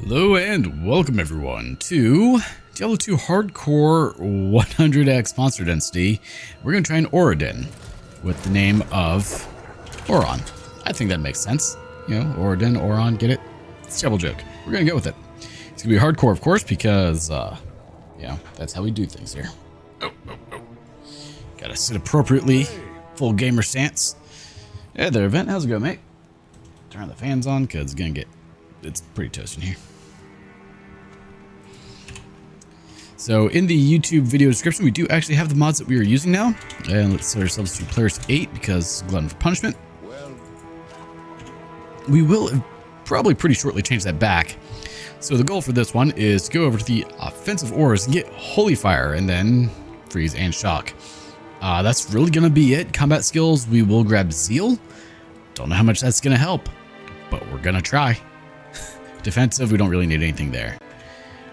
Hello and welcome everyone to Diablo 2 Hardcore 100x Monster Density. We're going to try an Auradin with the name of Auradin. I think that makes sense. You know, Auradin, Auradin, get it? It's a Diablo joke. We're going to go with it. It's going to be hardcore, of course, because, you know, that's how we do things here. Gotta sit appropriately. Full gamer stance. Hey there, Event. How's it going, mate? Turn the fans on, because it's pretty toasty in here. So in the YouTube video description, we do actually have the mods that we are using now. And let's set ourselves to players 8 because glutton for punishment. We will probably pretty shortly change that back. So the goal for this one is to go over to the offensive auras and get Holy Fire and then freeze and shock. That's really going to be it. Combat skills, we will grab Zeal. Don't know how much that's going to help, but we're going to try. Defensive, we don't really need anything there.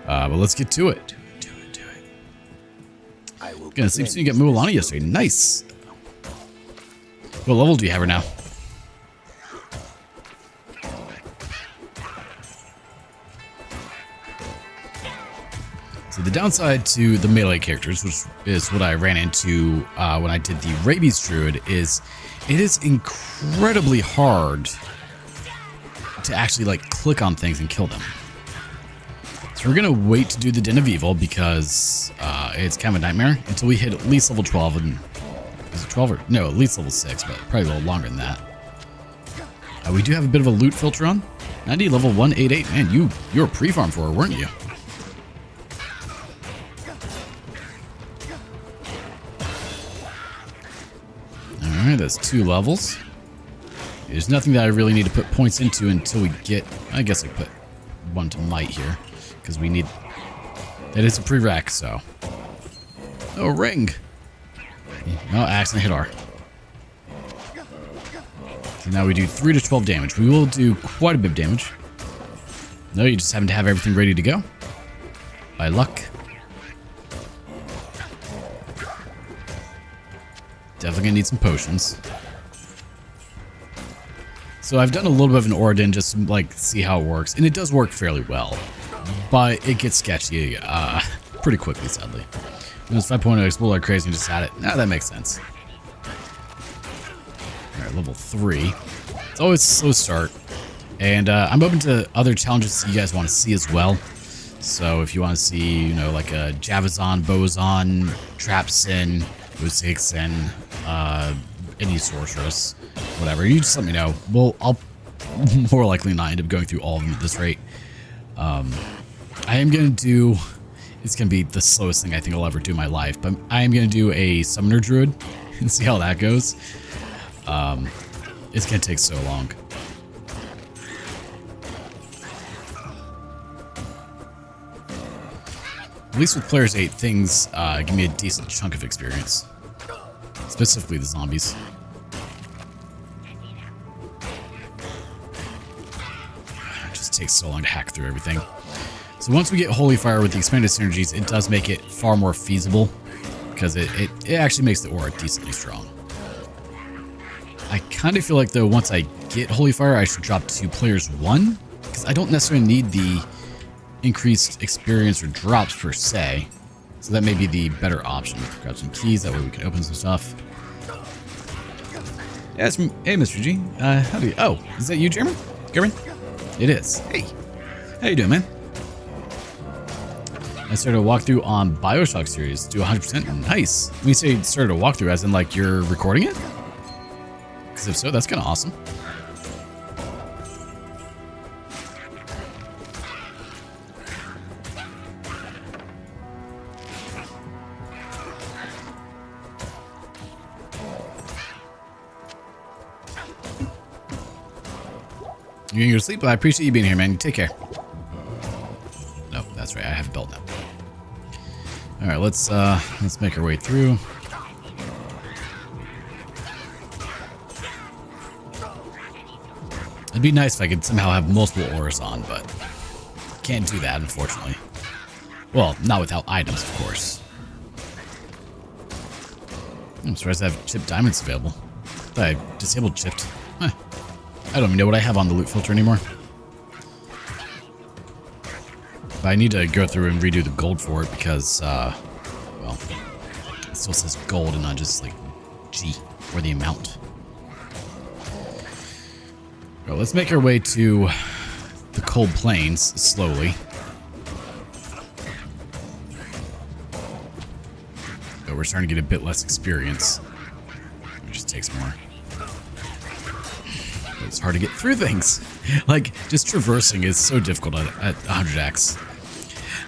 But let's get to it. Gonna sleep soon. You got Mualana yesterday. Nice. What level do you have her now? So the downside to the melee characters, which is what I ran into when I did the Rabies Druid, is it is incredibly hard to actually like click on things and kill them. So we're gonna wait to do the Den of Evil because it's kind of a nightmare until we hit at least level 12. And is it 12 or no? At least level 6, but probably a little longer than that. We do have a bit of a loot filter on. 90 level 188. Man, you were pre-farm for her, weren't you? All right, that's 2 levels. There's nothing that I really need to put points into until we get. I guess I put 1 to might here. Because we need... It is a prereq, so... Oh, ring! No, accident hit R. So now we do 3 to 12 damage. We will do quite a bit of damage. No, you just happen to have everything ready to go. By luck. Definitely gonna need some potions. So I've done a little bit of an Auradin just to like see how it works. And it does work fairly well. But it gets sketchy pretty quickly, sadly. When it's 5.0, explode like crazy and just add it. Nah, that makes sense. Alright, level 3. It's always a slow start. And I'm open to other challenges you guys want to see as well. So if you want to see, you know, like a Javazon, Bozon, Trapsin, Uzixin, any sorceress, whatever, you just let me know. Well, I'll more likely not end up going through all of them at this rate. I am going to do, it's going to be the slowest thing I think I'll ever do in my life, but I am going to do a Summoner Druid and see how that goes. It's going to take so long. At least with players 8, things give me a decent chunk of experience. Specifically the zombies. It just takes so long to hack through everything. So once we get Holy Fire with the expanded synergies, it does make it far more feasible because it actually makes the aura decently strong. I kind of feel like though once I get Holy Fire, I should drop to players 1 because I don't necessarily need the increased experience or drops per se. So that may be the better option. Grab some keys, that way we can open some stuff. Yeah, it's from, hey, Mr. G. How do you, oh, is that you, Jeremy? German? It is. Hey, how you doing, man? I started a walkthrough on Bioshock series, do 100%. Nice. When you say started a walkthrough, as in like you're recording it? Because if so, that's kind of awesome. You're gonna go to sleep, but I appreciate you being here, man. Take care. No, that's right. I have a belt now. All right, let's make our way through. It'd be nice if I could somehow have multiple auras on, but can't do that, unfortunately. Well, not without items, of course. I'm surprised I have chipped diamonds available. I disabled chipped. Huh. I don't even know what I have on the loot filter anymore. But I need to go through and redo the gold for it because, well, it still says gold and not just like G or the amount. Well, let's make our way to the cold plains slowly. But we're starting to get a bit less experience. It just takes more. But it's hard to get through things. Like, just traversing is so difficult at 100x.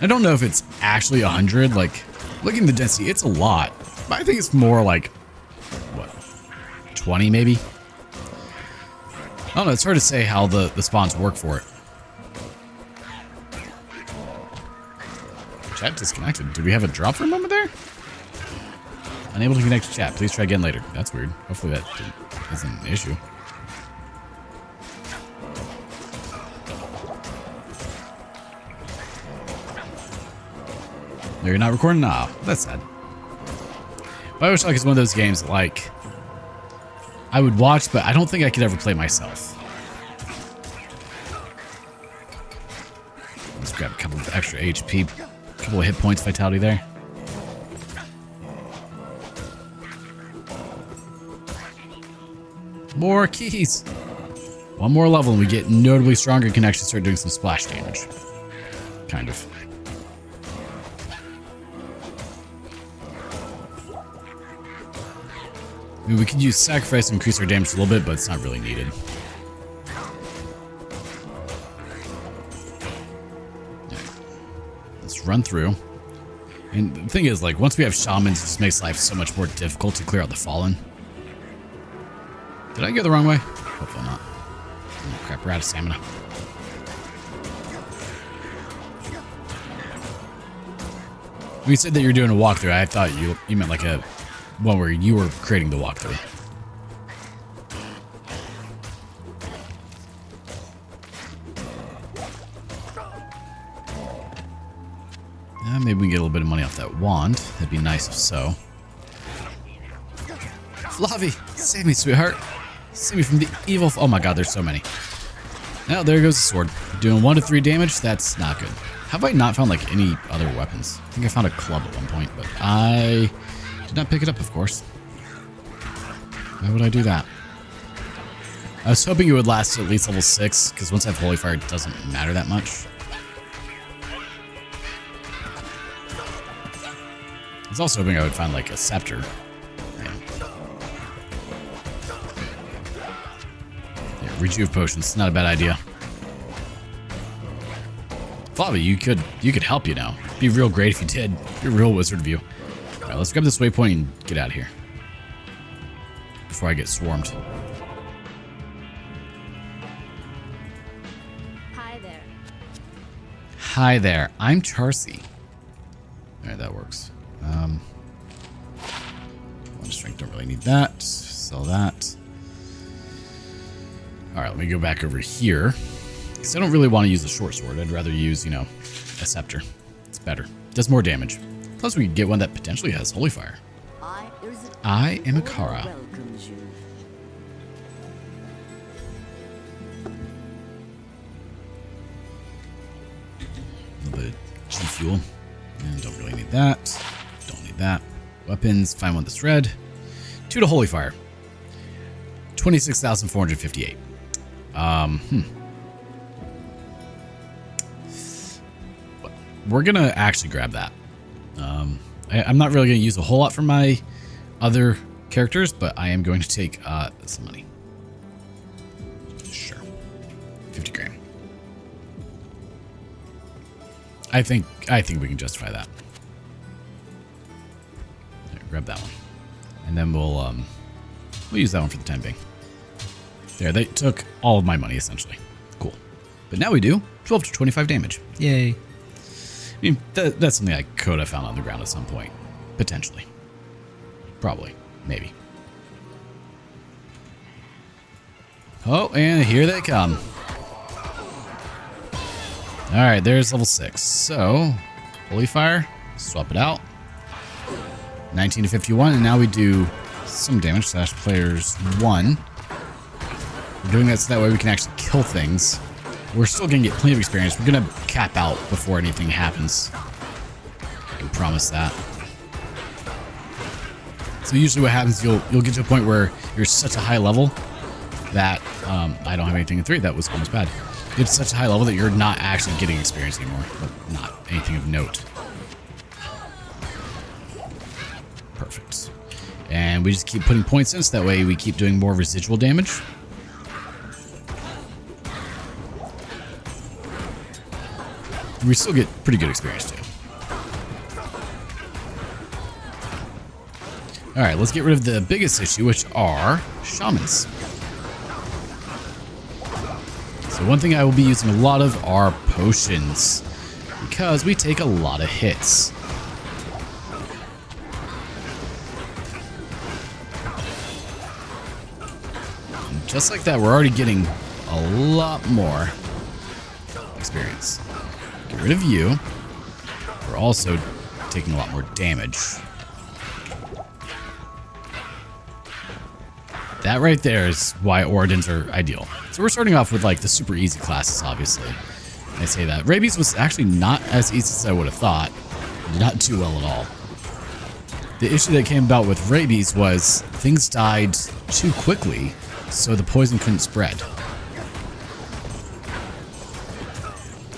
I don't know if it's actually 100. Like, looking at the density, it's a lot. But I think it's more like, what, 20 maybe? I don't know, it's hard to say how the spawns work for it. Chat disconnected. Did we have a drop for a moment there? Unable to connect to chat. Please try again later. That's weird. Hopefully that isn't an issue. No, you're not recording? Nah, that's sad. Bioshock is one of those games that, like, I would watch, but I don't think I could ever play myself. Let's grab a couple of extra HP. A couple of hit points, vitality there. More keys. One more level and we get notably stronger and can actually start doing some splash damage. Kind of. I mean, we could use sacrifice to increase our damage a little bit, but it's not really needed. Let's run through. And the thing is, like, once we have shamans, it just makes life so much more difficult to clear out the fallen. Did I go the wrong way? Hopefully not. Oh, crap, we're out of stamina. When you said that you're doing a walkthrough, I thought you meant like a one where you were creating the walkthrough. Maybe we can get a little bit of money off that wand. That'd be nice if so. Flavi, save me, sweetheart. Save me from the evil. Oh my god, there's so many. Now there goes the sword. Doing 1 to 3 damage. That's not good. How have I not found like any other weapons? I think I found a club at one point, but I did not pick it up, of course. Why would I do that? I was hoping it would last to at least level 6, because once I have Holy Fire, it doesn't matter that much. I was also hoping I would find like a scepter. Yeah, rejuve potions, not a bad idea. Flavi, you could help, you know. It'd be real great if you did. You're a real wizard of you. Alright, let's grab this waypoint and get out of here. Before I get swarmed. Hi there. Hi there, I'm Charcy. Alright, that works. One strength, don't really need that. Sell that. Alright, let me go back over here. Because I don't really want to use a short sword. I'd rather use, you know, a scepter. It's better. Does more damage. Plus we could get one that potentially has Holy Fire. I am Akara. A little bit of G fuel. And don't really need that. Don't need that. Weapons, find one that's red. 2 to Holy Fire. 26,458. We're gonna actually grab that. I'm not really gonna use a whole lot for my other characters, but I am going to take some money. Sure. 50 grand. I think we can justify that. There, grab that one. And then we'll use that one for the time being. There, they took all of my money essentially. Cool. But now we do 12 to 25 damage. Yay. I mean, that's something I could have found on the ground at some point. Potentially. Probably. Maybe. Oh, and here they come. Alright, there's level 6. So, Holy Fire. Swap it out. 19 to 51, and now we do some damage. /players 1. We're doing that so that way we can actually kill things. we're still going to get plenty of experience. We're going to cap out before anything happens. I can promise that. So usually what happens, you'll get to a point where you're such a high level that I don't have anything in 3. That was almost bad. It's such a high level that you're not actually getting experience anymore, but not anything of note. Perfect. And we just keep putting points in, so that way we keep doing more residual damage. And we still get pretty good experience too. Alright, let's get rid of the biggest issue, which are shamans. So one thing I will be using a lot of are potions, because we take a lot of hits. And just like that, we're already getting a lot more experience. Get rid of you. We're also taking a lot more damage. That right there is why Auradins are ideal. So we're starting off with like the super easy classes, obviously. I say that. Rabies was actually not as easy as I would have thought. Not too well at all. The issue that came about with rabies was things died too quickly, so the poison couldn't spread.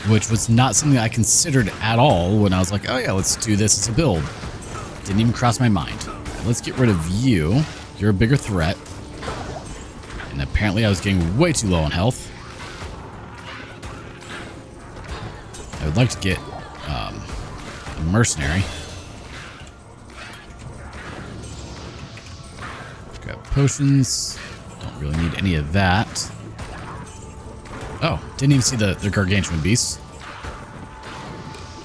Which was not something I considered at all when I was like, oh yeah, let's do this as a build. Didn't even cross my mind. Let's get rid of you. You're a bigger threat. And apparently I was getting way too low on health. I would like to get a mercenary. Grab potions. Don't really need any of that. Oh, didn't even see the gargantuan beast.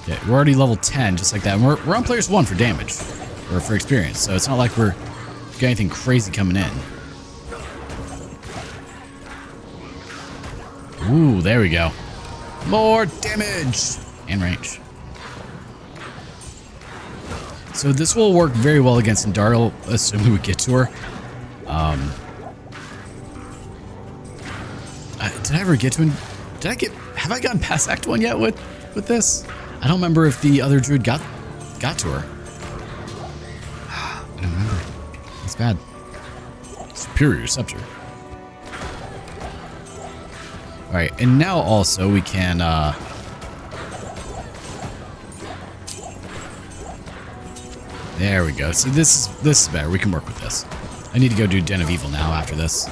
Yeah, we're already level 10, just like that. And we're on players 1 for damage, or for experience. So it's not like we're got anything crazy coming in. Ooh, there we go. More damage and range. So this will work very well against Andariel, assuming we get to her. Did I ever get to him? Have I gotten past Act 1 yet with this? I don't remember if the other druid got to her. I don't remember. It's bad. Superior Scepter. Alright, and now also we can there we go. See, this is better. We can work with this. I need to go do Den of Evil now after this.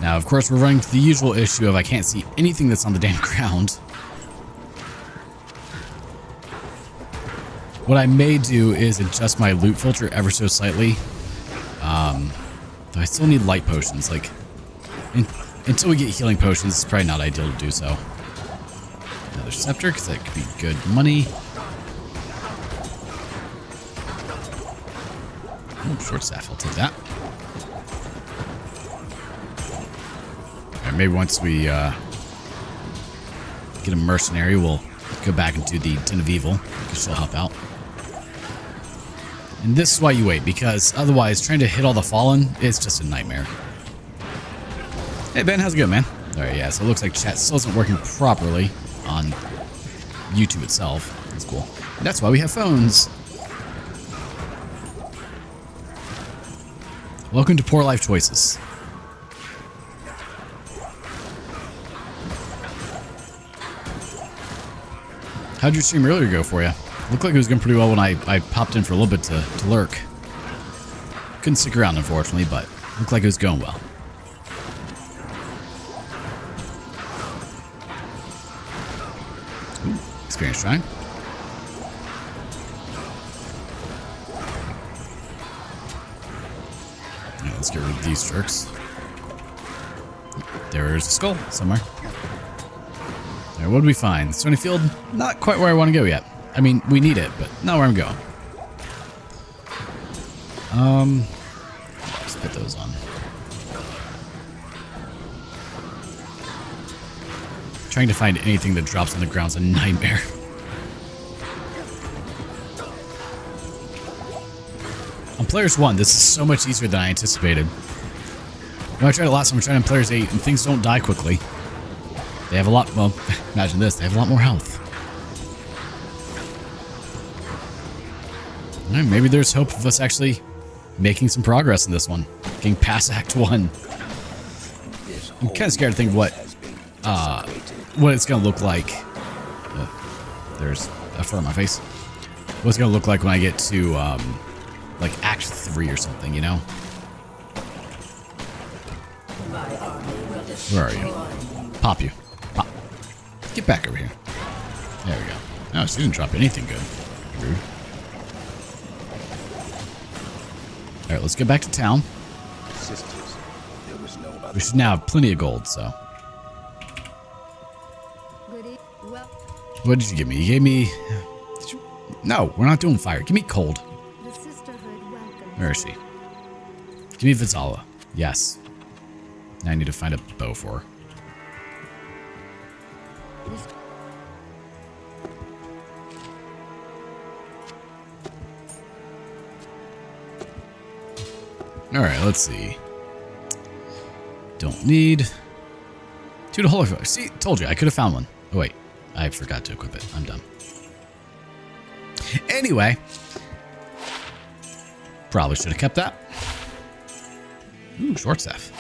Now, of course, we're running into the usual issue of I can't see anything that's on the damn ground. What I may do is adjust my loot filter ever so slightly. Though I still need light potions. Like, until we get healing potions, it's probably not ideal to do so. Another scepter, because that could be good money. Ooh, short staff, I'll take that. Alright, maybe once we get a mercenary, we'll go back and do the Den of Evil, because she'll help out. And this is why you wait, because otherwise trying to hit all the fallen is just a nightmare. Hey Ben, how's it going, man? Alright, yeah, so it looks like chat still isn't working properly on YouTube itself. That's cool. And that's why we have phones. Welcome to Poor Life Choices. How'd your stream earlier go for you? Looked like it was going pretty well when I popped in for a little bit to lurk. Couldn't stick around, unfortunately, but looked like it was going well. Ooh, experience trying. Right, let's get rid of these jerks. There's a skull somewhere. Alright, what did we find? Stony Field? Not quite where I want to go yet. I mean, we need it, but not where I'm going. Let's put those on. Trying to find anything that drops on the ground is a nightmare. Players 1, this is so much easier than I anticipated. When I tried it last time, I tried on Players 8, and things don't die quickly. They have a lot, well, imagine this, they have a lot more health. Alright, maybe there's hope of us actually making some progress in this one. Getting past Act 1. I'm kind of scared to think what it's going to look like. There's a fur on my face. What's it going to look like when I get to, like, Act 3 or something, you know? Where are you? Pop you. Pop. Get back over here. There we go. No, she didn't drop anything good. Rude. Alright, let's get back to town. We should now have plenty of gold, so. What did you give me? You gave me... No, we're not doing fire. Give me cold. Where is she? Give me Vizala. Yes. Now I need to find a bow for her. Alright, let's see. Don't need... Two to holy fire. See, told you, I could have found one. Oh wait, I forgot to equip it. I'm done. Anyway. Probably should have kept that. Ooh, short staff.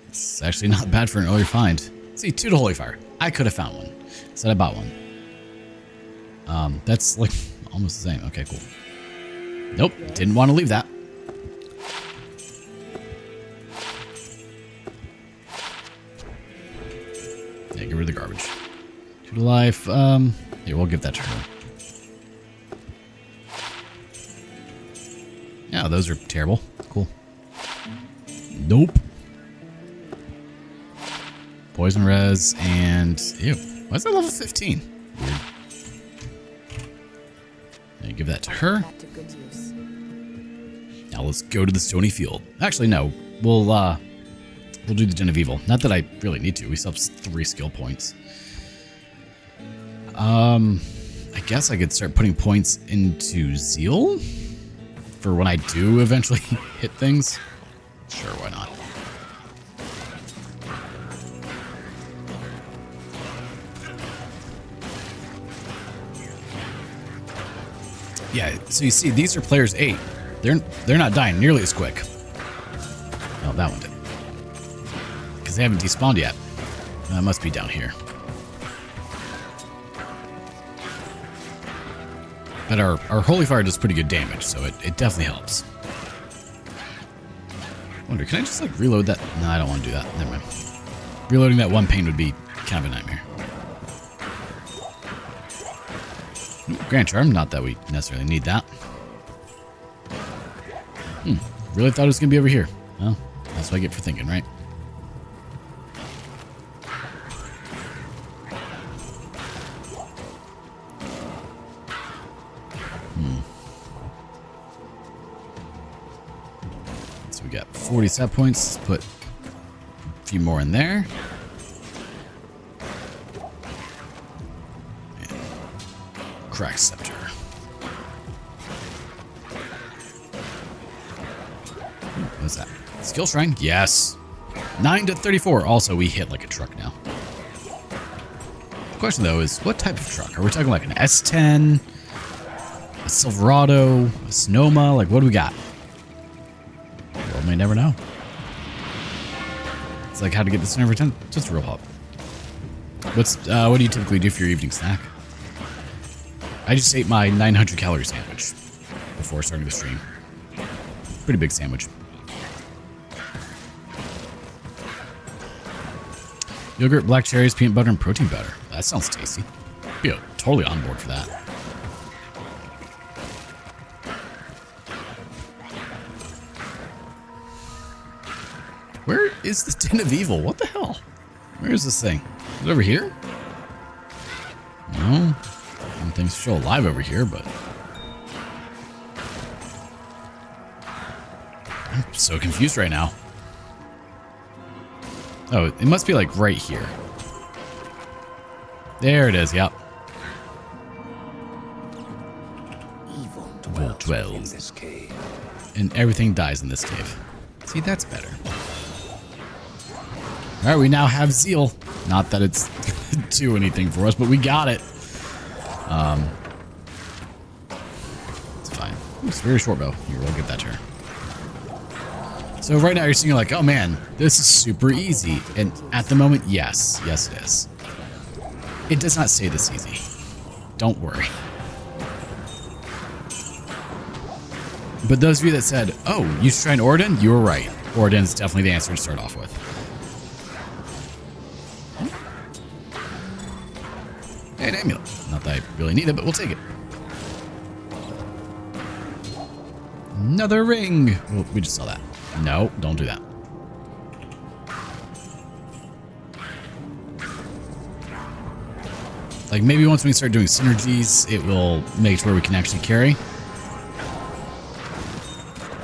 It's actually not bad for an early find. See, 2 to holy fire. I could have found one. Said I bought one. That's like almost the same. Okay, cool. Nope, didn't want to leave that. Yeah, get rid of the garbage. 2 to life. Here, we'll give that to her. Yeah, those are terrible. Cool. Nope. Poison res and... Ew. Why is that level 15? Weird. Yeah, give that to her. Now let's go to the stony field. Actually, no. We'll do the Den of Evil. Not that I really need to. We still have 3 skill points. I guess I could start putting points into Zeal for when I do eventually hit things. Sure, why not? Yeah, so you see, these are players 8. They're not dying nearly as quick. Oh, that one did. Because they haven't despawned yet. That must be down here. But our Holy Fire does pretty good damage, so it definitely helps. I wonder, can I just like reload that? No, I don't want to do that. Never mind. Reloading that one pane would be kind of a nightmare. Grand Charm, not that we necessarily need that. Really thought it was going to be over here. Well, that's what I get for thinking, right? So we got 40 set points. Let's put a few more in there. And Crack Scepter. What's that? Skill Shrine? Yes. 9 to 34. Also, we hit like a truck now. The question, though, is what type of truck? Are we talking like an S10? A Silverado? A Sonoma? Like, what do we got? Well, may never know. It's like how to get this in every 10. Just real hop. What do you typically do for your evening snack? I just ate my 900 calorie sandwich before starting the stream. Pretty big sandwich. Yogurt, black cherries, peanut butter, and protein powder. That sounds tasty. Yeah, totally on board for that. Where is the Den of Evil? What the hell? Where is this thing? Is it over here? No. Things still alive over here, but... I'm so confused right now. Oh, it must be like right here. There it is, yep. evil dwells. And everything dies in this cave. See, that's better. Alright, we now have Zeal. Not that it's gonna do anything for us, but we got it. It's fine. It's a very short bow. Here, we'll get that to her. So right now you're seeing like, oh man, this is super easy. And at the moment, yes. Yes, it is. It does not say this easy. Don't worry. But those of you that said, oh, you should try an Auradin, you were right. Auradin is definitely the answer to start off with. Hey, an amulet. Not that I really need it, but we'll take it. Another ring. Well, we just saw that. No, don't do that. Like maybe once we start doing synergies, it will make it to where we can actually carry.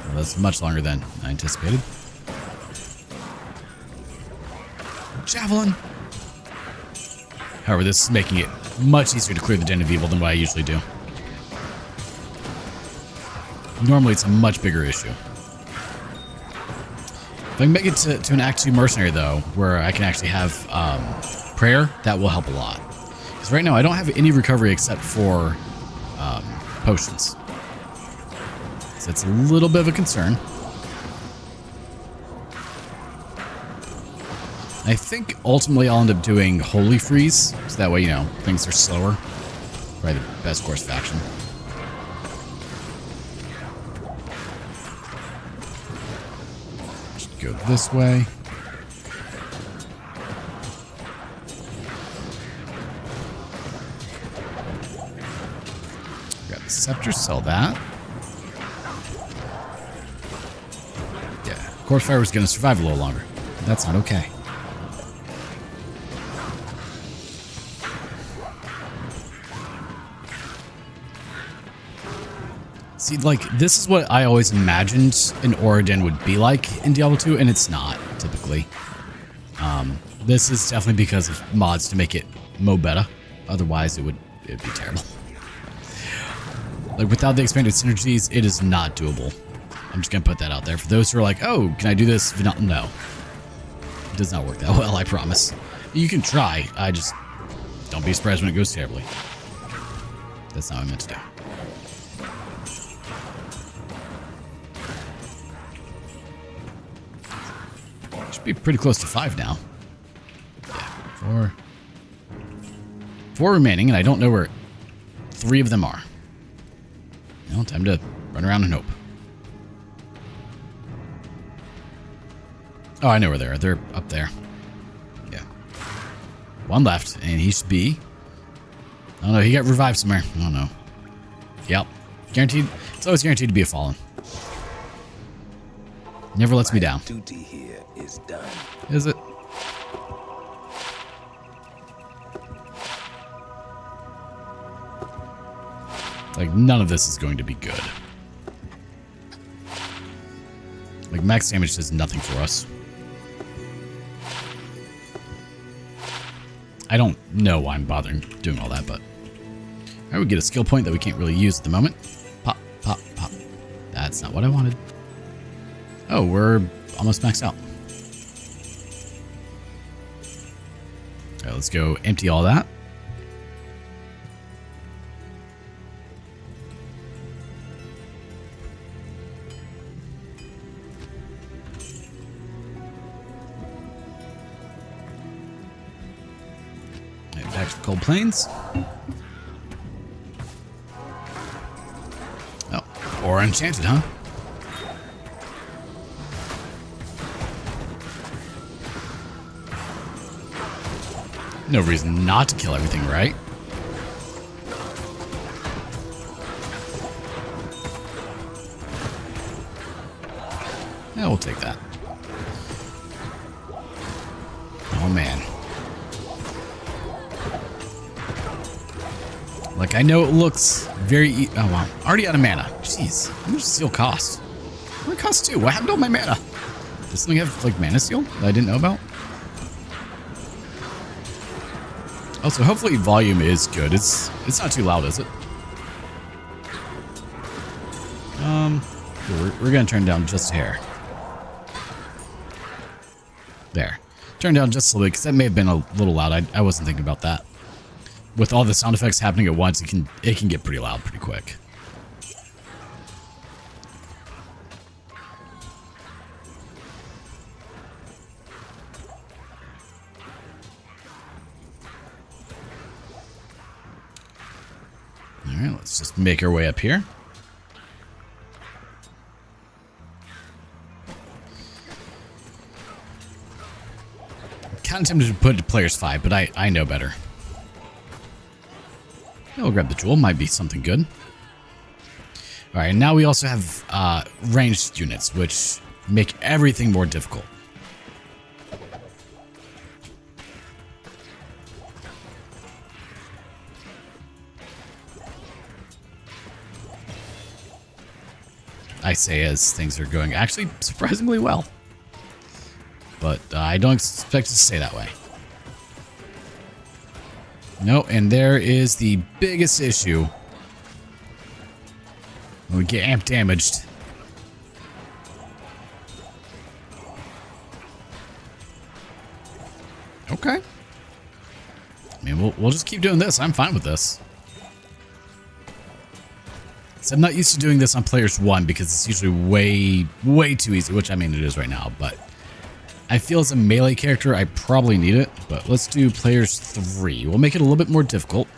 Well, that's much longer than I anticipated. Javelin. However, this is making it much easier to clear the Den of Evil than what I usually do. Normally, it's a much bigger issue. If I can make it to an Act 2 Mercenary, though, where I can actually have prayer, that will help a lot. Because right now, I don't have any recovery except for potions. So it's a little bit of a concern. I think ultimately I'll end up doing Holy Freeze, so that way, you know, things are slower. Probably the best course of action. Just go this way. Got the scepter, sell that. Yeah, Corpse Fire was going to survive a little longer. That's not okay. See, like, this is what I always imagined an Auradin would be like in Diablo 2, and it's not, typically. This is definitely because of mods to make it mo better. Otherwise, it'd be terrible. Like, without the expanded synergies, it is not doable. I'm just gonna put that out there. For those who are like, oh, can I do this? No. It does not work that well, I promise. You can try, I just don't be surprised when it goes terribly. That's not what I meant to do. Be pretty close to 5 now. Yeah, 4 remaining, and I don't know where 3 of them are. Well, time to run around and hope. Oh, I know where they are. They're up there. Yeah. 1 left, and he should be... I don't know, he got revived somewhere. I don't know. Yep. Guaranteed. It's always guaranteed to be a fallen. Never lets me down. Duty here is done. Is it? Like, none of this is going to be good. Like, max damage does nothing for us. I don't know why I'm bothering doing all that, but... I would get a skill point that we can't really use at the moment. Pop, pop, pop. That's not what I wanted. Oh, we're almost maxed out. All right, let's go empty all that. Right, back to the cold plains. Oh, or enchanted, huh? No reason not to kill everything, right? Yeah, we'll take that. Oh, man. Like, I know it looks very... Oh, wow. Already out of mana. Jeez. How much does Seal cost? What cost 2? What happened to all my mana? Does something have, like, mana Seal that I didn't know about? Also, hopefully volume is good. It's not too loud, is it? We're going to turn down just a hair. There. Turn down just a little bit, because that may have been a little loud. I wasn't thinking about that. With all the sound effects happening at once, it can get pretty loud pretty quick. Alright, let's just make our way up here. I'm kind of tempted to put it to players 5, but I know better. Yeah, we'll grab the jewel, might be something good. Alright, now we also have ranged units, which make everything more difficult. I say as things are going actually surprisingly well. But I don't expect it to stay that way. No, and there is the biggest issue. When we get amp damaged. Okay. I mean, we'll just keep doing this. I'm fine with this. So I'm not used to doing this on players 1 because it's usually way too easy, which I mean it is right now, but I feel as a melee character I probably need it, but let's do players 3. We'll make it a little bit more difficult.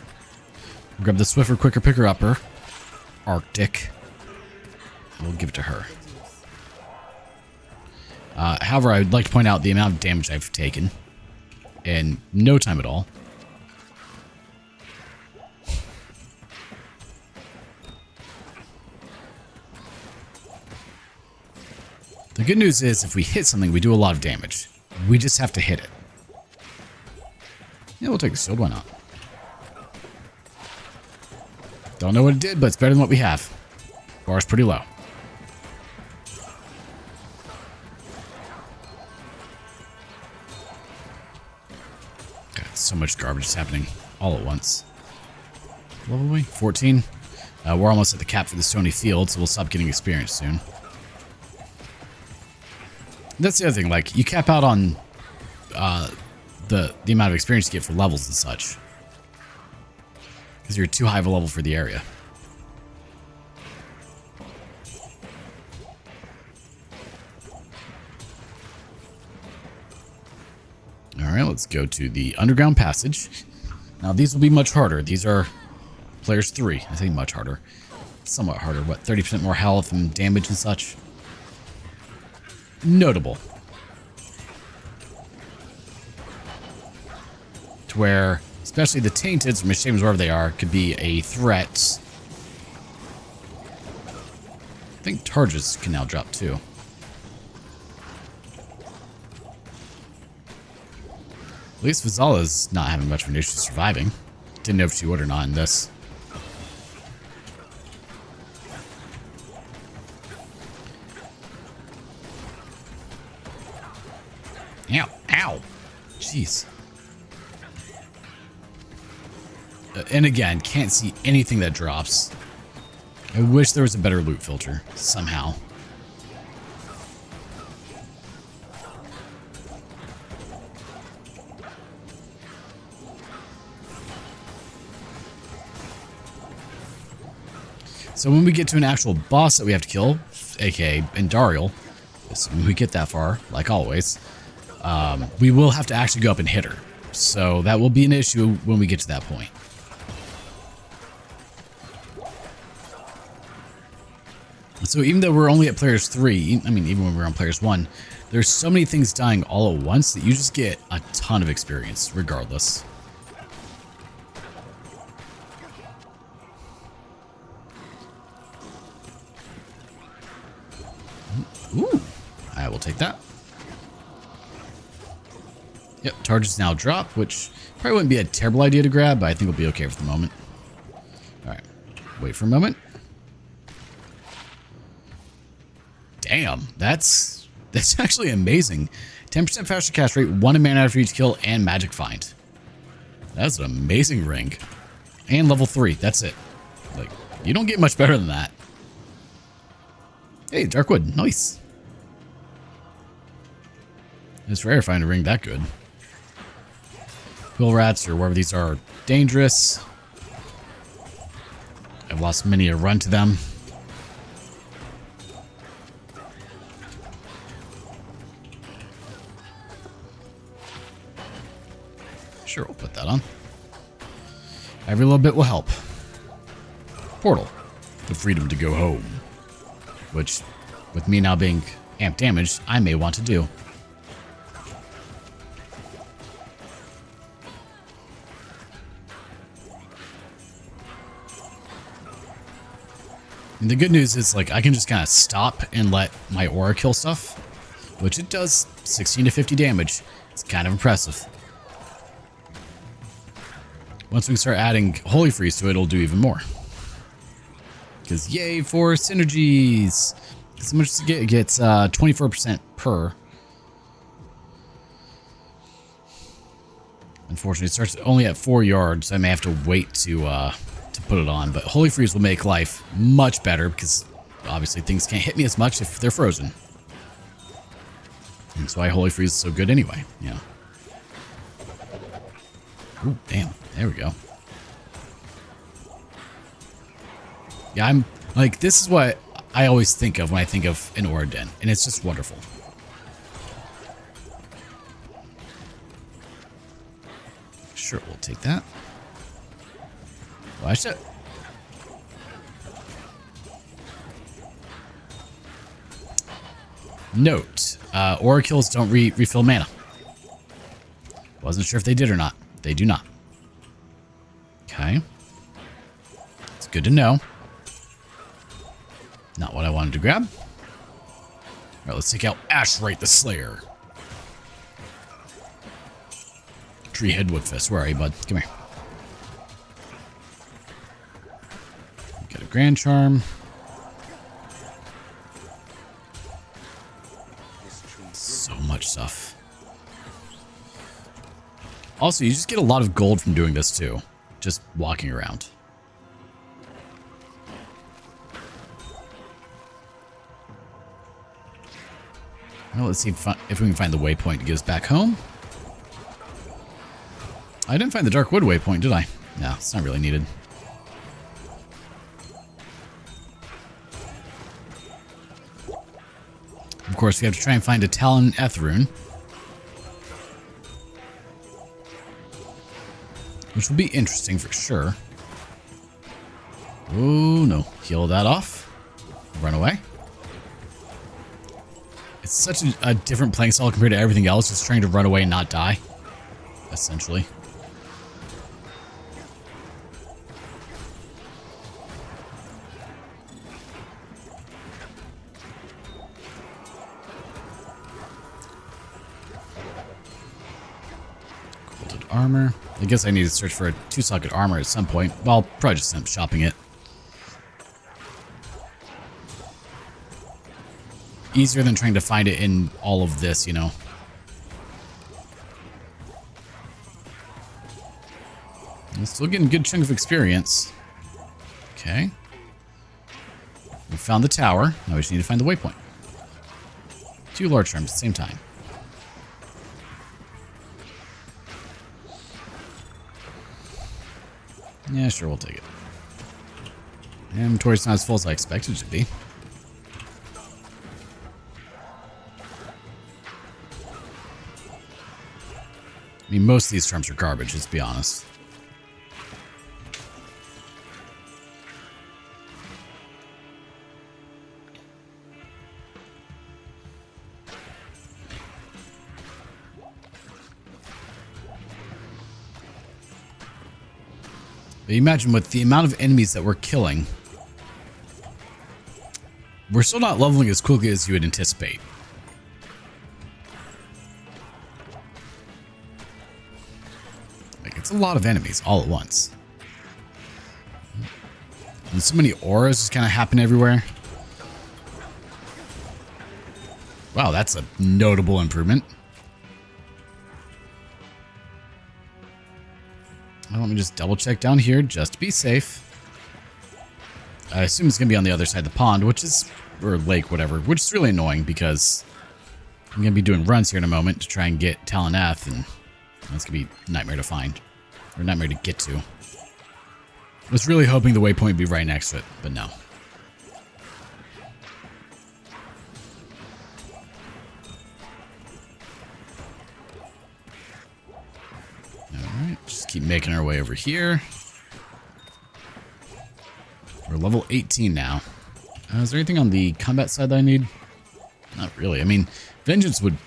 Grab the Swiffer, Quicker, Picker, Upper. Arctic. We'll give it to her. However, I would like to point out the amount of damage I've taken in no time at all. The good news is if we hit something, we do a lot of damage. We just have to hit it. Yeah, we'll take the shield. Why not? Don't know what it did, but it's better than what we have. Bar's pretty low. God, so much garbage is happening all at once. What level are we? 14. We're almost at the cap for the Stony Field, so we'll stop getting experience soon. That's the other thing, like, you cap out on the amount of experience you get for levels and such. Because you're too high of a level for the area. Alright, let's go to the underground passage. Now, these will be much harder. These are players 3. I say much harder. Somewhat harder. What, 30% more health and damage and such? Notable. To where, especially the Tainteds or Mishames, wherever they are, could be a threat. I think Targes can now drop too. At least Vizala's not having much of an issue surviving. Didn't know if she would or not in this. Ow! Ow! Jeez. And again, can't see anything that drops. I wish there was a better loot filter, somehow. So when we get to an actual boss that we have to kill, aka Andariel, when we get that far, like always, we will have to actually go up and hit her. So that will be an issue when we get to that point. So even though we're only at players 3, I mean, even when we're on players 1, there's so many things dying all at once that you just get a ton of experience regardless. Ooh, I will take that. Yep, charges now drop, which probably wouldn't be a terrible idea to grab, but I think we'll be okay for the moment. Alright, wait for a moment. Damn, that's actually amazing. 10% faster cast rate, 1 in mana after each kill, and magic find. That's an amazing ring. And level 3, that's it. Like, you don't get much better than that. Hey, Darkwood. Nice. It's rare to find a ring that good. Quill rats, or wherever these are dangerous. I've lost many a run to them. Sure, we'll put that on. Every little bit will help. Portal. The freedom to go home. Which, with me now being amp damaged, I may want to do. And the good news is, like, I can just kind of stop and let my aura kill stuff, which it does 16 to 50 damage. It's kind of impressive. Once we start adding Holy Freeze to it, it'll do even more. Because yay for synergies! As much as it gets 24% per. Unfortunately, it starts only at 4 yards, so I may have to wait to put it on. But Holy Freeze will make life much better because obviously things can't hit me as much if they're frozen. And that's why Holy Freeze is so good anyway. Yeah. Ooh, damn. There we go. Yeah, I'm like, this is what I always think of when I think of an Auradin, and it's just wonderful. Sure, we'll take that. Watch it. Note, aura kills don't refill mana. Wasn't sure if they did or not. They do not. Okay. It's good to know. Not what I wanted to grab. Alright, let's take out Ashrite the Slayer. Treehead Woodfist. Where are you, bud? Come here. Get a Grand Charm. So much stuff. Also, you just get a lot of gold from doing this too. Just walking around. Well, let's see if we can find the waypoint to get us back home. I didn't find the Darkwood waypoint, did I? No, it's not really needed. Of course, we have to try and find a Talon Ethrune. Which will be interesting for sure. Oh, no. Heal that off. Run away. It's such a different playing style compared to everything else. Just trying to run away and not die. Essentially. Quilted armor. I guess I need to search for a 2-socket armor at some point. Well, probably just end up shopping it. Easier than trying to find it in all of this, you know. I'm still getting a good chunk of experience. Okay. We found the tower. Now we just need to find the waypoint. 2 large charms at the same time. Yeah, sure, we'll take it. Inventory's not as full as I expected it to be. I mean, most of these charms are garbage, let's be honest. But imagine with the amount of enemies that we're killing, we're still not leveling as quickly as you would anticipate. Like, it's a lot of enemies all at once. And so many auras just kind of happen everywhere. Wow, that's a notable improvement. Well, let me just double check down here just to be safe. I assume it's going to be on the other side of the pond, which is or lake, whatever, which is really annoying because I'm going to be doing runs here in a moment to try and get Talon F, and that's going to be a nightmare to find, or a nightmare to get to. I was really hoping the waypoint would be right next to it, but no. Alright, just keep making our way over here. We're level 18 now. Is there anything on the combat side that I need? Not really. I mean, Vengeance would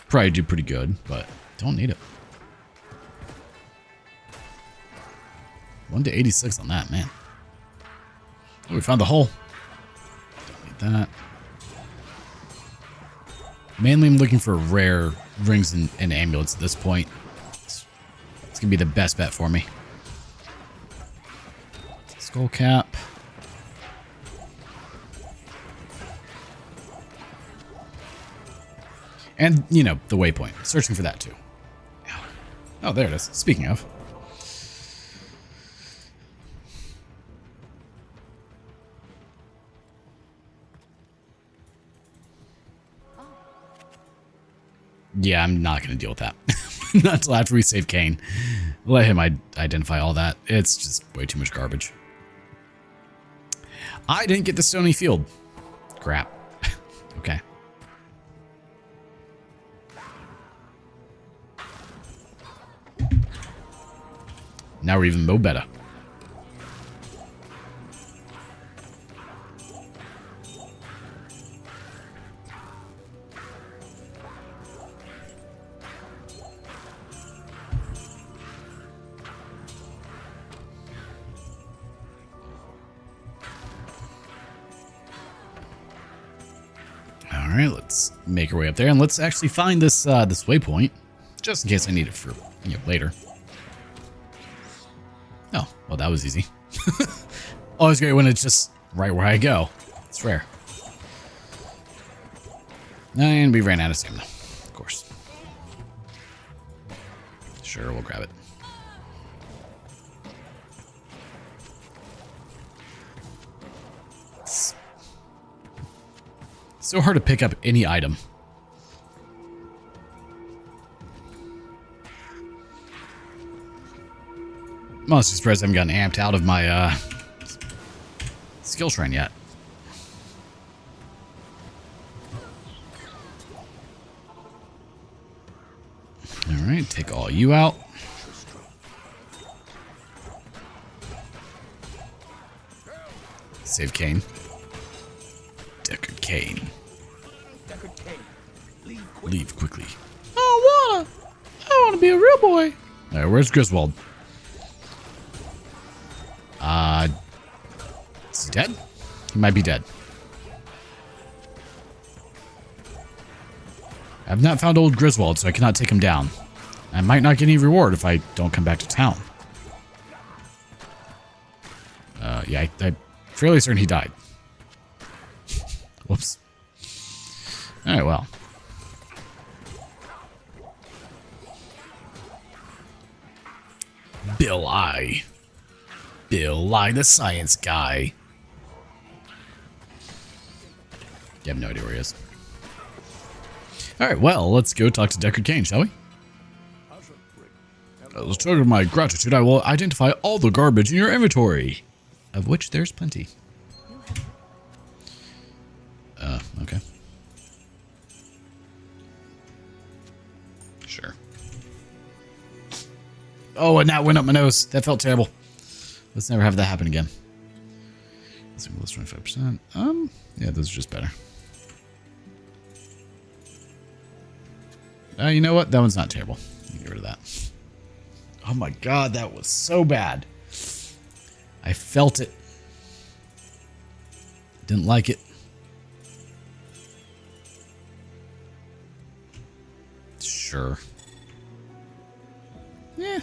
probably do pretty good, but don't need it. 1 to 86 on that, man. Oh, we found the hole. Don't need that. Mainly I'm looking for rare rings and amulets at this point. It's going to be the best bet for me. Skull cap. And, you know, the waypoint. Searching for that, too. Oh, there it is. Speaking of. Yeah, I'm not going to deal with that. Not until after we save Kane. Let him identify all that. It's just way too much garbage. I didn't get the Stony Field. Crap. Okay. Now we're even more better. All right, let's make our way up there, and let's actually find this this waypoint, just in case I need it for later. Oh, well, that was easy. Always great when it's just right where I go. It's rare. And we ran out of stamina, of course. Sure, we'll grab it. It's so hard to pick up any item. I'm honestly surprised I haven't gotten amped out of my skill shrine yet. Alright, take all you out. Save Kane. Deckard Kane. Leave quickly. I wanna be a real boy. Alright, where's Griswold? Is he dead? He might be dead. I've not found old Griswold, so I cannot take him down. I might not get any reward if I don't come back to town. Yeah, I'm fairly certain he died. Whoops. Alright, well. Bill I, the science guy. You have no idea where he is. Alright, well, let's go talk to Deckard Kane, shall we? As a token of my gratitude, I will identify all the garbage in your inventory, of which there's plenty. Okay. Sure. Oh, and that went up my nose. That felt terrible. Let's never have that happen again. Let's see, let's 25%. Yeah, those are just better. You know what? That one's not terrible. Get rid of that. Oh my god, that was so bad. I felt it. Didn't like it. Sure. Yeah.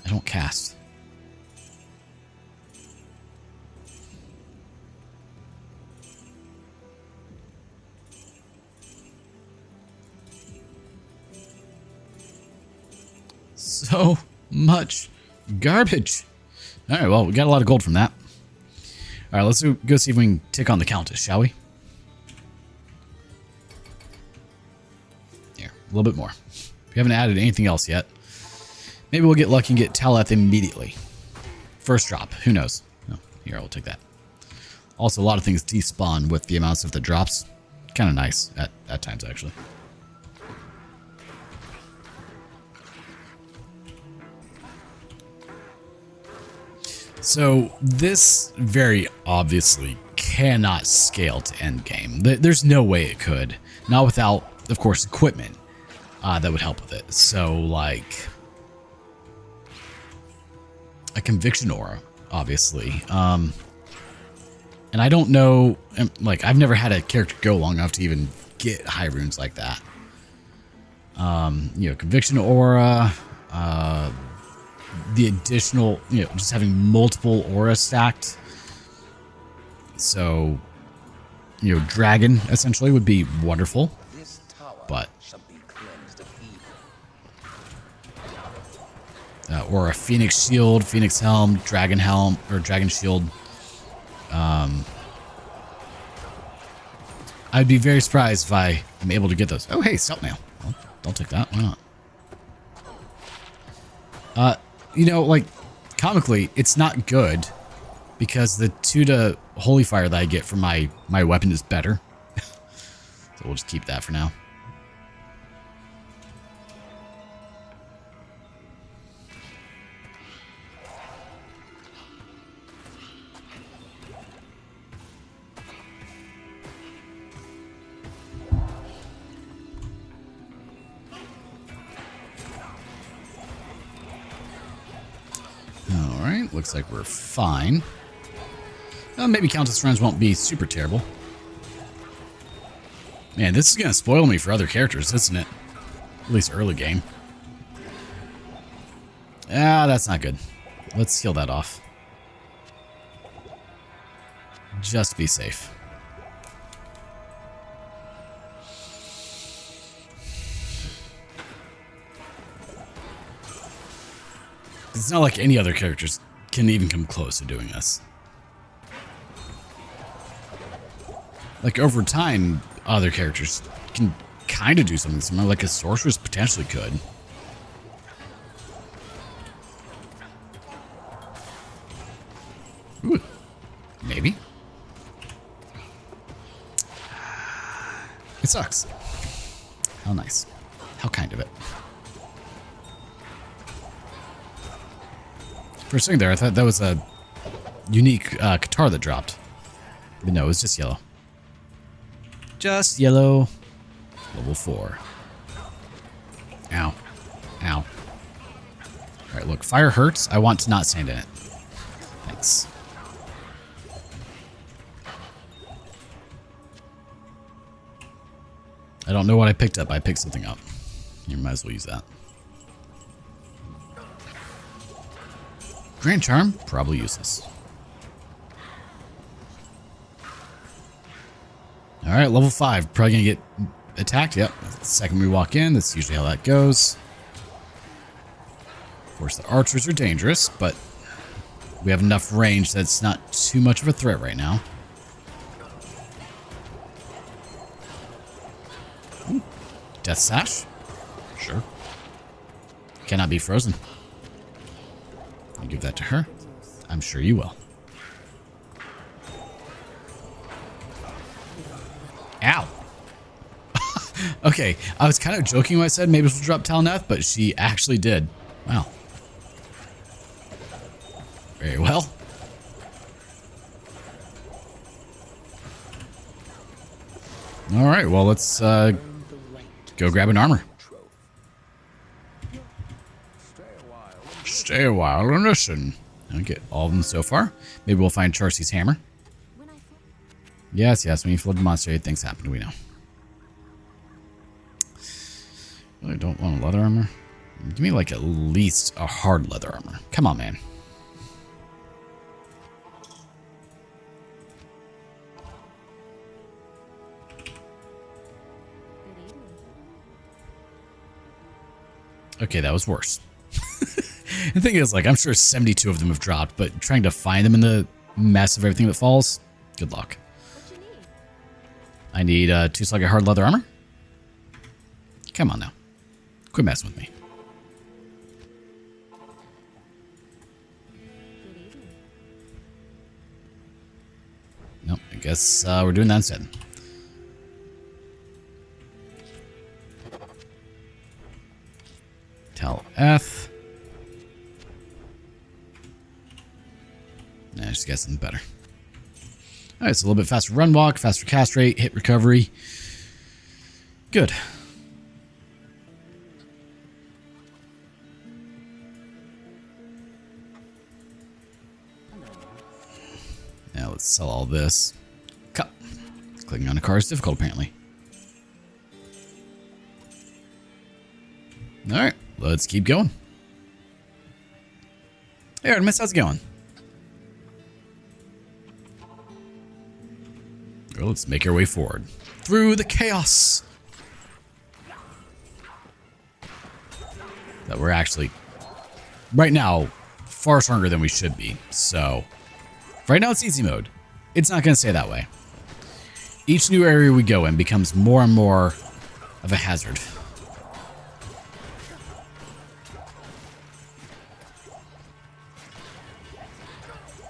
I don't cast. So much garbage. All right, well, we got a lot of gold from that. All right, let's go see if we can tick on the Countess, shall we? Here, a little bit more. We haven't added anything else yet. Maybe we'll get lucky and get Taleth immediately. First drop, who knows? Oh, here, I'll take that. Also, a lot of things despawn with the amounts of the drops. Kind of nice at times, actually. So this very obviously cannot scale to endgame. There's no way it could. Not without, of course, equipment that would help with it. So like a conviction aura, obviously. And I don't know, like I've never had a character go long enough to even get high runes like that. You know, conviction aura, the additional, you know, just having multiple aura stacked. So, you know, dragon essentially would be wonderful. But or a phoenix shield, phoenix helm, or dragon shield. I'd be very surprised if I am able to get those. Oh, hey, stealth mail. I'll take that. Why not? You know, like, comically, it's not good because the 2 to holy fire that I get from my weapon is better. So we'll just keep that for now. Alright, looks like we're fine. Maybe Countess runs won't be super terrible. Man, this is going to spoil me for other characters, isn't it? At least early game. Ah, that's not good. Let's heal that off. Just be safe. It's not like any other characters can even come close to doing this. Like, over time, other characters can kind of do something similar, like a sorceress potentially could. Ooh, maybe. It sucks. How nice. How kind of it. For a second there, I thought that was a unique guitar that dropped. But no, it was just yellow. Just yellow. Level 4. Ow. Ow. Alright, look, fire hurts. I want to not stand in it. Thanks. I don't know what I picked up. I picked something up. You might as well use that. Grand Charm? Probably useless. Alright, level 5. Probably gonna get attacked. Yep. The second we walk in, that's usually how that goes. Of course, the archers are dangerous, but we have enough range that's not too much of a threat right now. Ooh. Death Sash? Sure. Cannot be frozen. I'll give that to her. I'm sure you will. Ow. Okay, I was kind of joking when I said maybe she'll drop Talneth, but she actually did. Wow. Very well. All right, well, let's go grab an armor. Stay a while and listen. I'll get all of them so far. Maybe we'll find Charcy's hammer. Yes, when you flood the monster, things happen, we know. Really don't want a leather armor. Give me like at least a hard leather armor. Come on, man. Okay, that was worse. The thing is, like, I'm sure 72 of them have dropped, but trying to find them in the mess of everything that falls, good luck. I need 2 slug of hard leather armor. Come on now. Quit messing with me. Nope, I guess we're doing that instead. Tell F. Nah, I just got something better. Alright, so a little bit faster run walk, faster cast rate, hit recovery. Good. Now let's sell all this. Cut. Clicking on a car is difficult, apparently. Alright, let's keep going. Hey Artemis, how's it going? Well, let's make our way forward. Through the chaos! That we're actually, right now, far stronger than we should be. So, right now it's easy mode. It's not going to stay that way. Each new area we go in becomes more and more of a hazard.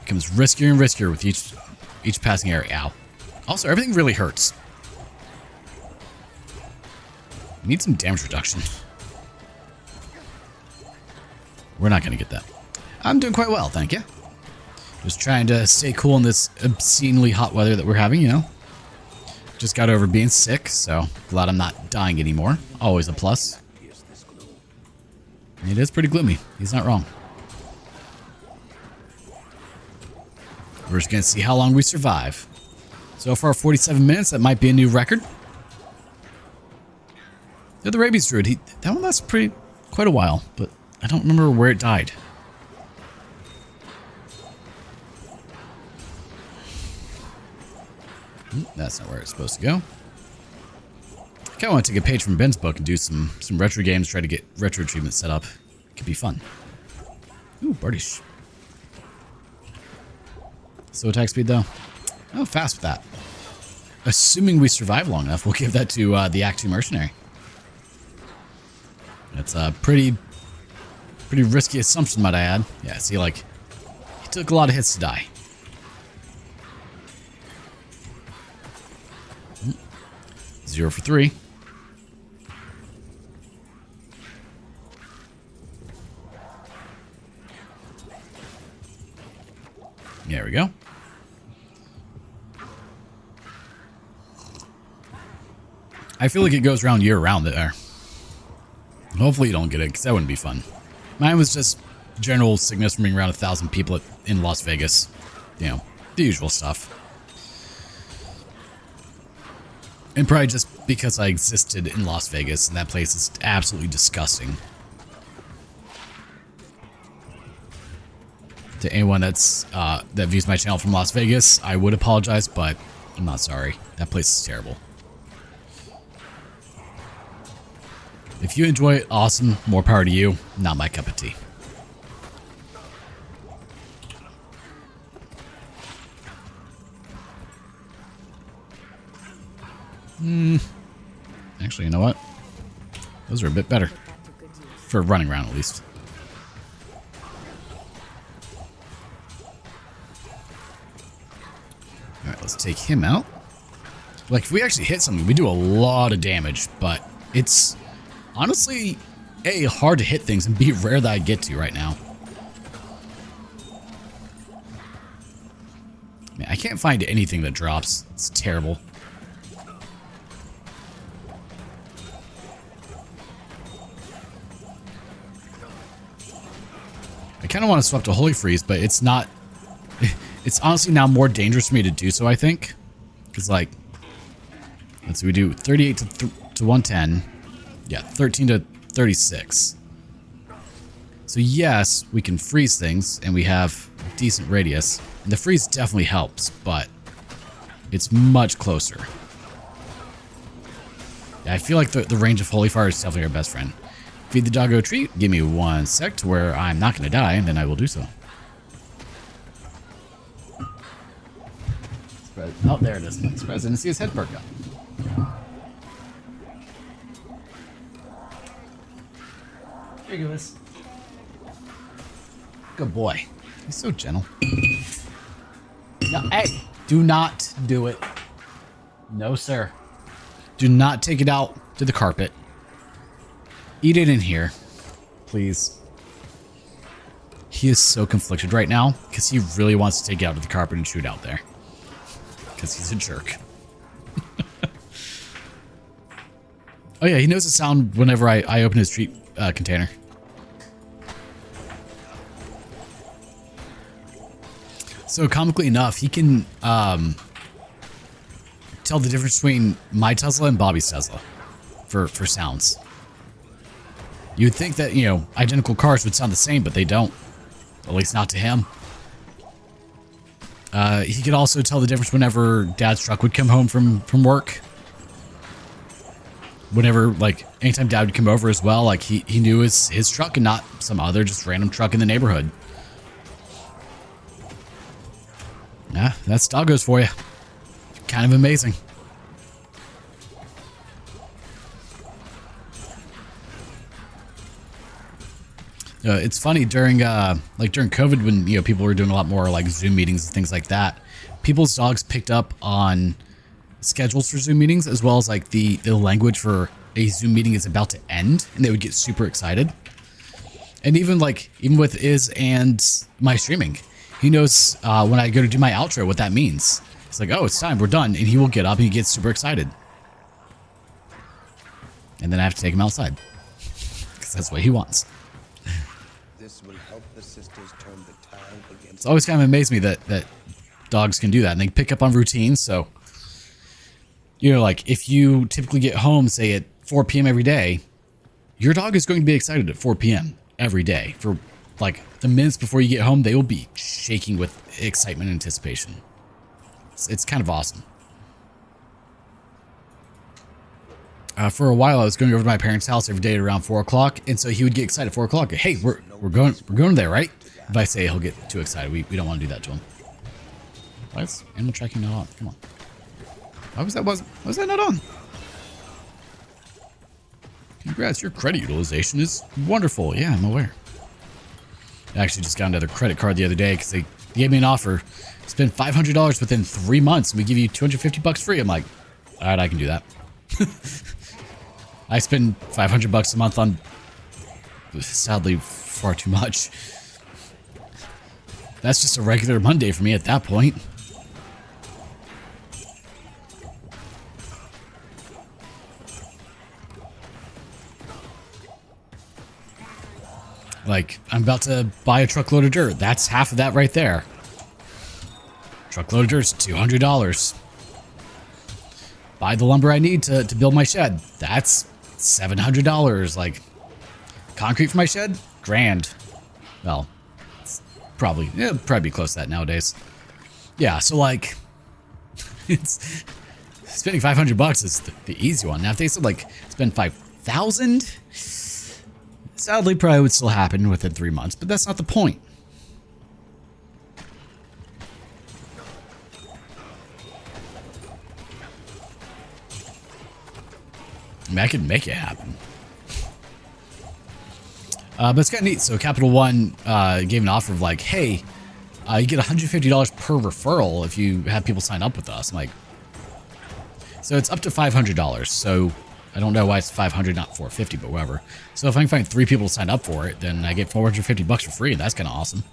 Becomes riskier and riskier with each passing area. Ow. Also, everything really hurts. Need some damage reduction. We're not going to get that. I'm doing quite well, thank you. Just trying to stay cool in this obscenely hot weather that we're having, you know. Just got over being sick, so glad I'm not dying anymore. Always a plus. It is pretty gloomy. He's not wrong. We're just going to see how long we survive. So far, 47 minutes. That might be a new record. The Rabies Druid. That one lasted quite a while, but I don't remember where it died. That's not where it's supposed to go. I kind of want to take a page from Ben's book and do some retro games, try to get retro achievements set up. It could be fun. Ooh, Bardish. So attack speed, though. Oh, fast with that. Assuming we survive long enough, we'll give that to the Act 2 Mercenary. That's a pretty risky assumption, might I add. Yeah, see, like, he took a lot of hits to die. 0 for 3. There we go. I feel like it goes around year-round there. Hopefully you don't get it, because that wouldn't be fun. Mine was just general sickness from being around 1,000 people in Las Vegas. You know, the usual stuff. And probably just because I existed in Las Vegas, and that place is absolutely disgusting. To anyone that views my channel from Las Vegas, I would apologize, but I'm not sorry. That place is terrible. If you enjoy it, awesome. More power to you. Not my cup of tea. Actually, you know what? Those are a bit better. For running around, at least. Alright, let's take him out. Like, if we actually hit something, we do a lot of damage, but it's honestly, A, hard to hit things, and B, rare that I get to right now. Man, I can't find anything that drops. It's terrible. I kind of want to swap to Holy Freeze, but it's not... It's honestly now more dangerous for me to do so, I think. Because, like... Let's see, we do 38 to 110. Yeah, 13 to 36. So yes, we can freeze things, and we have decent radius. And the freeze definitely helps, but it's much closer. Yeah, I feel like the range of Holy Fire is definitely our best friend. Feed the doggo a treat. Give me 1 sec to where I'm not going to die, and then I will do so. Oh, there it is. Vice President. See his head perk up. Here you go, Liz. Good boy. He's so gentle. No, hey, do not do it. No, sir. Do not take it out to the carpet. Eat it in here, please. He is so conflicted right now because he really wants to take it out to the carpet and shoot out there. Because he's a jerk. Oh yeah, he knows the sound whenever I open his treat container. So comically enough, he can tell the difference between my Tesla and Bobby's Tesla for sounds. You'd think that, you know, identical cars would sound the same, but they don't. At least not to him. He could also tell the difference whenever Dad's truck would come home from work. Whenever, like, anytime Dad would come over as well, like, he knew his truck and not some other just random truck in the neighborhood. Yeah, that's doggos for you. Kind of amazing. It's funny during COVID when, you know, people were doing a lot more like Zoom meetings and things like that. People's dogs picked up on schedules for Zoom meetings as well as like the language for a Zoom meeting is about to end, and they would get super excited. And even with Iz and my streaming, he knows when I go to do my outro what that means. It's like, oh, it's time, we're done, and he will get up and he gets super excited. And then I have to take him outside because that's what he wants. This will help the sisters turn the tide against. It's always kind of amazed me that dogs can do that, and they pick up on routines. So, you know, like if you typically get home, say at 4 p.m. every day, your dog is going to be excited at 4 p.m. every day. For like the minutes before you get home, they will be shaking with excitement and anticipation. It's kind of awesome. For a while, I was going over to my parents' house every day at around 4 o'clock, and so he would get excited at 4 o'clock. Hey, we're going there, right? If I say, he'll get too excited. We don't want to do that to him. Why is animal tracking not on? Come on. Why was that not on? Congrats, your credit utilization is wonderful. Yeah, I'm aware. I actually just got another credit card the other day because they gave me an offer. Spend $500 within 3 months and we give you $250 free. I'm like, all right, I can do that. I spend $500 a month on, sadly, far too much. That's just a regular Monday for me at that point. Like, I'm about to buy a truckload of dirt. That's half of that right there. Truckload of dirt's $200. Buy the lumber I need to build my shed. That's $700. Like, concrete for my shed? $1,000. Well, it'll probably be close to that nowadays. Yeah, so like, it's spending $500 is the easy one. Now, if they said like spend $5,000, sadly, probably would still happen within 3 months, but that's not the point. I mean, I could make it happen. But it's kind of neat. So Capital One gave an offer of like, hey, you get $150 per referral if you have people sign up with us. I'm like, so it's up to $500. So I don't know why it's 500, not 450, but whatever. So if I can find 3 people to sign up for it, then I get $450 for free. That's kind of awesome.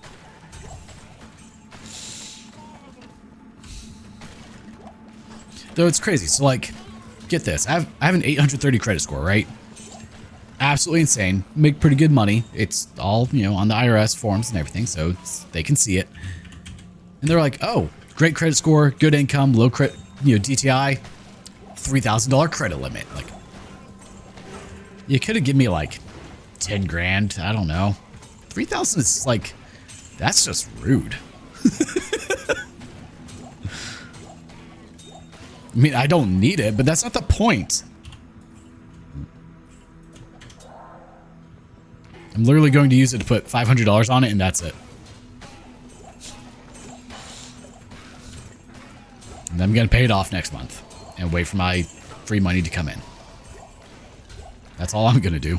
Though it's crazy. So like, get this. I have an 830 credit score, right? Absolutely insane. Make pretty good money. It's all, you know, on the IRS forms and everything, so they can see it. And they're like, oh, great credit score, good income, low credit, you know, DTI, $3,000 credit limit. Like, you could have given me like 10 grand. I don't know. 3,000 is like, that's just rude. I mean, I don't need it, but that's not the point. I'm literally going to use it to put $500 on it, and that's it. And I'm going to pay it off next month and wait for my free money to come in. That's all I'm going to do.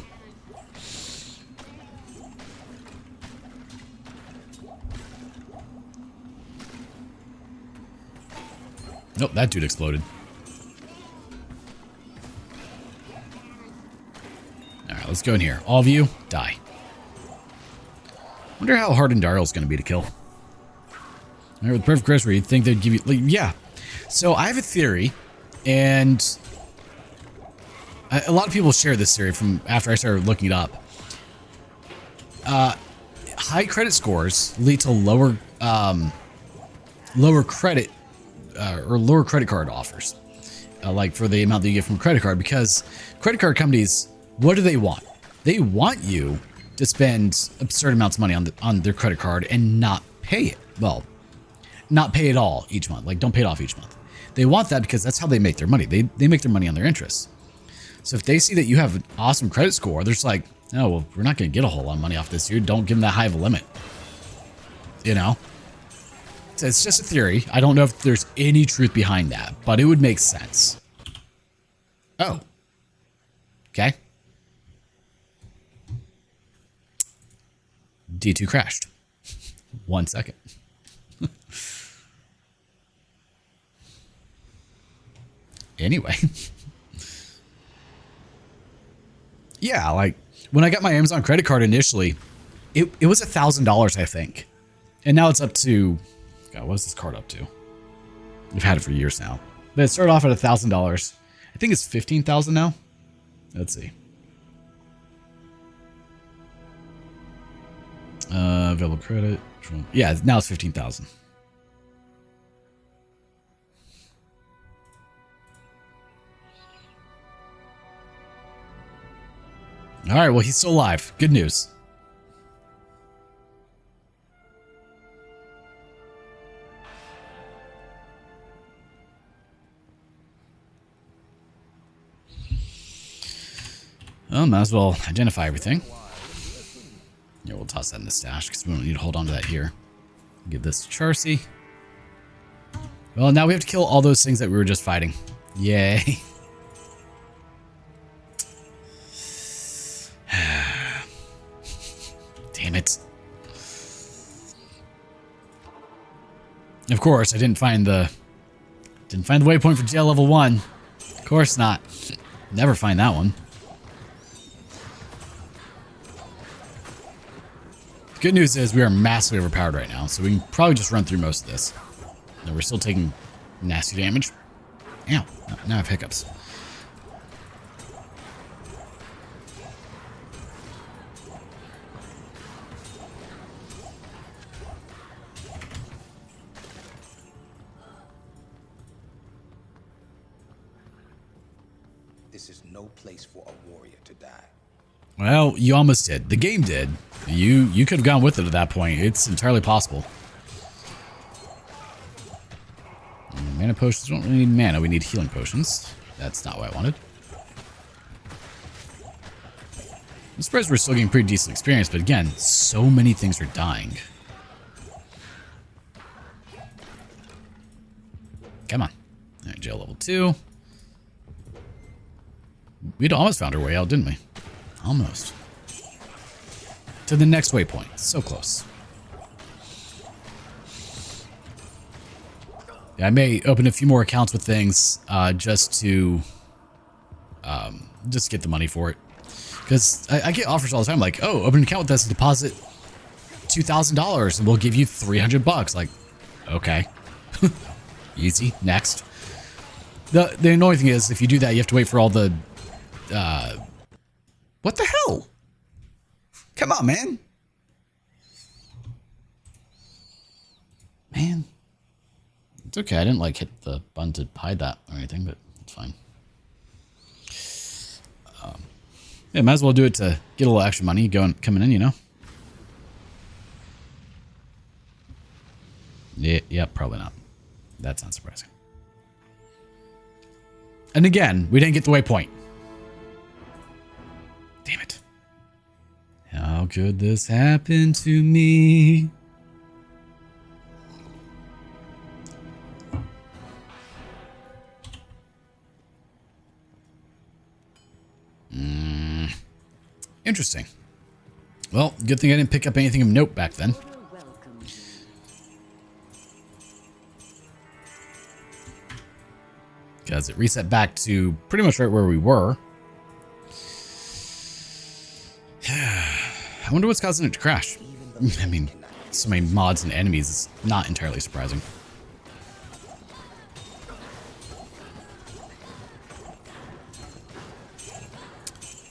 Nope, that dude exploded. Alright, let's go in here. All of you, die. Wonder how hard Andariel's going to be to kill. Alright, with Perfect Crisp, you'd think they'd give you... Like, yeah. So, I have a theory, and... a lot of people share this theory from after I started looking it up. High credit scores lead to lower credit or lower credit card offers, like for the amount that you get from a credit card, because credit card companies, what do they want? They want you to spend absurd amounts of money on their credit card and not pay it. Well, not pay it all each month. Like, don't pay it off each month. They want that because that's how they make their money. They make their money on their interest. So if they see that you have an awesome credit score, they're just like, oh, well, we're not going to get a whole lot of money off this dude. Don't give him that high of a limit. You know? So it's just a theory. I don't know if there's any truth behind that, but it would make sense. Oh. Okay. D2 crashed. 1 second. Anyway. Yeah, like when I got my Amazon credit card initially, it was $1,000, I think. And now it's up to, God, what is this card up to? We've had it for years now. But it started off at $1,000. I think it's $15,000 now. Let's see. Available credit. Yeah, now it's $15,000. All right, well, he's still alive. Good news. Well, might as well identify everything. Yeah, we'll toss that in the stash because we don't need to hold on to that here. Give this to Charcy. Well, now we have to kill all those things that we were just fighting. Yay. Damn it. Of course, I didn't find the waypoint for jail level 1. Of course not. Never find that one. The good news is we are massively overpowered right now, so we can probably just run through most of this. No, we're still taking nasty damage. Ow. Now I have hiccups. This is no place for a warrior to die. Well, you almost did. The game did. You could have gone with it at that point. It's entirely possible. Mana potions. We don't really need mana. We need healing potions. That's not what I wanted. I'm surprised we're still getting pretty decent experience, but again, so many things are dying. Come on. All right, jail level 2. We'd almost found our way out, didn't we? Almost. To the next waypoint. So close. Yeah, I may open a few more accounts with things just to get the money for it. Because I get offers all the time like, oh, open an account with us and deposit $2,000 and we'll give you $300. Like, okay. Easy. Next. The annoying thing is, if you do that, you have to wait for all the... what the hell? Come on, man. Man. It's okay. I didn't like hit the button to hide that or anything, but it's fine. Yeah, might as well do it to get a little extra money coming in, you know? Yeah, probably not. That's not surprising. And again, we didn't get the waypoint. Damn it. How could this happen to me? Interesting. Well, good thing I didn't pick up anything of note back then. Because it reset back to pretty much right where we were. I wonder what's causing it to crash. I mean, so many mods and enemies is not entirely surprising.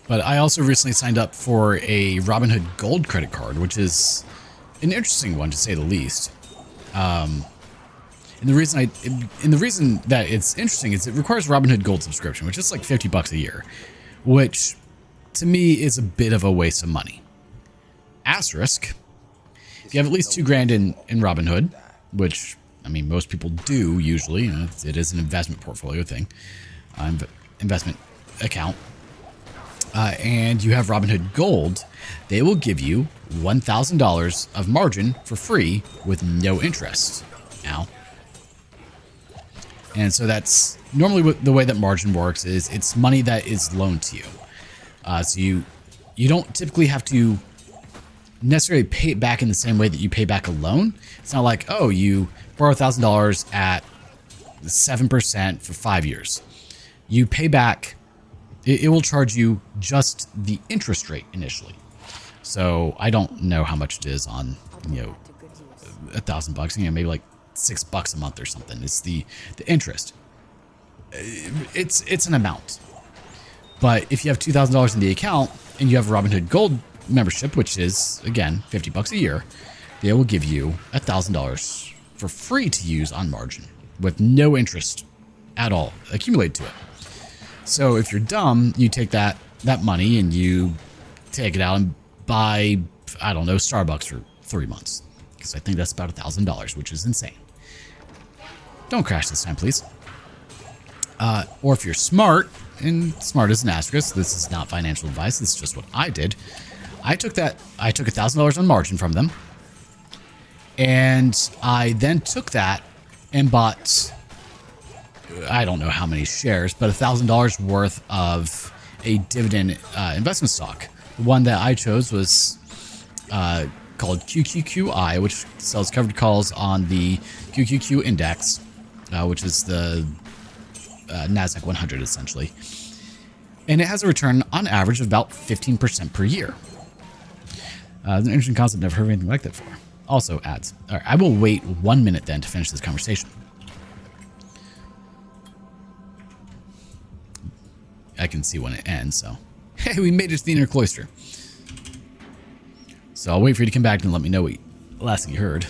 But I also recently signed up for a Robinhood Gold credit card, which is an interesting one to say the least. And the reason that it's interesting is it requires Robinhood Gold subscription, which is like $50 a year, which to me is a bit of a waste of money. Asterisk, if you have at least $2,000 in Robinhood, which I mean most people do usually, you know, it is an investment portfolio thing, investment account. And you have Robinhood Gold, they will give you $1,000 of margin for free with no interest. Now, and so that's normally what the way that margin works is it's money that is loaned to you. So you don't typically have to necessarily pay it back in the same way that you pay back a loan. It's not like, oh, you borrow $1,000 at 7% for 5 years. You pay back. It will charge you just the interest rate initially. So I don't know how much it is on, you know, $1,000, you know, maybe like $6 a month or something. It's the interest. It's an amount. But if you have $2,000 in the account and you have a Robinhood Gold membership, which is again $50 a year, they will give you $1,000 for free to use on margin with no interest at all accumulated to it. So if you're dumb, you take that money and you take it out and buy, I don't know, Starbucks for 3 months. Because I think that's about $1,000, which is insane. Don't crash this time, please. Or if you're smart, and smart is an asterisk, this is not financial advice, this is just what I did. I took $1,000 on margin from them. And I then took that and bought, I don't know how many shares, but $1,000 worth of a dividend investment stock. The one that I chose was called QQQI, which sells covered calls on the QQQ index, which is the NASDAQ 100 essentially. And it has a return on average of about 15% per year. It's an interesting concept. Never heard of anything like that before. Also ads. All right, I will wait 1 minute then to finish this conversation. I can see when it ends, so. Hey, we made it to the inner cloister. So I'll wait for you to come back and let me know what last thing you heard.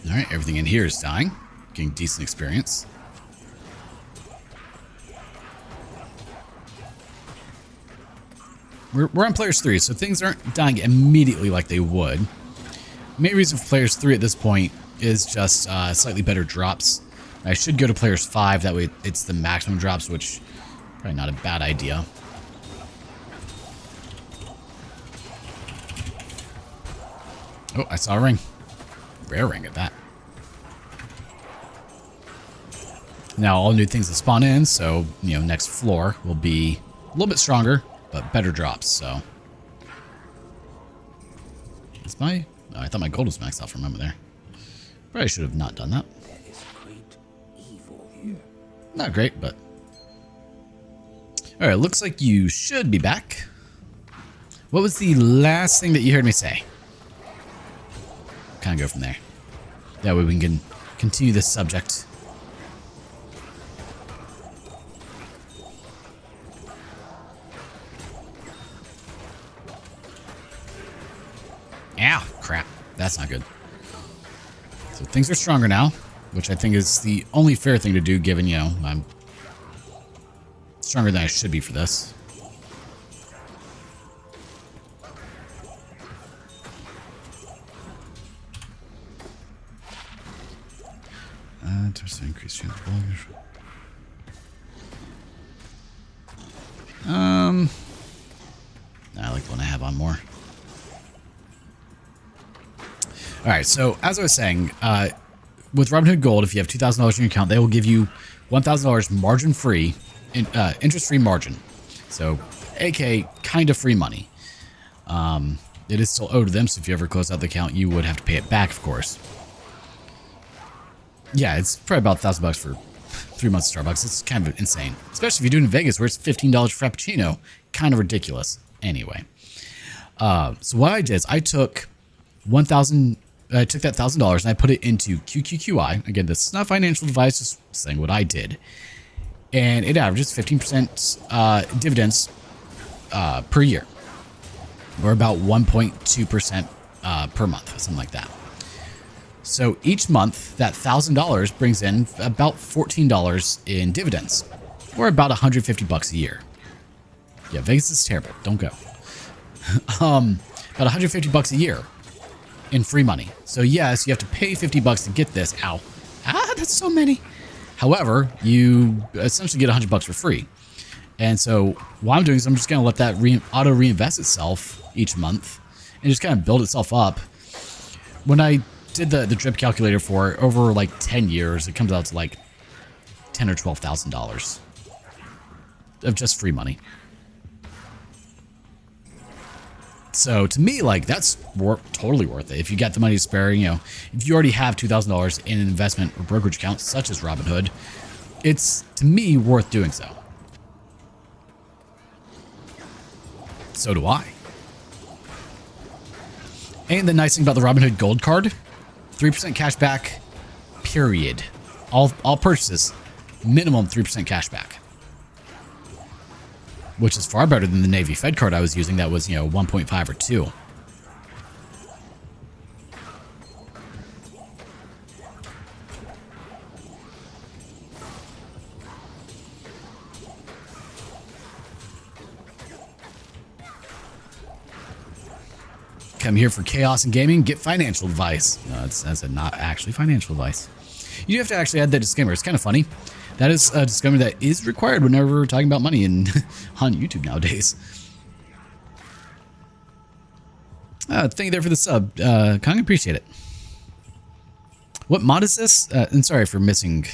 Alright, everything in here is dying. Getting decent experience. We're on Players 3, so things aren't dying immediately like they would. The main reason for Players 3 at this point is just slightly better drops. I should go to Players 5, that way it's the maximum drops, which probably not a bad idea. Oh, I saw a ring. Rare ring at that. Now, all new things that spawn in, so, you know, next floor will be a little bit stronger, but better drops, so. Is my... Oh, I thought my gold was maxed out for a moment there. Probably should have not done that. There is great evil here. Not great, but... Alright, looks like you should be back. What was the last thing that you heard me say? Kind of go from there. That way we can continue this subject. Ow, crap. That's not good. So things are stronger now, which I think is the only fair thing to do given, you know, I'm stronger than I should be for this. To increase chance of I like the one I have on more. All right, so as I was saying, with Robinhood Gold, if you have $2,000 in your account, they will give you $1,000 margin-free, interest-free margin. So, aka kind of free money. It is still owed to them, so if you ever close out the account, you would have to pay it back, of course. Yeah, it's probably about $1,000 for 3 months of Starbucks. It's kind of insane, especially if you're doing it in Vegas, where it's $15 for Frappuccino. Kind of ridiculous. Anyway, so what I did is I took that $1,000 and I put it into QQQI. Again, this is not financial advice, just saying what I did. And it averages 15% dividends per year, or about 1.2% per month, something like that. So each month, that $1,000 brings in about $14 in dividends, or about $150 a year. Yeah, Vegas is terrible. Don't go. About $150 a year in free money. So yes, you have to pay $50 to get this. Ow. That's so many. However, you essentially get $100 for free. And so what I'm doing is I'm just going to let that auto reinvest itself each month and just kind of build itself up. When I did the drip calculator for it, over like 10 years, it comes out to like $10,000 or $12,000 of just free money. So to me, like, that's totally worth it. If you got the money to spare, you know, if you already have $2,000 in an investment or brokerage account such as Robinhood, it's, to me, worth doing so. So do I. And the nice thing about the Robinhood Gold card, 3% cash back, period. All purchases, minimum 3% cash back. Which is far better than the Navy Fed card I was using that was, you know, 1.5 or 2. Come here for chaos and gaming, get financial advice. No, that's not actually financial advice. You do have to actually add that disclaimer. It's kind of funny. That is a disclaimer that is required whenever we're talking about money on YouTube nowadays. Thank you there for the sub. Kind of appreciate it. What mod is this? And sorry for missing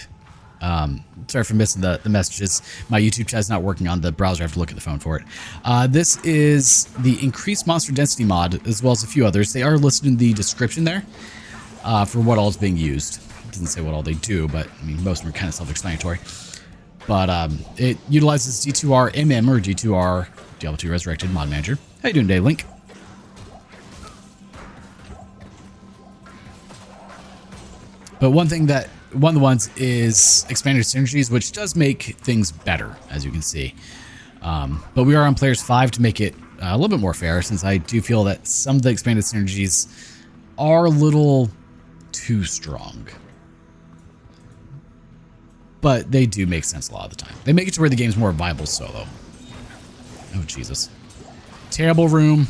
the messages. My YouTube chat is not working on the browser. I have to look at the phone for it. This is the increased monster density mod, as well as a few others. They are listed in the description there for what all is being used. It doesn't say what all they do, but I mean, most of them are kind of self-explanatory. But it utilizes D2R MM or D2R Diablo 2 Resurrected mod manager. How you doing today, Link? But one of the ones is expanded synergies, which does make things better, as you can see. But we are on players 5 to make it a little bit more fair, since I do feel that some of the expanded synergies are a little too strong. But they do make sense a lot of the time. They make it to where the game's more viable solo. Oh, Jesus. Terrible room.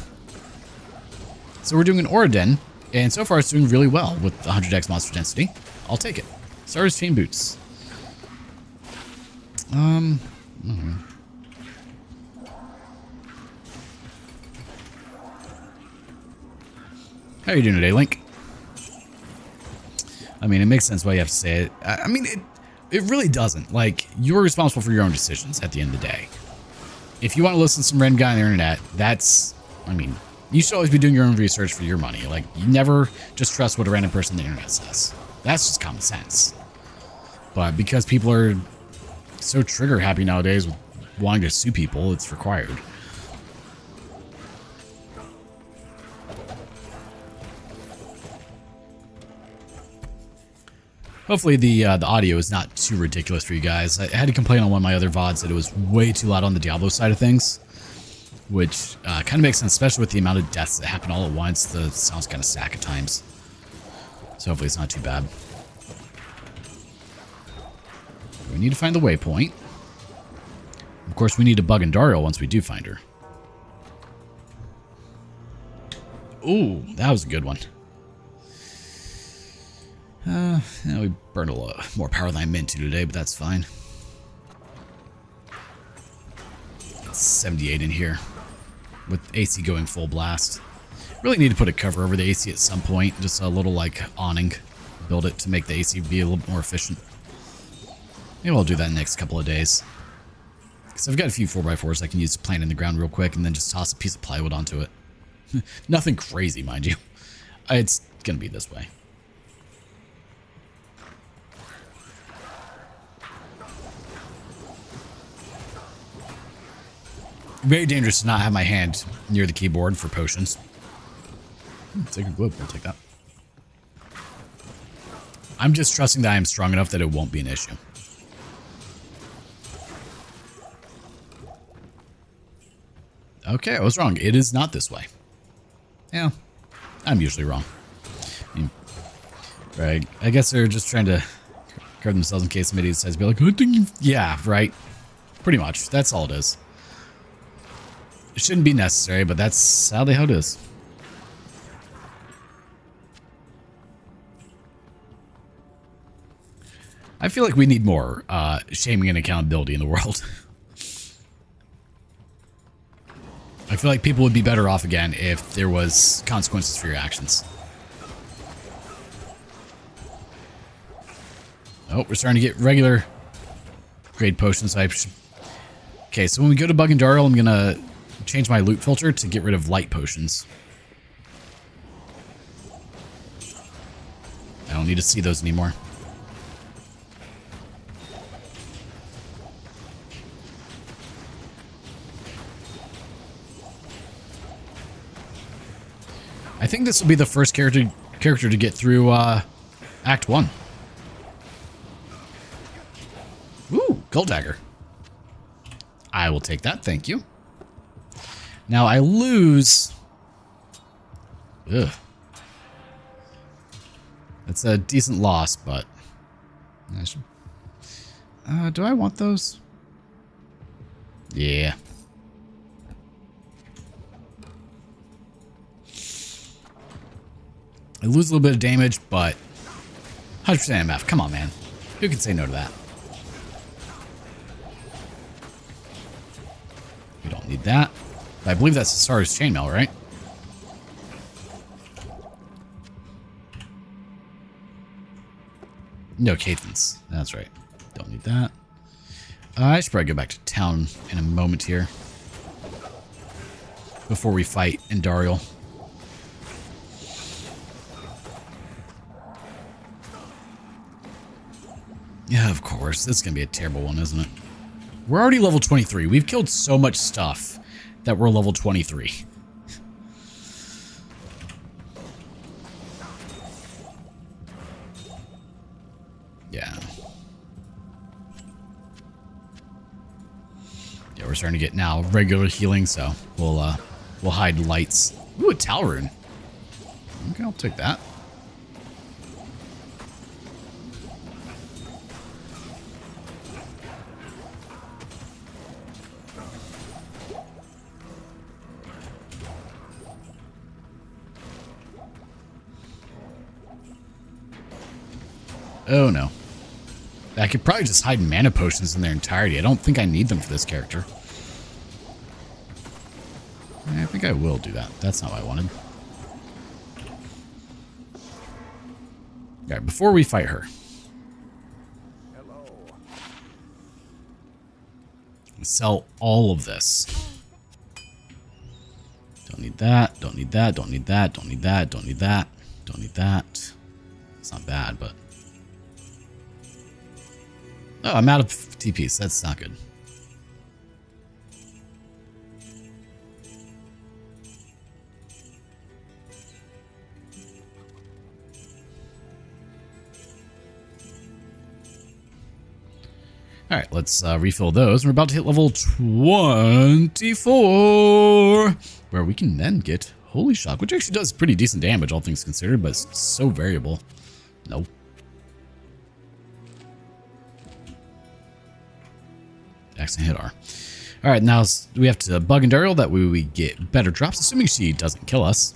So we're doing an Auradin, and so far it's doing really well with 100x monster density. I'll take it. Stars chain boots. How are you doing today, Link? I mean, it makes sense why you have to say it. I mean, it really doesn't. Like, you're responsible for your own decisions at the end of the day. If you want to listen to some random guy on the internet, that's, I mean, you should always be doing your own research for your money. Like, you never just trust what a random person on the internet says. That's just common sense. But because people are so trigger happy nowadays with wanting to sue people, it's required. Hopefully the audio is not too ridiculous for you guys. I had to complain on one of my other VODs that it was way too loud on the Diablo side of things, which kind of makes sense, especially with the amount of deaths that happen all at once. The sounds kind of stack at times. So hopefully it's not too bad. We need to find the waypoint. Of course, we need to bug Andariel once we do find her. Ooh, that was a good one. We burned a lot more power than I meant to today, but that's fine. It's 78 in here with AC going full blast. Really need to put a cover over the AC at some point. Just a little, like, awning. Build it to make the AC be a little bit more efficient. Maybe I'll do that in the next couple of days. Because I've got a few 4x4s I can use to plant in the ground real quick and then just toss a piece of plywood onto it. Nothing crazy, mind you. It's going to be this way. Very dangerous to not have my hand near the keyboard for potions. Sacred Globe, I'll take that. I'm just trusting that I am strong enough that it won't be an issue. Okay, I was wrong. It is not this way. Yeah, I'm usually wrong. Right, I guess they're just trying to guard themselves in case somebody decides to be like, I think you... Yeah, right. Pretty much. That's all it is. It shouldn't be necessary, but that's sadly how it is. I feel like we need more shaming and accountability in the world. I feel like people would be better off again if there was consequences for your actions. Oh, we're starting to get regular grade potions. Okay, so when we go to Bug and Duriel, I'm going to change my loot filter to get rid of light potions. I don't need to see those anymore. I think this will be the first character to get through Act 1. Ooh, Gold Dagger. I will take that, thank you. Now I lose... Ugh. That's a decent loss, but... do I want those? Yeah. I lose a little bit of damage, but 100% MF. Come on, man. Who can say no to that? We don't need that. I believe that's the Stardust Chainmail, right? No, Cathans. That's right. Don't need that. I should probably go back to town in a moment here. Before we fight Andariel. Yeah, of course. This is going to be a terrible one, isn't it? We're already level 23. We've killed so much stuff that we're level 23. Yeah. Yeah, we're starting to get now regular healing, so we'll hide lights. Ooh, a Talrune. Okay, I'll take that. Oh no. I could probably just hide mana potions in their entirety. I don't think I need them for this character. I think I will do that. That's not what I wanted. Alright, before we fight her. Hello. Sell all of this. Don't need that, don't need that, don't need that, don't need that, don't need that, don't need that. It's not bad, but... Oh, I'm out of TPs. That's not good. All right, let's refill those. We're about to hit level 24, where we can then get Holy Shock, which actually does pretty decent damage, all things considered, but it's so variable. Nope. Excellent hit R. Alright, now we have to Bug and Duriel, that way we get better drops, assuming she doesn't kill us.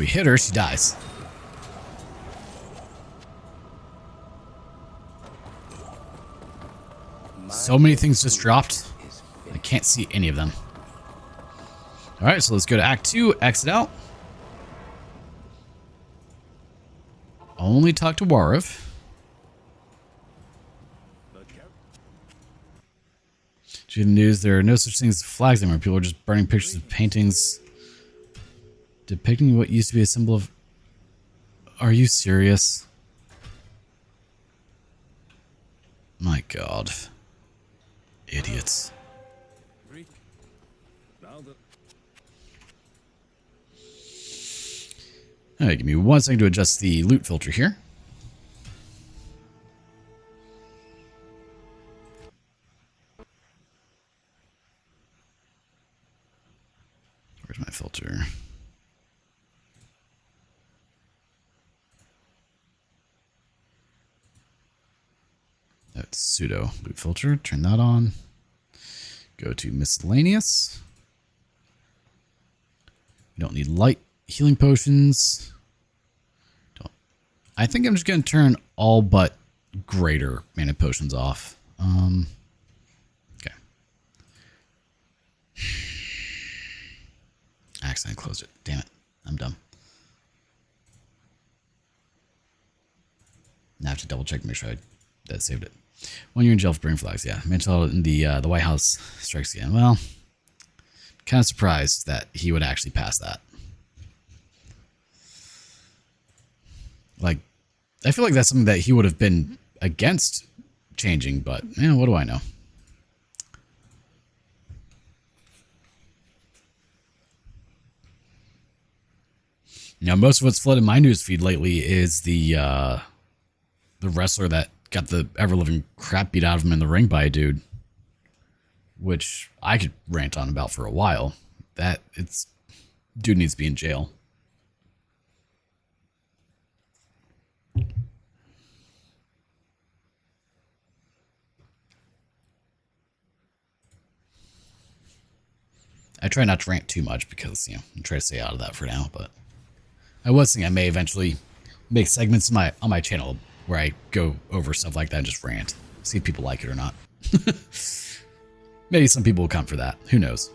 we hit her, she dies. So many things just dropped. I can't see any of them. Alright, so let's go to Act 2, exit out. Only talk to Warif. Due to the news, there are no such things as flags anymore. People are just burning pictures of paintings depicting what used to be a symbol of... Are you serious? My God. Idiots. Alright, give me 1 second to adjust the loot filter here. Where's my filter? That's pseudo loot filter. Turn that on. Go to miscellaneous. We don't need light healing potions. I think I'm just going to turn all but greater mana potions off. Okay. I accidentally closed it. Damn it. I'm dumb. Now I have to double check to make sure that saved it. 1 year in jail for burning flags. Yeah. Mental in the White House strikes again. Well, kind of surprised that he would actually pass that. Like, I feel like that's something that he would have been against changing, but, what do I know? Now, most of what's flooded my newsfeed lately is the wrestler that got the ever-living crap beat out of him in the ring by a dude, which I could rant on about for a while. Dude needs to be in jail. I try not to rant too much because, I try to stay out of that for now, but I was thinking I may eventually make segments on my channel where I go over stuff like that and just rant. See if people like it or not. Maybe some people will come for that. Who knows?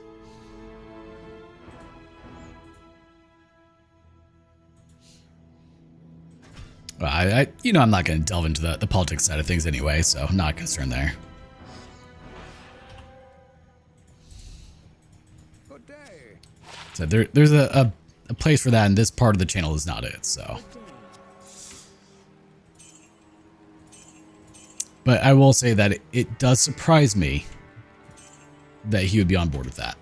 Well, I'm not going to delve into the politics side of things anyway, so I'm not concerned there. So there's a place for that, and this part of the channel is not it, so. But I will say that it does surprise me that he would be on board with that.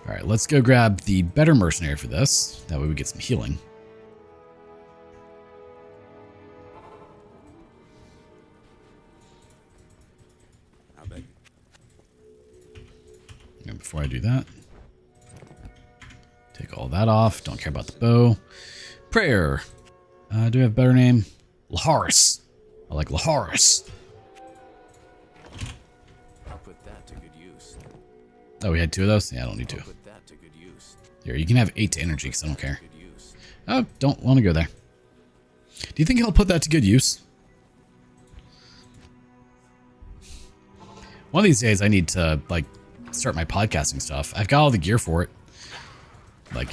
All right, let's go grab the better mercenary for this. That way we get some healing. And before I do that, take all that off. Don't care about the bow. Prayer. Do we have a better name? Laharis. I like Laharis. I'll put that to good use. Oh, we had 2 of those? Yeah, I don't need 2. Put that to good use. Here, you can have 8 to energy because I don't care. Oh, don't want to go there. Do you think he'll put that to good use? One of these days I need to, start my podcasting stuff. I've got all the gear for it.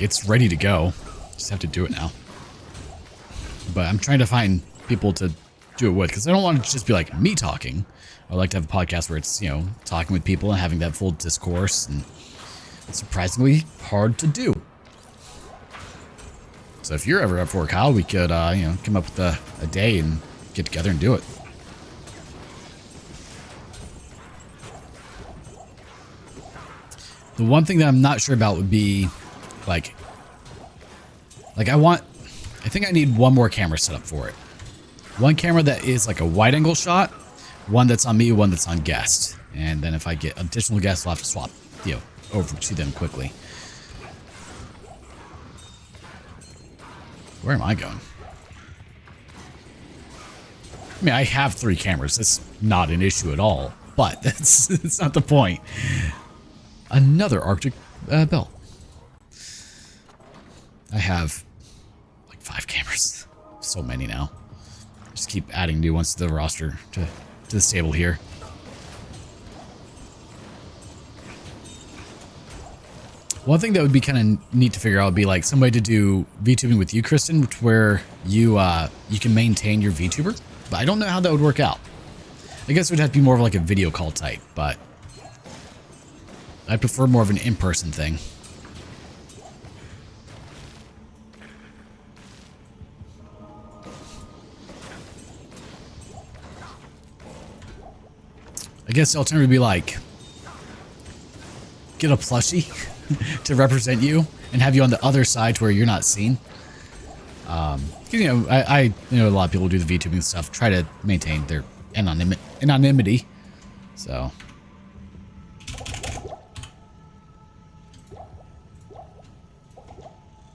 It's ready to go. Just have to do it now. But I'm trying to find people to do it with, because I don't want to just be me talking. I like to have a podcast where it's, talking with people and having that full discourse, and it's surprisingly hard to do. So if you're ever up for it, Kyle, we could, come up with a day and get together and do it. The one thing that I'm not sure about would be, I think I need 1 more camera set up for it. 1 camera that is a wide angle shot, 1 that's on me, 1 that's on guest. And then if I get additional guests, I'll have to swap, over to them quickly. Where am I going? I mean, I have 3 cameras. That's not an issue at all, but that's not the point. Another Arctic bell. I have like 5 cameras. So many now. Just keep adding new ones to the roster, to the stable here. One thing that would be kind of neat to figure out would be like somebody to do VTubing with you, Kristen, where you can maintain your VTuber. But I don't know how that would work out. I guess it would have to be more of like a video call type, but I prefer more of an in-person thing. I guess the alternative would be like get a plushie to represent you and have you on the other side to where you're not seen. You know, I know a lot of people who do the VTubing stuff try to maintain their anonymity. So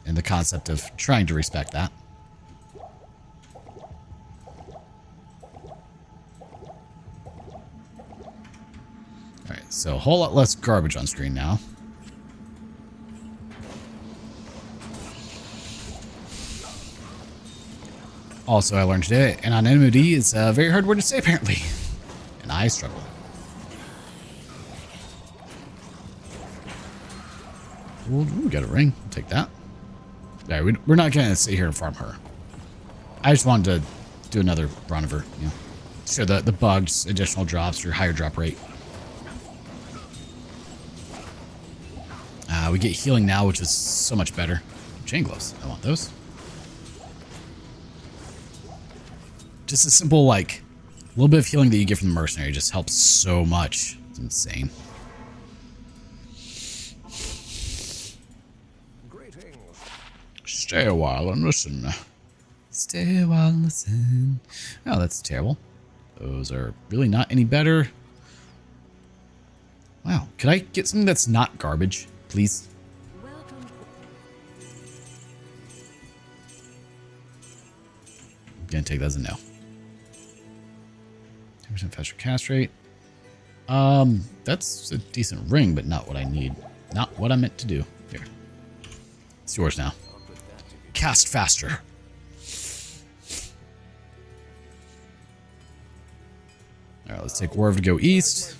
and the concept of trying to respect that. Alright, so a whole lot less garbage on screen now. Also, I learned today, anonymity is a very hard word to say, apparently. And I struggle. Ooh, we got a ring. I'll take that. Yeah, we're not going to sit here and farm her. I just wanted to do another run of her, you know. Show the bugs, additional drops, or higher drop rate. We get healing now, which is so much better. Chain gloves. I want those. Just a simple, like, a little bit of healing that you get from the mercenary just helps so much. It's insane. Greetings. Stay a while and listen. Stay a while and listen. Oh, that's terrible. Those are really not any better. Wow. Could I get something that's not garbage, please? I'm gonna take that as a no. 10% faster cast rate. That's a decent ring, but not what I need. Not what I meant to do. Here. It's yours now. Cast faster. Alright, let's take Warv to go east.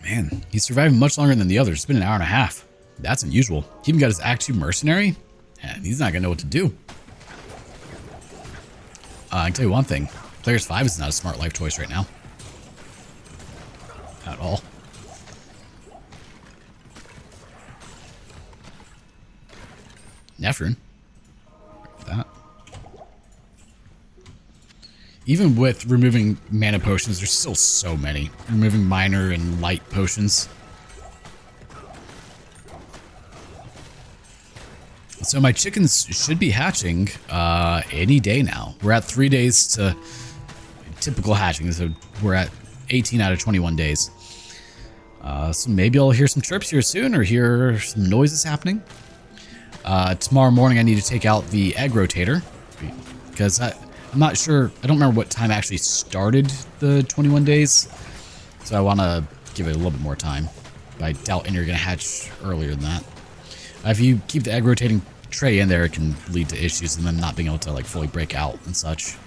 Man, he's surviving much longer than the others. It's been an hour and a half. That's unusual. He even got his Act 2 mercenary, and he's not going to know what to do. I can tell you one thing. Players 5 is not a smart life choice right now. At all. Nephrin. That. Even with removing mana potions, there's still so many. Removing minor and light potions. So my chickens should be hatching any day now. We're at 3 days to typical hatching. So we're at 18 out of 21 days. So maybe I'll hear some chirps here soon or hear some noises happening. Tomorrow morning I need to take out the egg rotator because I'm not sure. I don't remember what time I actually started the 21 days. So I want to give it a little bit more time. But I doubt any are going to hatch earlier than that. If you keep the egg rotating tray in there, it can lead to issues and them not being able to like fully break out and such.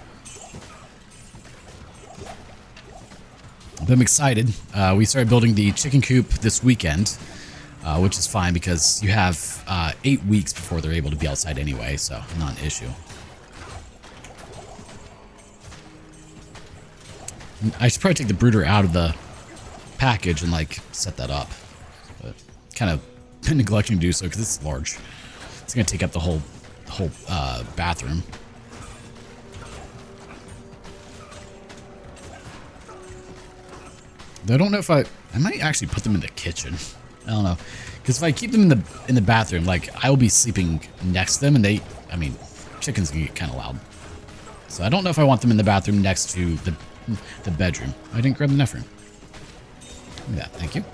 But I'm excited. We started building the chicken coop this weekend, which is fine because you have 8 weeks before they're able to be outside anyway, so not an issue. I should probably take the brooder out of the package and like set that up, but kind of been neglecting to do so because it's large. It's gonna take up the whole bathroom. Though I don't know if I might actually put them in the kitchen. I don't know, because if I keep them in the bathroom, like I will be sleeping next to them, and chickens can get kind of loud. So I don't know if I want them in the bathroom next to the bedroom. I didn't grab the Nephrin. Give me that, thank you.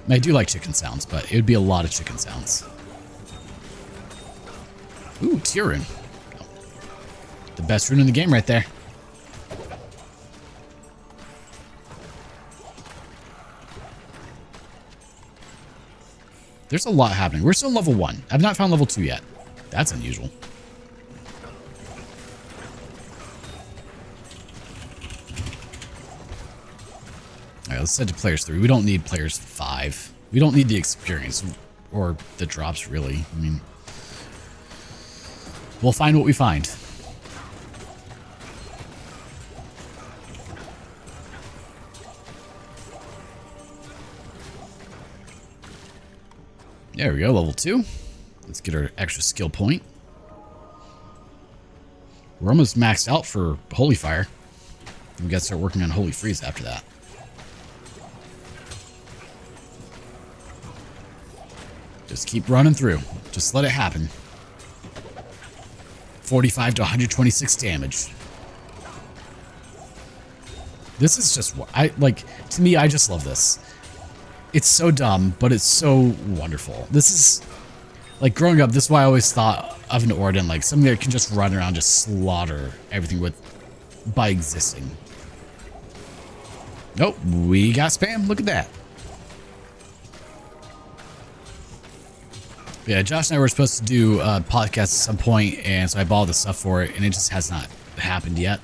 I do like chicken sounds, but it would be a lot of chicken sounds. Ooh, Tyrion. Oh. The best rune in the game right there. There's a lot happening. We're still level 1. I've not found level 2 yet. That's unusual. Alright, let's head to players 3. We don't need players 5. We don't need the experience or the drops, really. I mean, we'll find what we find. There we go, level 2. Let's get our extra skill point. We're almost maxed out for Holy Fire. We got to start working on Holy Freeze after that. Just keep running through. Just let it happen. 45 to 126 damage. This is just what I like. To me, I just love this. It's so dumb, but it's so wonderful. This is like growing up. This is why I always thought of an Auradin, like something that can just run around, just slaughter everything with by existing. Nope, we got spam. Look at that. Yeah, Josh and I were supposed to do a podcast at some point, and so I bought the stuff for it, and it just has not happened yet.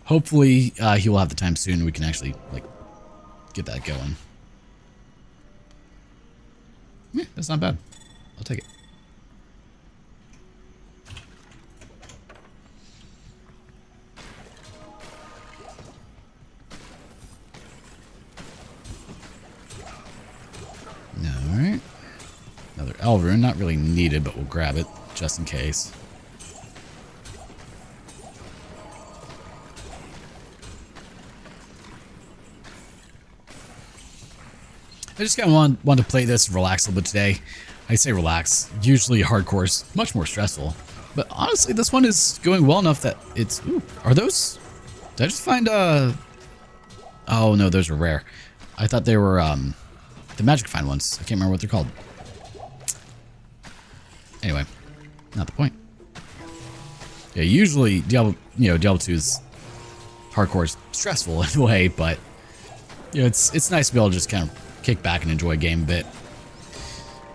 Hopefully, he will have the time soon, and we can actually like get that going. Yeah, that's not bad. I'll take it. All right. Another L rune, not really needed, but we'll grab it just in case. I just kind of want to play this and relax a little bit today. I say relax. Usually hardcore is much more stressful. But honestly, this one is going well enough that it's... Ooh, are those... Did I just find... Oh, no, those are rare. I thought they were the Magic Find ones. I can't remember what they're called. Anyway, not the point. Yeah, usually Diablo 2 is hardcore is stressful in a way, but you know, it's nice to be able to just kind of kick back and enjoy a game a bit.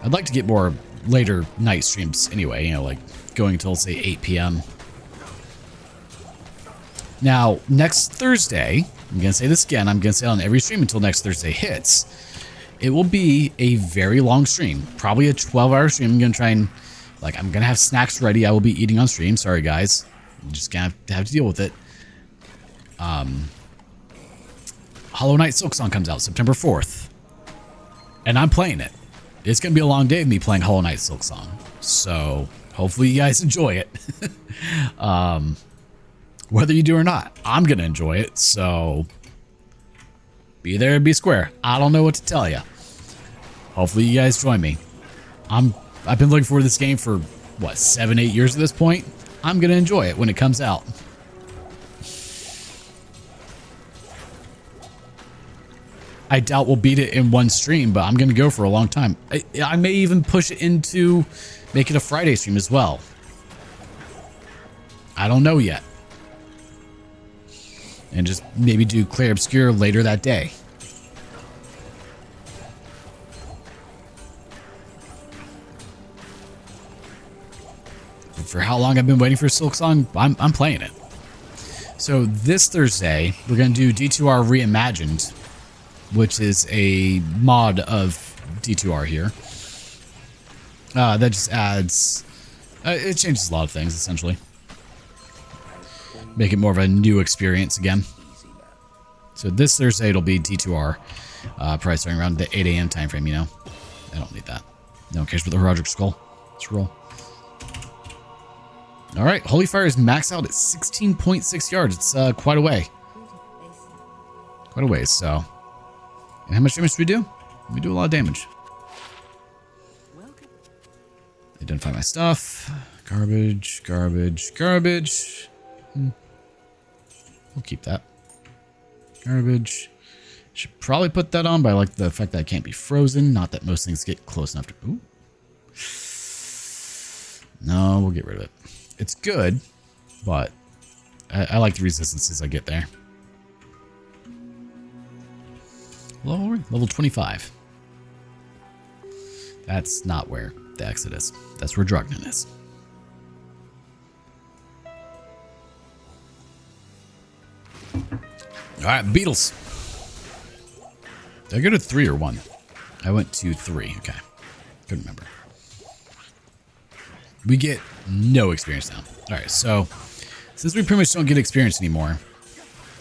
I'd like to get more later night streams anyway, you know, like going until say 8 p.m. Now, next Thursday, I'm going to say this again, I'm going to say it on every stream until next Thursday hits. It will be a very long stream, probably a 12-hour stream. I'm going to try and, like, I'm going to have snacks ready. I will be eating on stream. Sorry, guys. I'm just going to have to deal with it. Hollow Knight Silksong comes out September 4th. And I'm playing it. It's going to be a long day of me playing Hollow Knight Silksong. So, hopefully you guys enjoy it. Whether you do or not, I'm going to enjoy it. So, be there and be square. I don't know what to tell you. Hopefully you guys join me. I've been looking forward to this game for, what, 7-8 years at this point? I'm going to enjoy it when it comes out. I doubt we'll beat it in one stream, but I'm going to go for a long time. I may even push it into make it a Friday stream as well. I don't know yet. And just maybe do Clear Obscure later that day. For how long I've been waiting for Silksong, I'm playing it. So this Thursday, we're going to do D2R Reimagined, which is a mod of D2R here. That just adds... it changes a lot of things, essentially. Make it more of a new experience again. So this Thursday, it'll be D2R. Probably starting around the 8 a.m. time frame, you know. I don't need that. No one cares about the Roderick Skull. Let's roll. All right, Holy Fire is maxed out at 16.6 yards. It's quite a way. Quite a ways, so... And how much damage do we do? We do a lot of damage. Identify my stuff. Garbage, garbage, garbage. We'll keep that. Garbage. Should probably put that on by like the fact that it can't be frozen. Not that most things get close enough to... Ooh. No, we'll get rid of it. It's good, but I like the resistances I get there. Level 25. That's not where the exit is. That's where Drugnan is. Alright, Beetles. Did I go to 3 or 1? I went to 3. Okay. Couldn't remember. We get no experience now. Alright, so since we pretty much don't get experience anymore,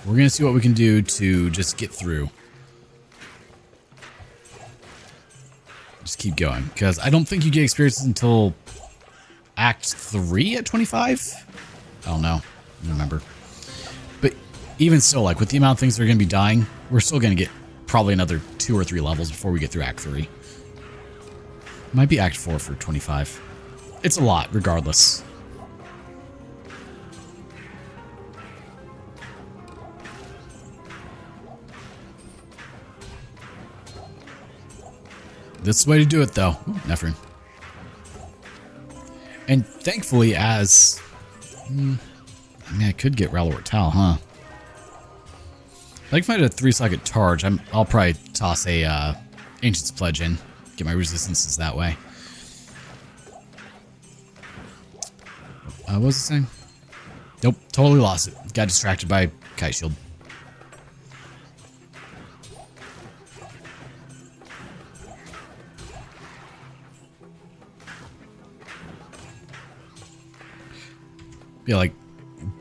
we're going to see what we can do to just get through. Just keep going, because I don't think you get experience until Act 3 at 25? I don't know. I don't remember. But even so, like, with the amount of things that are going to be dying, we're still going to get probably another 2 or 3 levels before we get through Act 3. Might be Act 4 for 25. It's a lot, regardless. This is the way to do it, though. Ooh, Nephrin. And thankfully, as... I mean, I could get Ralor Tal, huh? Like if I had a 3-socket charge, I'll probably toss a Ancient's Pledge in. Get my resistances that way. What was it saying? Nope, totally lost it. Got distracted by Kite Shield. Yeah, like,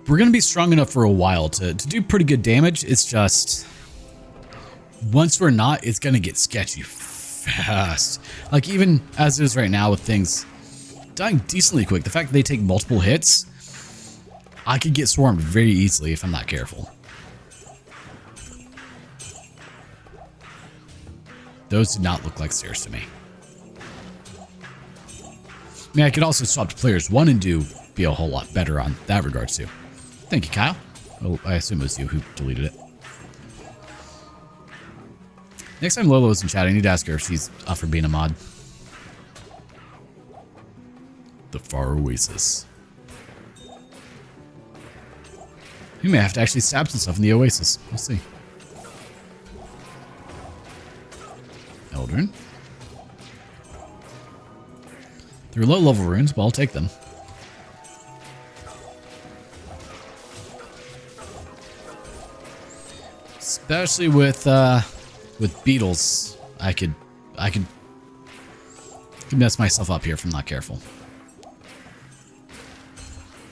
we're going to be strong enough for a while to do pretty good damage. It's just, once we're not, it's going to get sketchy fast. Like, even as it is right now with things dying decently quick, the fact that they take multiple hits, I could get swarmed very easily if I'm not careful. Those did not look like stairs to me. I mean, I could also swap to players 1 and be a whole lot better on that regards too. Thank you, Kyle. Well, I assume it was you who deleted it. Next time Lolo is in chat, I need to ask her if she's up for being a mod. The Far Oasis. We may have to actually stab some stuff in the Oasis. We'll see. Eldrin. They're low-level runes, but I'll take them. Especially with beetles, I could mess myself up here if I'm not careful.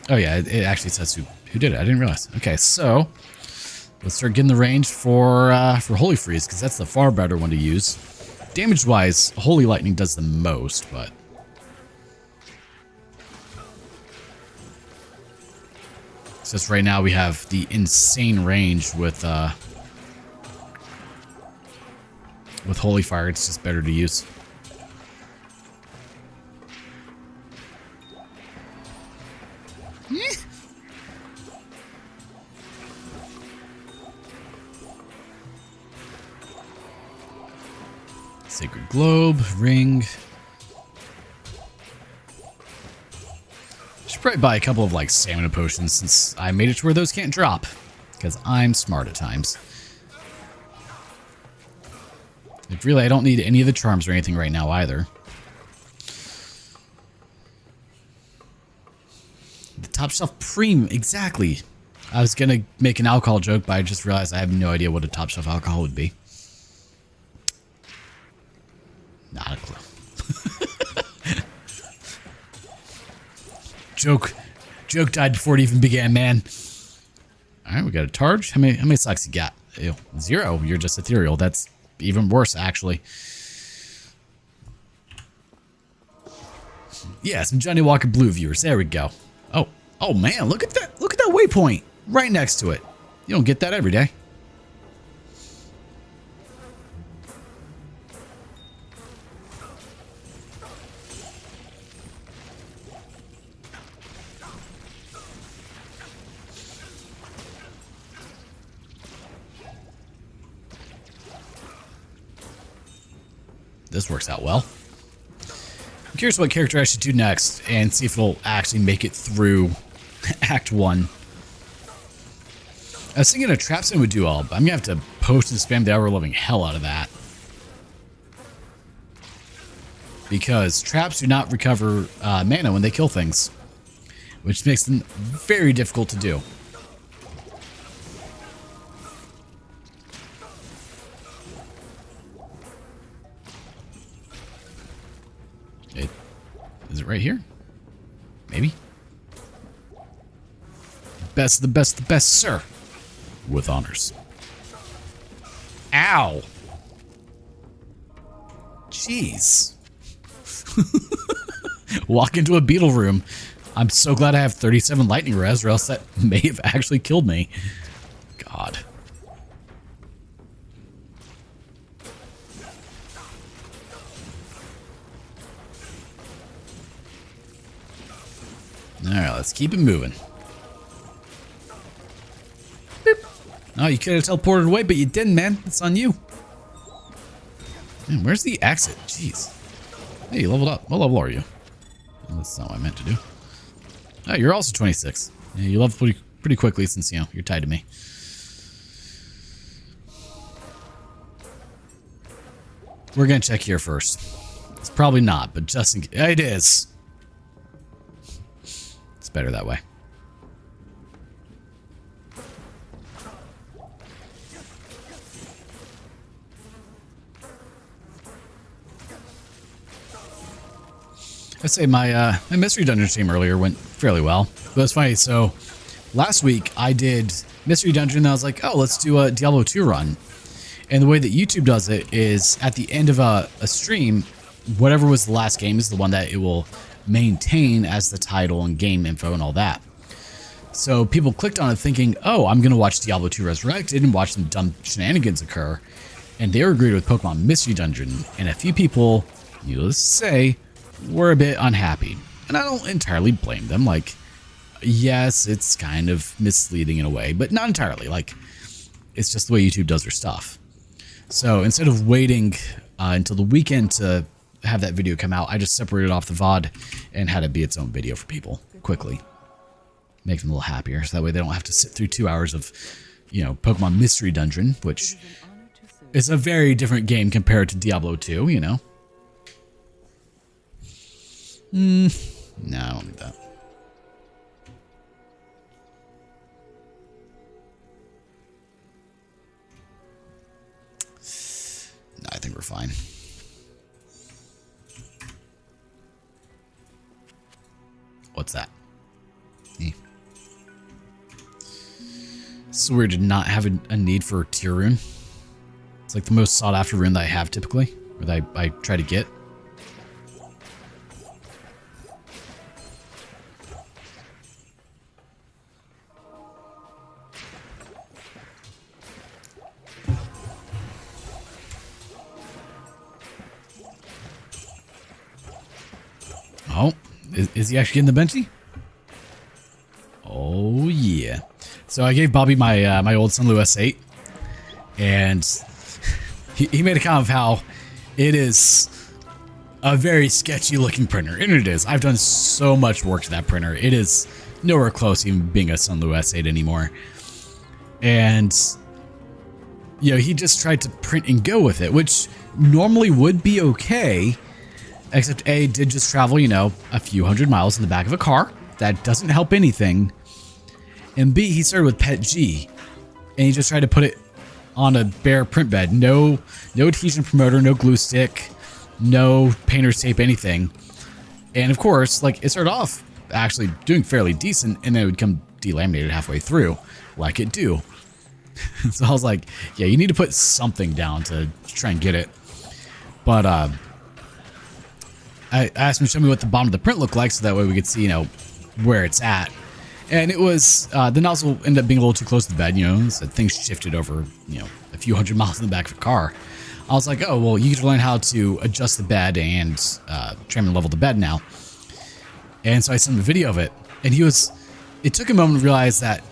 Oh yeah, it actually says who did it. I didn't realize. Okay, so let's start getting the range for Holy Freeze, because that's the far better one to use. Damage-wise, Holy Lightning does the most, but it's just right now we have the insane range with Holy Fire. It's just better to use. Sacred Globe, Ring. Should probably buy a couple of like stamina potions since I made it to where those can't drop. Because I'm smart at times. Like, really, I don't need any of the charms or anything right now either. The top shelf preem, exactly. I was gonna make an alcohol joke, but I just realized I have no idea what a top shelf alcohol would be. Not a clue. Joke died before it even began, man. All right, we got a Targe. How many socks you got? Ew, 0. You're just ethereal. That's even worse, actually. Yeah, some Johnny Walker Blue viewers. There we go. Oh man, look at that! Look at that waypoint right next to it. You don't get that every day. This works out well. I'm curious what character I should do next and see if it'll actually make it through Act 1. I was thinking a trap sim would do all, but I'm gonna have to post and spam the ever-loving hell out of that. Because traps do not recover mana when they kill things, which makes them very difficult to do. Is it right here? Maybe. Best of the best, the best, sir. With honors. Ow! Jeez. Walk into a beetle room. I'm so glad I have 37 lightning res, or else that may have actually killed me. God. Alright, let's keep it moving. Boop. Oh, you could have teleported away, but you didn't, man. It's on you. Man, where's the exit? Jeez. Hey, you leveled up. What level are you? Well, that's not what I meant to do. Oh, you're also 26. Yeah, you leveled pretty quickly since, you know, you're tied to me. We're going to check here first. It's probably not, but just in case. It is. It's better that way. I'd say my mystery dungeon stream earlier went fairly well. But it's funny, so last week I did mystery dungeon and I was like, oh, let's do a Diablo 2 run. And the way that YouTube does it is at the end of a stream, whatever was the last game is the one that it will maintain as the title and game info and all that. So people clicked on it thinking, oh, I'm going to watch Diablo 2 Resurrected and watch some dumb shenanigans occur. And they were greeted with Pokemon Mystery Dungeon. And a few people, needless to say, were a bit unhappy. And I don't entirely blame them. Like, yes, it's kind of misleading in a way, but not entirely. Like, it's just the way YouTube does their stuff. So instead of waiting until the weekend to have that video come out, I just separated off the VOD and had it be its own video for people quickly. Make them a little happier, so that way they don't have to sit through 2 hours of, you know, Pokemon Mystery Dungeon, which is a very different game compared to Diablo 2, you know. No, I don't need that. No, I think we're fine. What's that? It's weird to not have a need for tier rune. It's like the most sought after rune that I have typically, or that I try to get. Oh, is he actually in the benchy? Oh yeah. So I gave Bobby my my old Sunlu S8, and he made a comment of how it is a very sketchy looking printer, and it is. I've done so much work to that printer. It is nowhere close to even being a Sunlu S8 anymore. And you know, he just tried to print and go with it, which normally would be okay. Except A, did just travel, you know, a few hundred miles in the back of a car. That doesn't help anything. And B, he started with Pet G. And he just tried to put it on a bare print bed. No adhesion promoter, no glue stick, no painter's tape, anything. And of course, like, it started off actually doing fairly decent, and then it would come delaminated halfway through, like it do. So I was like, yeah, you need to put something down to try and get it. But, I asked him to show me what the bottom of the print looked like, so that way we could see, you know, where it's at. And it was, the nozzle ended up being a little too close to the bed, you know, so things shifted over, you know, a few hundred miles in the back of a car. I was like, oh, well, you get to learn how to adjust the bed and trim and level the bed now. And so I sent him a video of it, and it took a moment to realize that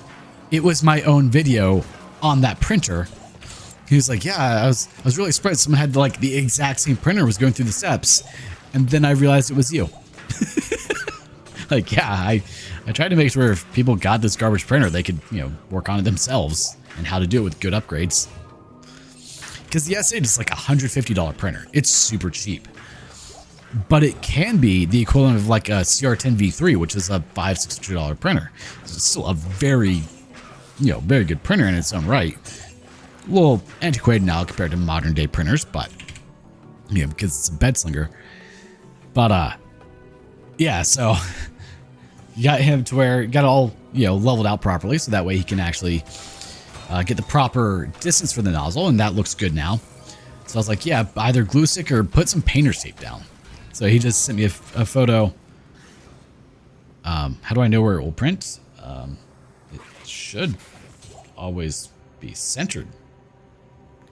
it was my own video on that printer. He was like, yeah, I was really surprised someone had like the exact same printer, was going through the steps. And then I realized it was you. Like, yeah, I tried to make sure if people got this garbage printer, they could, work on it themselves and how to do it with good upgrades. Because the S8 is like a $150 printer. It's super cheap. But it can be the equivalent of like a CR10V3, which is a $500-$600 printer. So it's still a very, very good printer in its own right. A little antiquated now compared to modern day printers, but, because it's a bed slinger. But, yeah, so you got him to where you got it all, leveled out properly. So that way he can actually get the proper distance for the nozzle. And that looks good now. So I was like, yeah, either glue stick or put some painter's tape down. So he just sent me a photo. How do I know where it will print? It should always be centered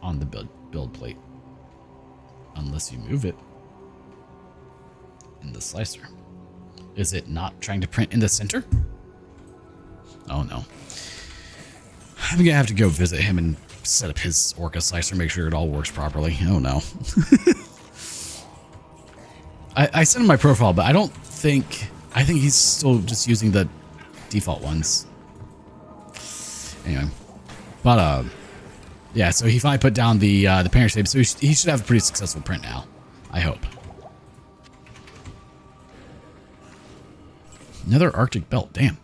on the build plate. Unless you move it in the slicer. Is it not trying to print in the center? Oh no. I'm gonna have to go visit him and set up his Orca slicer, make sure it all works properly. Oh no. I sent him my profile, but I think he's still just using the default ones. Anyway, but yeah, so he finally put down the painter's tape, so he should have a pretty successful print now. I hope. Another Arctic belt, damn.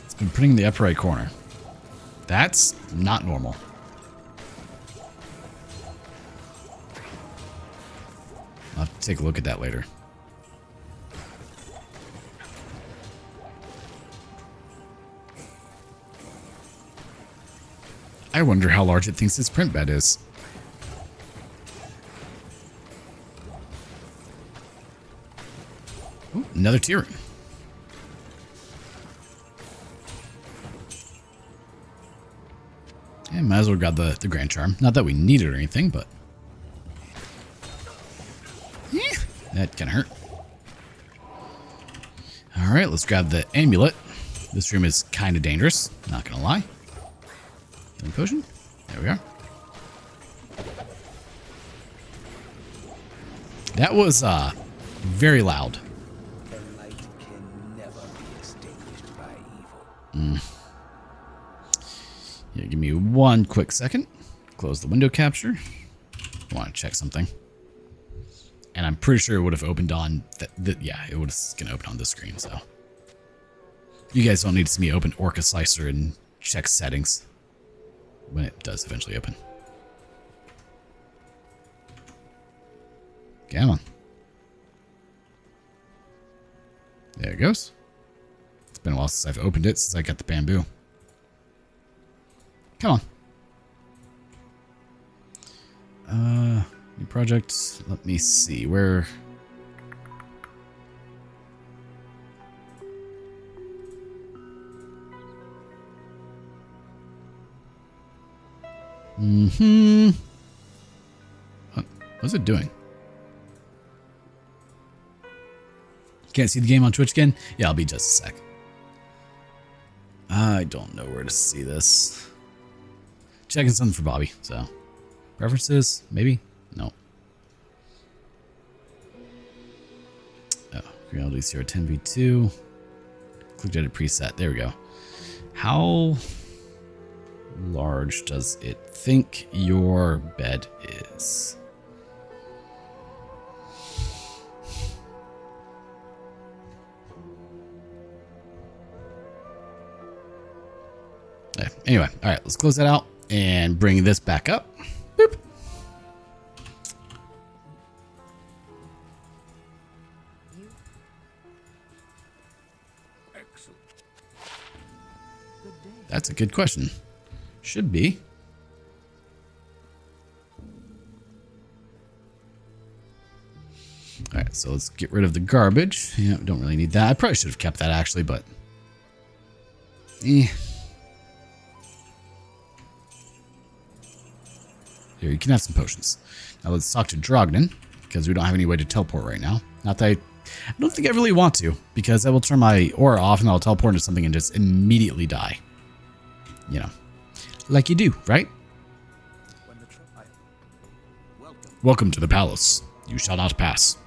It's been printing the upper right corner. That's not normal. I'll have to take a look at that later. I wonder how large it thinks its print bed is. Ooh, another tier. Yeah, might as well grab the Grand Charm. Not that we need it or anything, but... yeah, that kind of hurt. Alright, let's grab the amulet. This room is kind of dangerous, not gonna lie. Healing potion. There we are. That was very loud. The light can never be extinguished by evil. Yeah, give me one quick second. Close the window capture. I want to check something. And I'm pretty sure it would have opened on yeah, it was gonna open on this screen, so. You guys don't need to see me open Orca Slicer and check settings when it does eventually open. Come on. There it goes. It's been a while since I've opened it, since I got the bamboo. Come on. New project. Let me see. Where... What's it doing? Can't see the game on Twitch again? Yeah, I'll be just a sec. I don't know where to see this. Checking something for Bobby, so. Preferences? Maybe? No. Oh, realities here, 10v2. Clicked edit preset. There we go. How large does it think your bed is? Okay, anyway, all right, let's close that out and bring this back up. Boop. Excellent. That's a good question. Should be. All right, so let's get rid of the garbage. Yeah, don't really need that. I probably should have kept that actually, but Here, you can have some potions. Now let's talk to Drognin, because we don't have any way to teleport right now. Not that I don't think I really want to, because I will turn my aura off and I'll teleport into something and just immediately die. You know, like you do, right? Welcome to the palace. You shall not pass.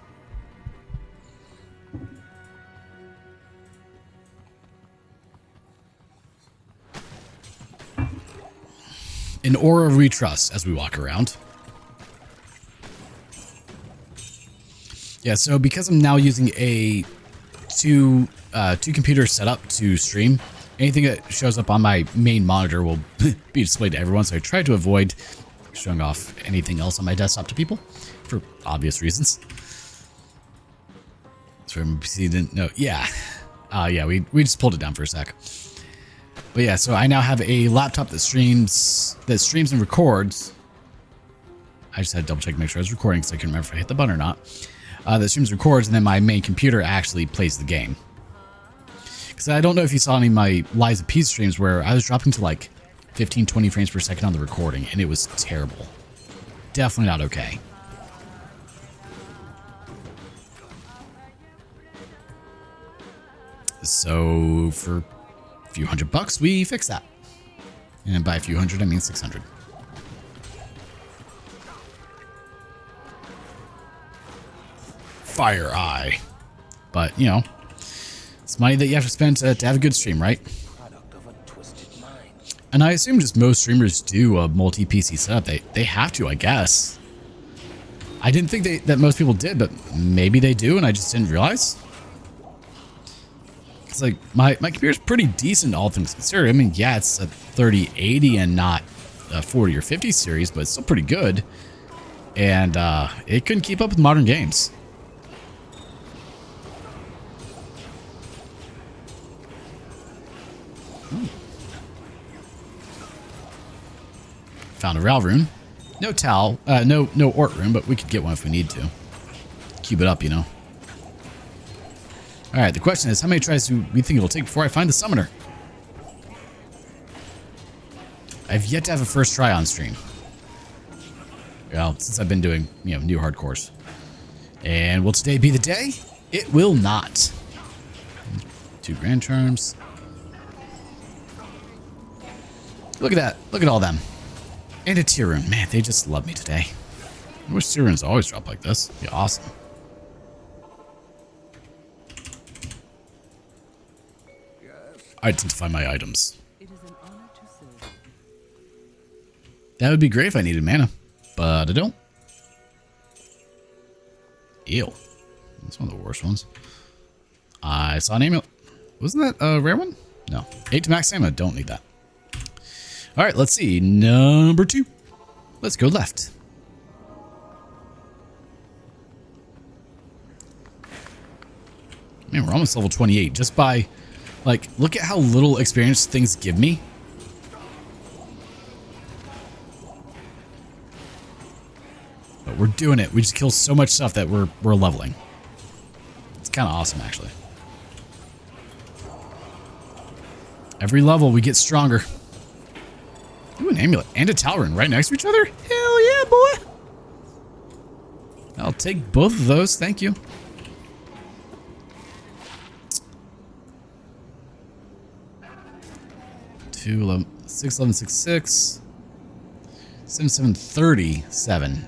An aura we trust as we walk around. Yeah, so because I'm now using a two computer setup to stream, anything that shows up on my main monitor will be displayed to everyone. So I try to avoid showing off anything else on my desktop to people for obvious reasons. So MVC didn't know. Yeah, yeah, we just pulled it down for a sec. But yeah, so I now have a laptop that streams and records. I just had to double check to make sure I was recording because I couldn't remember if I hit the button or not. That streams and records, and then my main computer actually plays the game. Because I don't know if you saw any of my Lies of Peace streams where I was dropping to like 15, 20 frames per second on the recording, and it was terrible. Definitely not okay. So for a few $100, we fix that. And by a few hundred, I mean 600. Fire Eye. But, you know, it's money that you have to spend to have a good stream, right? And I assume just most streamers do a multi-PC setup. They have to, I guess. I didn't think that most people did, but maybe they do, and I just didn't realize. It's like, my computer's pretty decent, all things considered. I mean, yeah, it's a 3080 and not a 40 or 50 series, but it's still pretty good. And it couldn't keep up with modern games. Found a Ral rune. No Tal, no Ort rune, but we could get one if we need to. Cube it up, you know. Alright, the question is, how many tries do we think it'll take before I find the summoner? I've yet to have a first try on stream. Well, since I've been doing, you know, new hardcores. And will today be the day? It will not. 2 grand charms. Look at that. Look at all them. And a tier rune. Man, they just love me today. I wish tier runes always drop like this. It'd be awesome. Identify my items. It is an honor to serve. That would be great if I needed mana, but I don't. Ew. That's one of the worst ones. I saw an amulet. Wasn't that a rare one? No. 8 to max stamina. Don't need that. Alright, let's see. Number 2. Let's go left. Man, we're almost level 28 just by, like, look at how little experience things give me. But we're doing it. We just kill so much stuff that we're leveling. It's kind of awesome, actually. Every level, we get stronger. Ooh, an amulet and a Talrun right next to each other? Hell yeah, boy! I'll take both of those, thank you. Two 11, 6, 11, 6, 6. 7, 7, 37.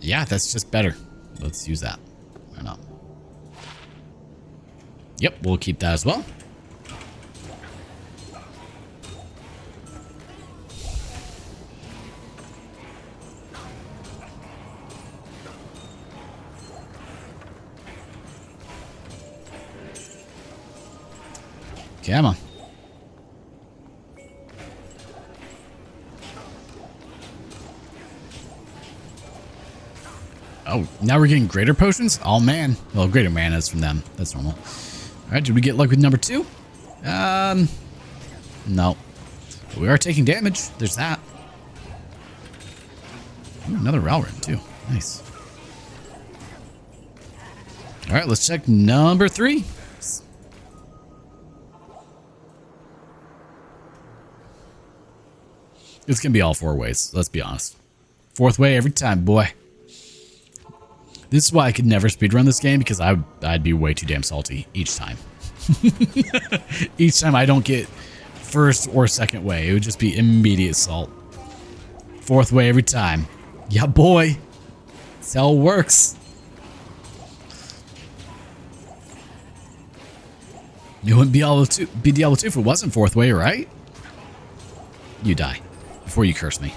Yeah, that's just better. Let's use that. Why not? Yep, we'll keep that as well. Come on. Oh, now we're getting greater potions? Oh, man. Well, greater mana is from them. That's normal. All right, did we get luck with number 2? No. But we are taking damage. There's that. Ooh, another Ralrin, too. Nice. All right, let's check number 3. It's going to be all 4 ways, let's be honest. 4th way every time, boy. This is why I could never speedrun this game, because I'd be way too damn salty each time. Each time I don't get 1st or 2nd way, it would just be immediate salt. 4th way every time. Yeah, boy. That's how it works. It wouldn't be Diablo 2 if it wasn't 4th way, right? You die before you curse me.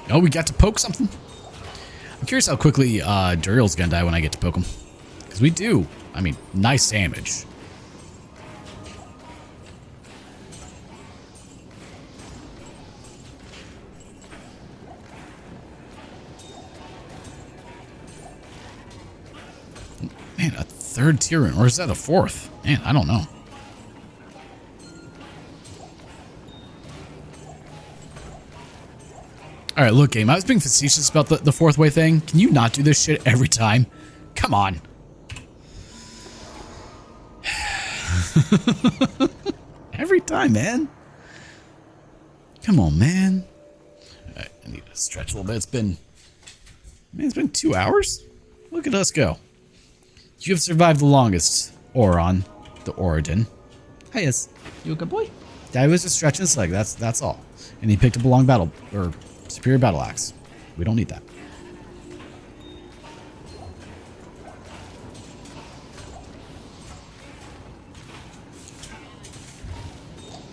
Oh, we got to poke something. I'm curious how quickly Duriel's gonna die when I get to poke him. Because we do. I mean, nice damage. Man, a 3rd tier, or is that a 4th? Man, I don't know. All right, look, game. I was being facetious about the 4th way thing. Can you not do this shit every time? Come on. Every time, man. Come on, man. All right, I need to stretch a little bit. It's been 2 hours. Look at us go. You have survived the longest, Auradin, the Orodin. Hi, yes. You a good boy? I was just stretching his leg. That's all. And he picked up a long battle or superior battle axe. We don't need that.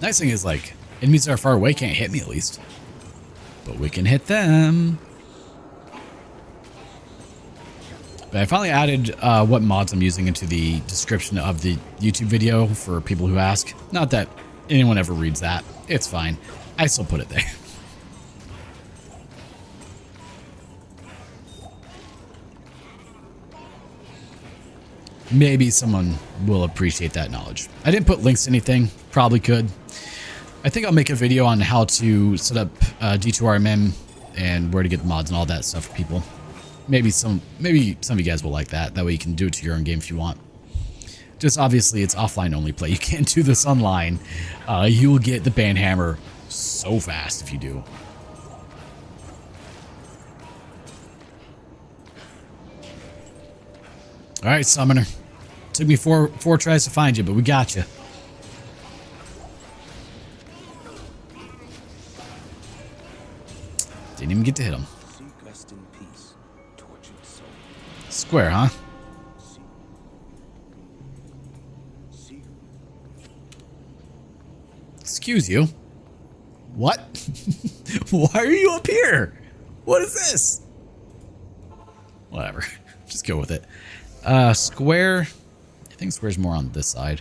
Nice thing is, like, enemies that are far away can't hit me at least, but we can hit them. But I finally added what mods I'm using into the description of the YouTube video for people who ask. Not that anyone ever reads that. It's fine. I still put it there. Maybe someone will appreciate that knowledge. I didn't put links to anything. Probably could. I think I'll make a video on how to set up D2RMM and where to get the mods and all that stuff for people. Maybe some of you guys will like that. That way you can do it to your own game if you want. Just obviously it's offline only play. You can't do this online. You will get the banhammer so fast if you do. All right, Summoner. Took me four tries to find you, but we got you. Didn't even get to hit him. Rest in peace, tortured soul. Square, huh? Excuse you. What? Why are you up here? What is this? Whatever. Just go with it. Square. I think square's more on this side.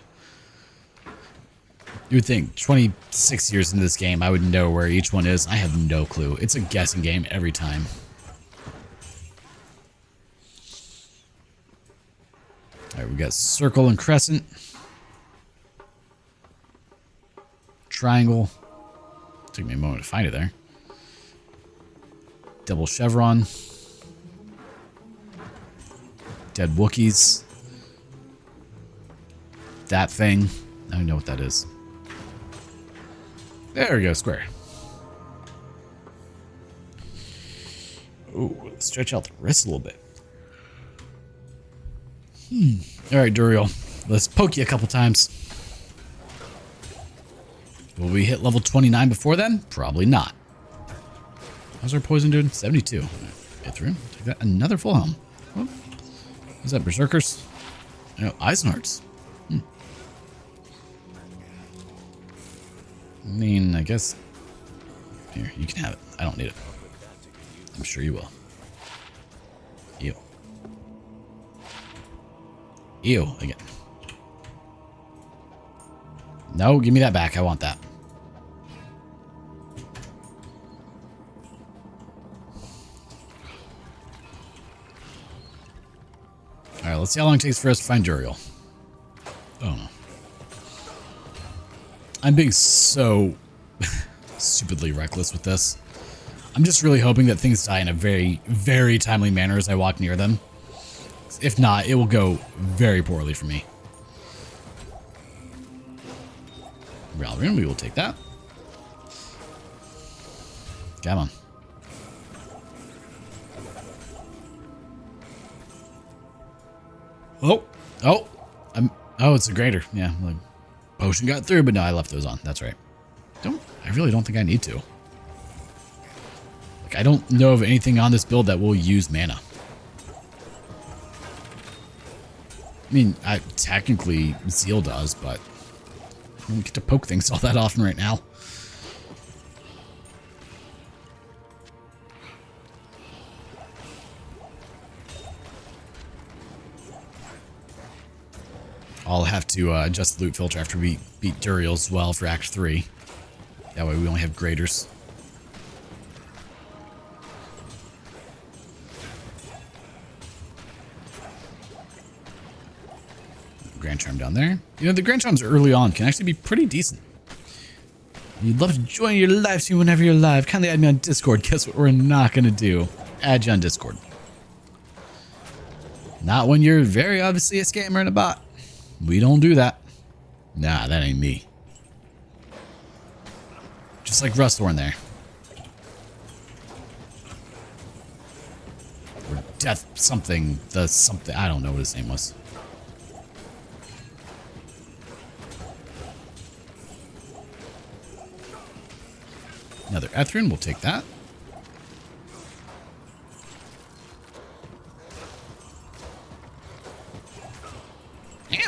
You would think 26 years into this game, I would know where each one is. I have no clue. It's a guessing game every time. All right, we got circle and crescent. Triangle. Took me a moment to find it there. Double chevron. Dead Wookiees. That thing. I don't know what that is. There we go, square. Ooh, stretch out the wrist a little bit. Alright, Duriel. Let's poke you a couple times. Will we hit level 29 before then? Probably not. How's our poison doing? 72. Get through. Take that. Another full helm. Oh. Is that Berserkers? No, Eisenharts. I mean, I guess... Here, you can have it. I don't need it. I'm sure you will. Ew. Ew, again. No, give me that back. I want that. Alright, let's see how long it takes for us to find Duriel. Oh no. I'm being so stupidly reckless with this. I'm just really hoping that things die in a very, very timely manner as I walk near them. If not, it will go very poorly for me. Auradin, we will take that. Come on. Oh, oh, oh, it's a greater. Yeah, like potion got through, but no, I left those on. That's right. I really don't think I need to. Like, I don't know of anything on this build that will use mana. I mean, technically Zeal does, but I don't get to poke things all that often right now. I'll have to adjust the loot filter after we beat Duriel as well for Act 3. That way we only have graders. Grand Charm down there. You know, the Grand Charms early on can actually be pretty decent. You'd love to join your live stream whenever you're live. Kindly add me on Discord. Guess what we're not going to do? Add you on Discord. Not when you're very obviously a scammer and a bot. We don't do that. Nah, that ain't me. Just like Rustthorn there. Or Death something. The something. I don't know what his name was. Another Ethrin. We'll take that.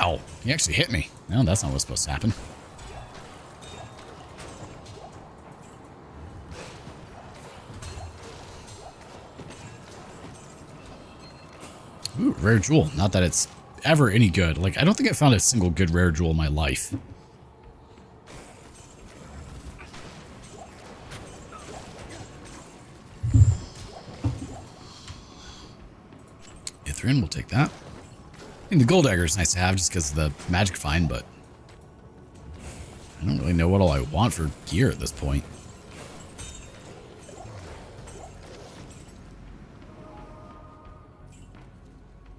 Ow! He actually hit me. No, that's not what's supposed to happen. Ooh, rare jewel. Not that it's ever any good. Like, I don't think I found a single good rare jewel in my life. Ithrin, we'll take that. I mean, the gold dagger is nice to have just because of the magic find, but I don't really know what all I want for gear at this point.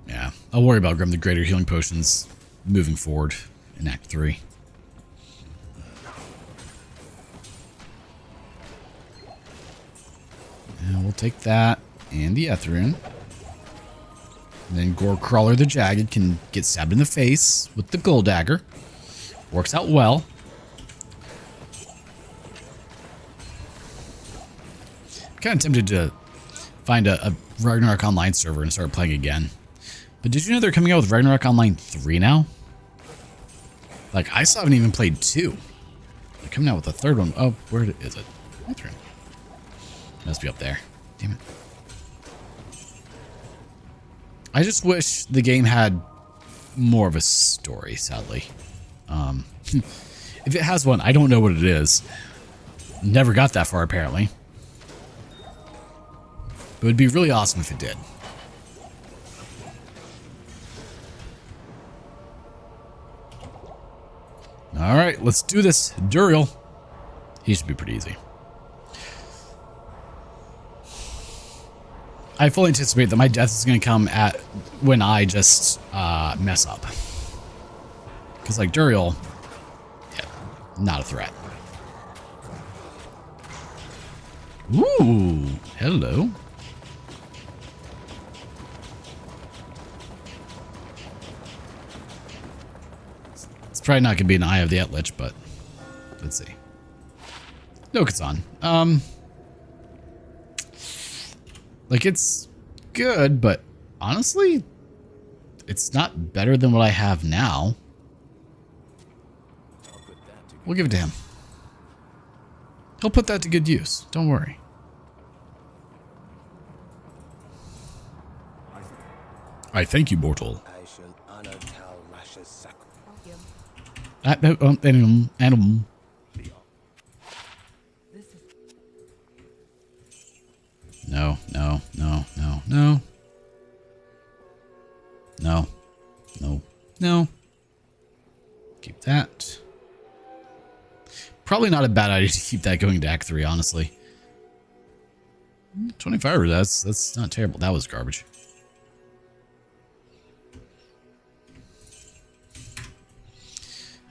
Yeah, I'll worry about grabbing the greater healing potions moving forward in Act 3. And we'll take that and the Ethrin. And then Gore Crawler the Jagged can get stabbed in the face with the gold dagger. Works out well. I'm kind of tempted to find a Ragnarok Online server and start playing again. But did you know they're coming out with Ragnarok Online 3 now? Like, I still haven't even played 2. They're coming out with a third one. Oh, where is it? That's right. Must be up there. Damn it. I just wish the game had more of a story, sadly. If it has one, I don't know what it is. Never got that far, apparently. It would be really awesome if it did. Alright, let's do this. Duriel. He should be pretty easy. I fully anticipate that my death is going to come at when I just mess up. Because, like, Duriel, yeah, not a threat. Ooh, hello. It's probably not going to be an Eye of the Etlich, but let's see. No, it's on. Like, it's good, but honestly, it's not better than what I have now. We'll give it to him. He'll put that to good use. Don't worry. I thank you, mortal. I shall honor Tal Rash's sacrifice. Animal. No, no, no, no, no. No. No. No. Keep that. Probably not a bad idea to keep that going to Act 3, honestly. 25, that's not terrible. That was garbage.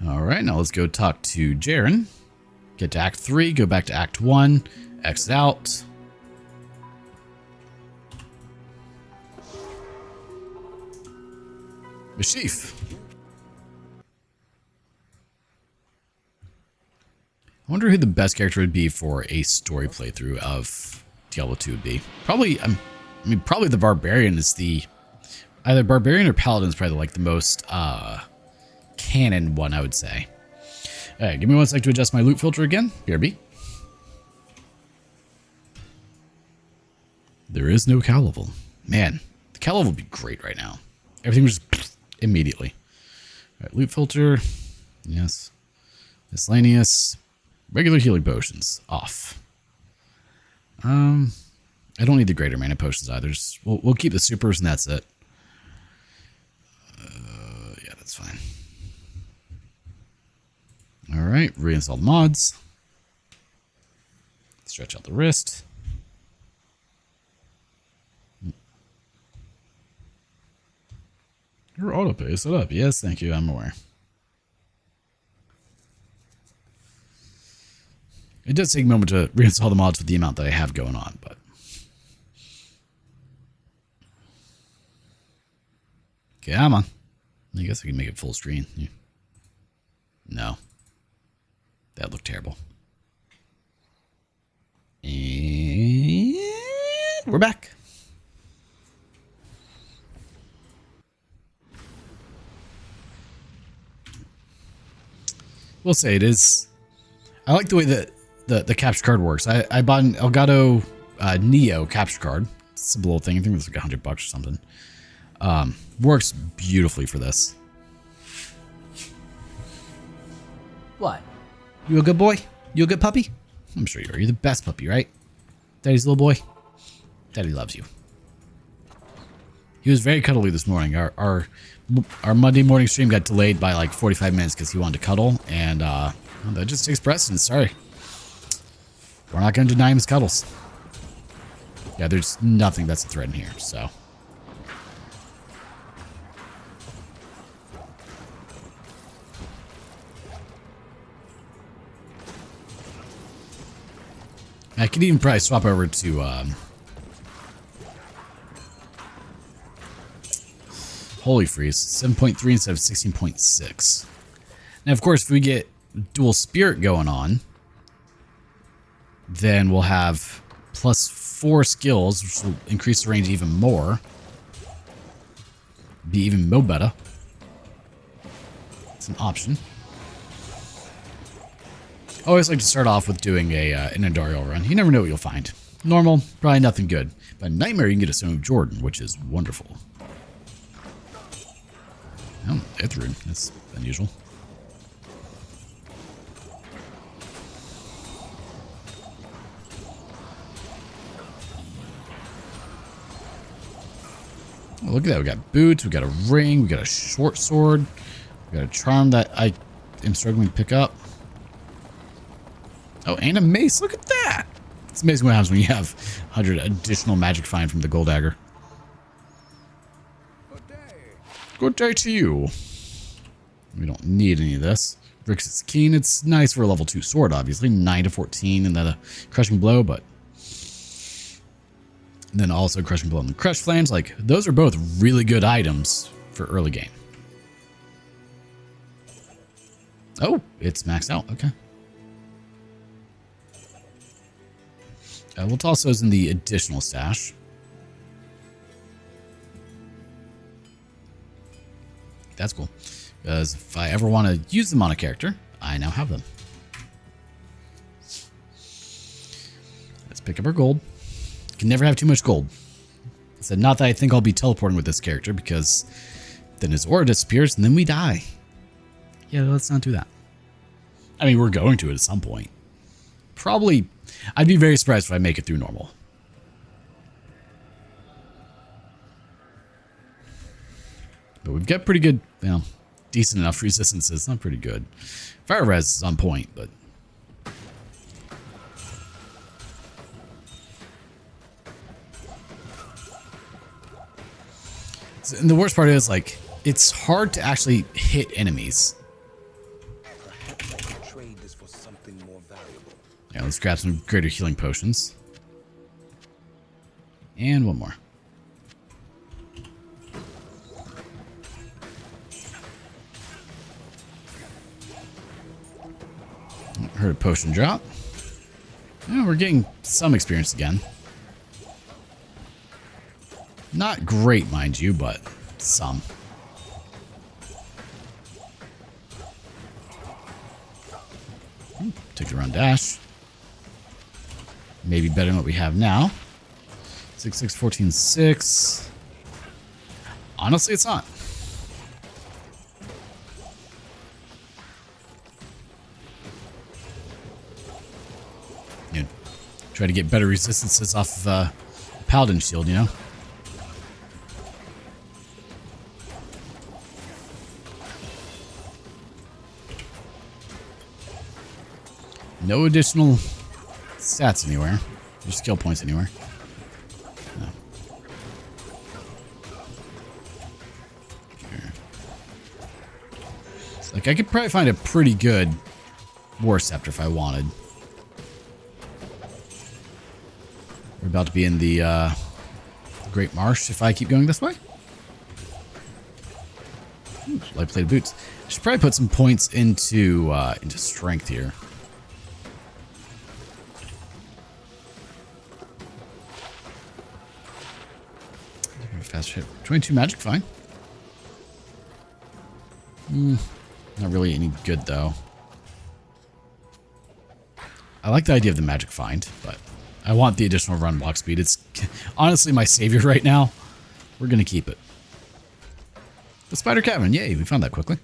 All right, now let's go talk to Jaren. Get to Act 3, go back to Act 1, exit out. Mashif. I wonder who the best character would be for a story playthrough of Diablo 2 would be. Probably, I mean, probably the Barbarian is the... Either Barbarian or Paladin is probably like the most canon one, I would say. All right, give me 1 sec to adjust my loot filter again. BRB. There is no cow level. Man, the cow level would be great right now. Everything was just immediately. All right, loot filter. Yes. Miscellaneous. Regular healing potions. Off. I don't need the greater mana potions either. Just, we'll keep the supers and that's it. Yeah, that's fine. All right, reinstall mods. Stretch out the wrist. Your autopay is set up. Yes, thank you. I'm aware. It does take a moment to reinstall the mods with the amount that I have going on, but... Okay, I'm on. I guess I can make it full screen. Yeah. No. That looked terrible. And we're back. We'll say it is. I like the way that the capture card works. I bought an Elgato Neo capture card. It's a little thing. I think it's like $100 or something. Works beautifully for this. What? You a good boy? You a good puppy? I'm sure you are. You're the best puppy, right? Daddy's little boy. Daddy loves you. He was very cuddly this morning. Our Monday morning stream got delayed by like 45 minutes because he wanted to cuddle, and that just takes precedence. Sorry. We're not going to deny him his cuddles. Yeah, there's nothing that's a threat in here, so. I could even probably swap over to Holy Freeze, 7.3 instead of 16.6. Now, of course, if we get dual spirit going on, then we'll have +4 skills, which will increase the range even more. Be even more better. It's an option. I always like to start off with doing an Andariel run. You never know what you'll find. Normal, probably nothing good. But Nightmare, you can get a Stone of Jordan, which is wonderful. Oh, Ithrid. That's unusual. Oh, look at that. We got boots, we got a ring, we got a short sword, we got a charm that I am struggling to pick up. Oh, and a mace. Look at that. It's amazing what happens when you have 100 additional magic find from the gold dagger. Good day to you. We don't need any of this. Rix's Keen. It's nice for a level 2 sword, obviously. 9 to 14 and then a crushing blow, but then also crushing blow and the crush flames. Like, those are both really good items for early game. Oh, it's maxed out. Okay. We'll toss those in the additional stash. That's cool. Because if I ever want to use them on a character, I now have them. Let's pick up our gold. Can never have too much gold. I said, not that I think I'll be teleporting with this character, because then his aura disappears and then we die. Yeah, let's not do that. I mean, we're going to it at some point. Probably, I'd be very surprised if I make it through normal. But we've got pretty good, you know, decent enough resistances. Not pretty good. Fire res is on point, but and the worst part is, like, it's hard to actually hit enemies. Let's grab some greater healing potions. And one more. Heard a potion drop. Yeah, we're getting some experience again. Not great, mind you, but some. Take the run dash. Maybe better than what we have now. 6, 6, 14, 6. Honestly, it's not. You know, try to get better resistances off of Paladin shield, you know? No additional stats anywhere. Or skill points anywhere. No. Here. It's like I could probably find a pretty good War Scepter if I wanted. We're about to be in the Great Marsh if I keep going this way. Ooh, light plated boots. I should probably put some points into strength here. Fast hit. 22 magic, fine. Not really any good though. I like the idea of the magic find, but I want the additional run block speed. It's honestly my savior right now. We're gonna keep it. The spider cavern, yay! We found that quickly.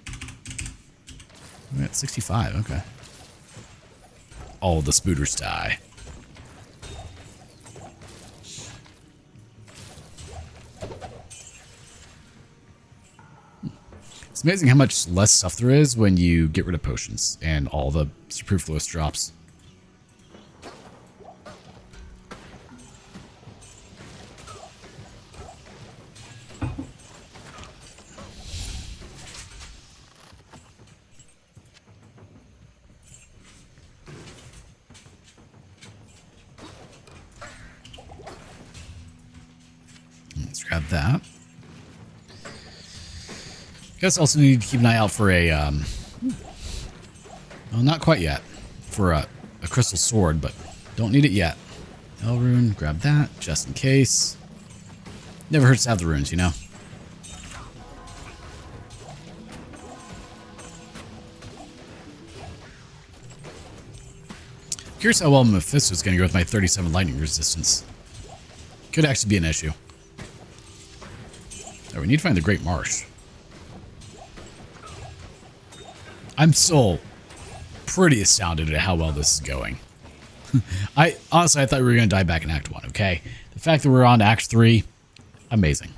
We're at 65. Okay. All the spooters die. It's amazing how much less stuff there is when you get rid of potions and all the superfluous drops. Let's grab that. Guess also need to keep an eye out for a, well, not quite yet, for a crystal sword, but don't need it yet. L rune, grab that, just in case. Never hurts to have the runes, you know? Curious how well Mephisto's going to go with my 37 lightning resistance. Could actually be an issue. Oh, we need to find the Great Marsh. I'm still pretty astounded at how well this is going. Honestly, I thought we were going to die back in Act 1, okay? The fact that we're on Act 3, amazing.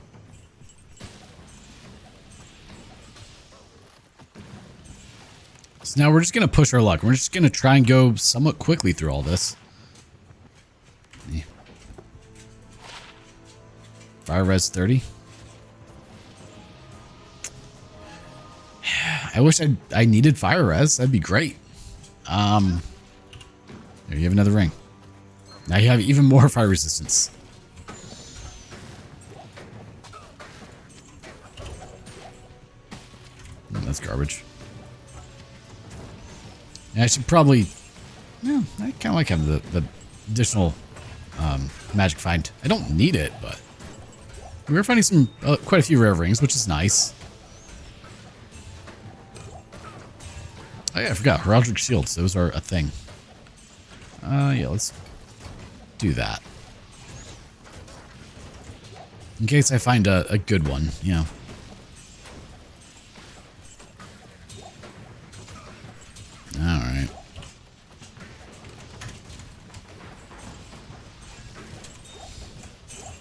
So now we're just going to push our luck. We're just going to try and go somewhat quickly through all this. Yeah. Fire res 30. I wish I needed fire res. That'd be great. There you have another ring. Now you have even more fire resistance. That's garbage. And I should probably... Yeah, I kind of like having the additional magic find. I don't need it, but... We were finding some quite a few rare rings, which is nice. Oh yeah, I forgot. Heraldic shields. Those are a thing. Yeah, let's do that. In case I find a good one, you know. Alright.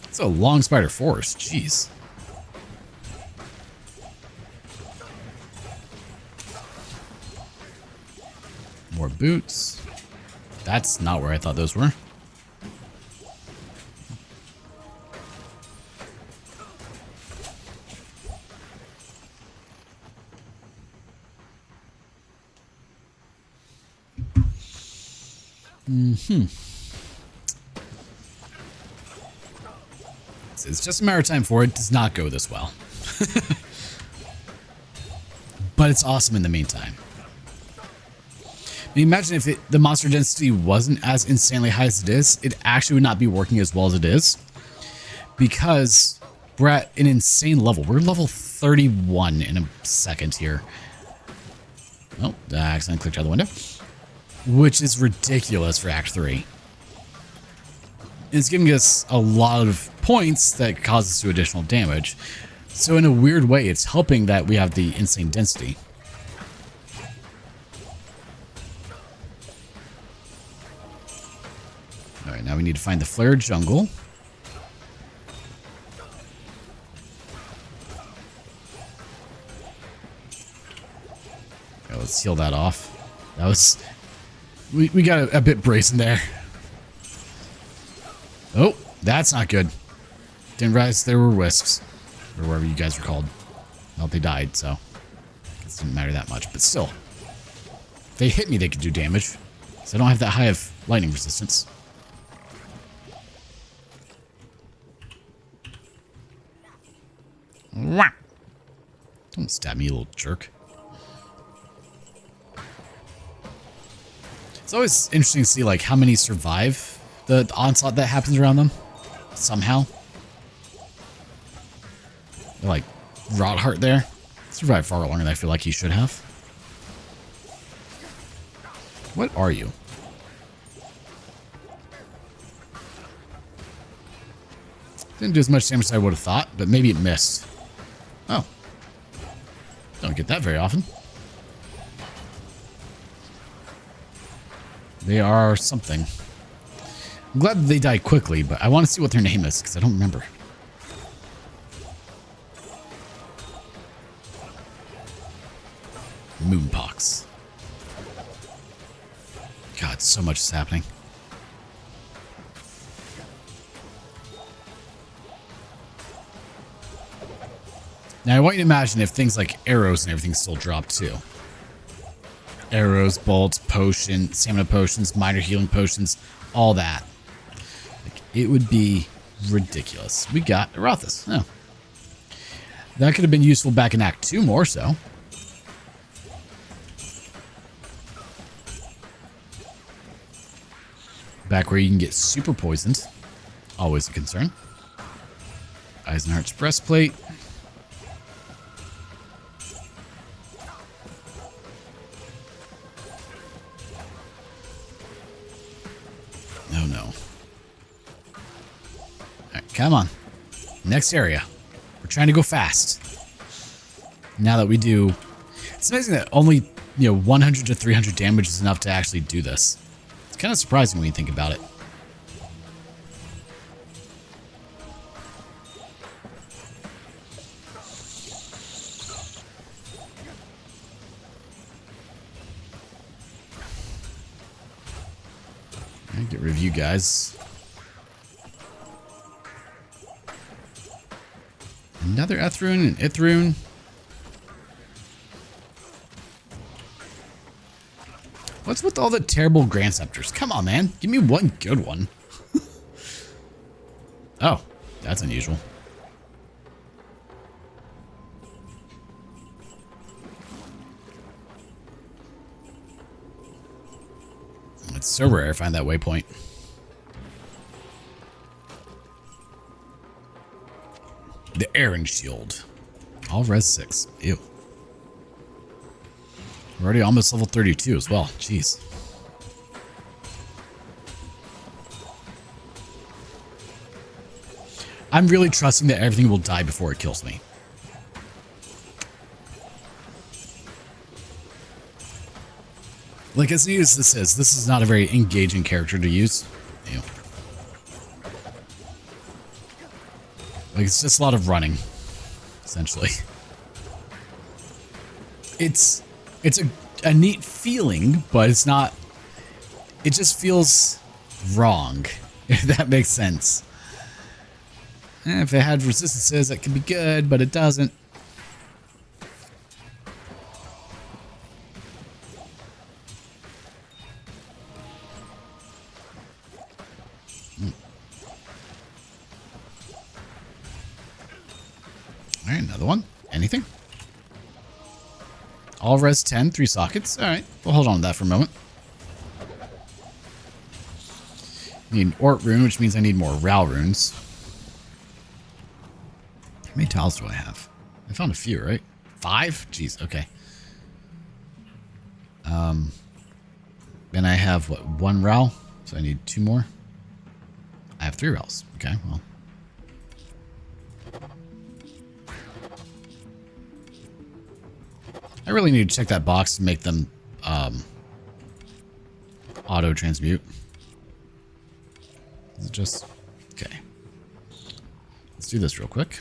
It's a long spider forest. Jeez. More boots. That's not where I thought those were. It's just a matter of time for it does not go this well. But it's awesome in the meantime. I mean, imagine if the monster density wasn't as insanely high as it is, it actually would not be working as well as it is. Because we're at an insane level. We're level 31 in a second here. Oh, I accidentally clicked out the window. Which is ridiculous for Act 3. It's giving us a lot of points that cause us to additional damage. So in a weird way, it's helping that we have the insane density. Alright, now we need to find the flare jungle. Okay, let's heal that off. That was... We got a bit brazen there. Oh, that's not good. Didn't realize there were wisps. Or wherever you guys were called. Well, they died, so it didn't matter that much. But still, if they hit me, they could do damage. So I don't have that high of lightning resistance. Wah! Don't stab me, you little jerk. It's always interesting to see like how many survive the onslaught that happens around them. Somehow. Like Rotheart there survived far longer than I feel like he should have. What are you? Didn't do as much damage as I would have thought, but maybe it missed. Oh. Don't get that very often. They are something. I'm glad that they die quickly, but I want to see what their name is, because I don't remember. Moonpox. God, so much is happening. Now, I want you to imagine if things like arrows and everything still drop too. Arrows, bolts, potion, stamina potions, minor healing potions, all that. Like, it would be ridiculous. We got Arathis. Oh. That could have been useful back in Act 2 more so. Back where you can get super poisoned. Always a concern. Eisenhart's breastplate. Oh no. Alright, come on. Next area. We're trying to go fast. Now that we do... It's amazing that only, 100 to 300 damage is enough to actually do this. It's kind of surprising when you think about it. Alright, get review, guys. Another Ethrune and Ithrune. What's with all the terrible Grand Scepters? Come on, man. Give me one good one. Oh, that's unusual. It's so rare I find that waypoint. The Aaron Shield. All res 6. Ew. We're already almost level 32 as well. Jeez. I'm really trusting that everything will die before it kills me. Like, as neat as this is not a very engaging character to use. Ew. Like, it's just a lot of running, essentially. It's a neat feeling, but it's not... It just feels wrong, if that makes sense. If it had resistances, that could be good, but it doesn't. Alright, another one. Anything? All res 10, 3 sockets. Alright, we'll hold on to that for a moment. Need an Ort rune, which means I need more Ral runes. How many tiles do I have? I found a few, right? 5? Jeez, okay. Then I have, what, 1 Ral? So I need 2 more. I have 3 Rals. Okay, well. I really need to check that box to make them auto-transmute. Is it just... Okay. Let's do this real quick.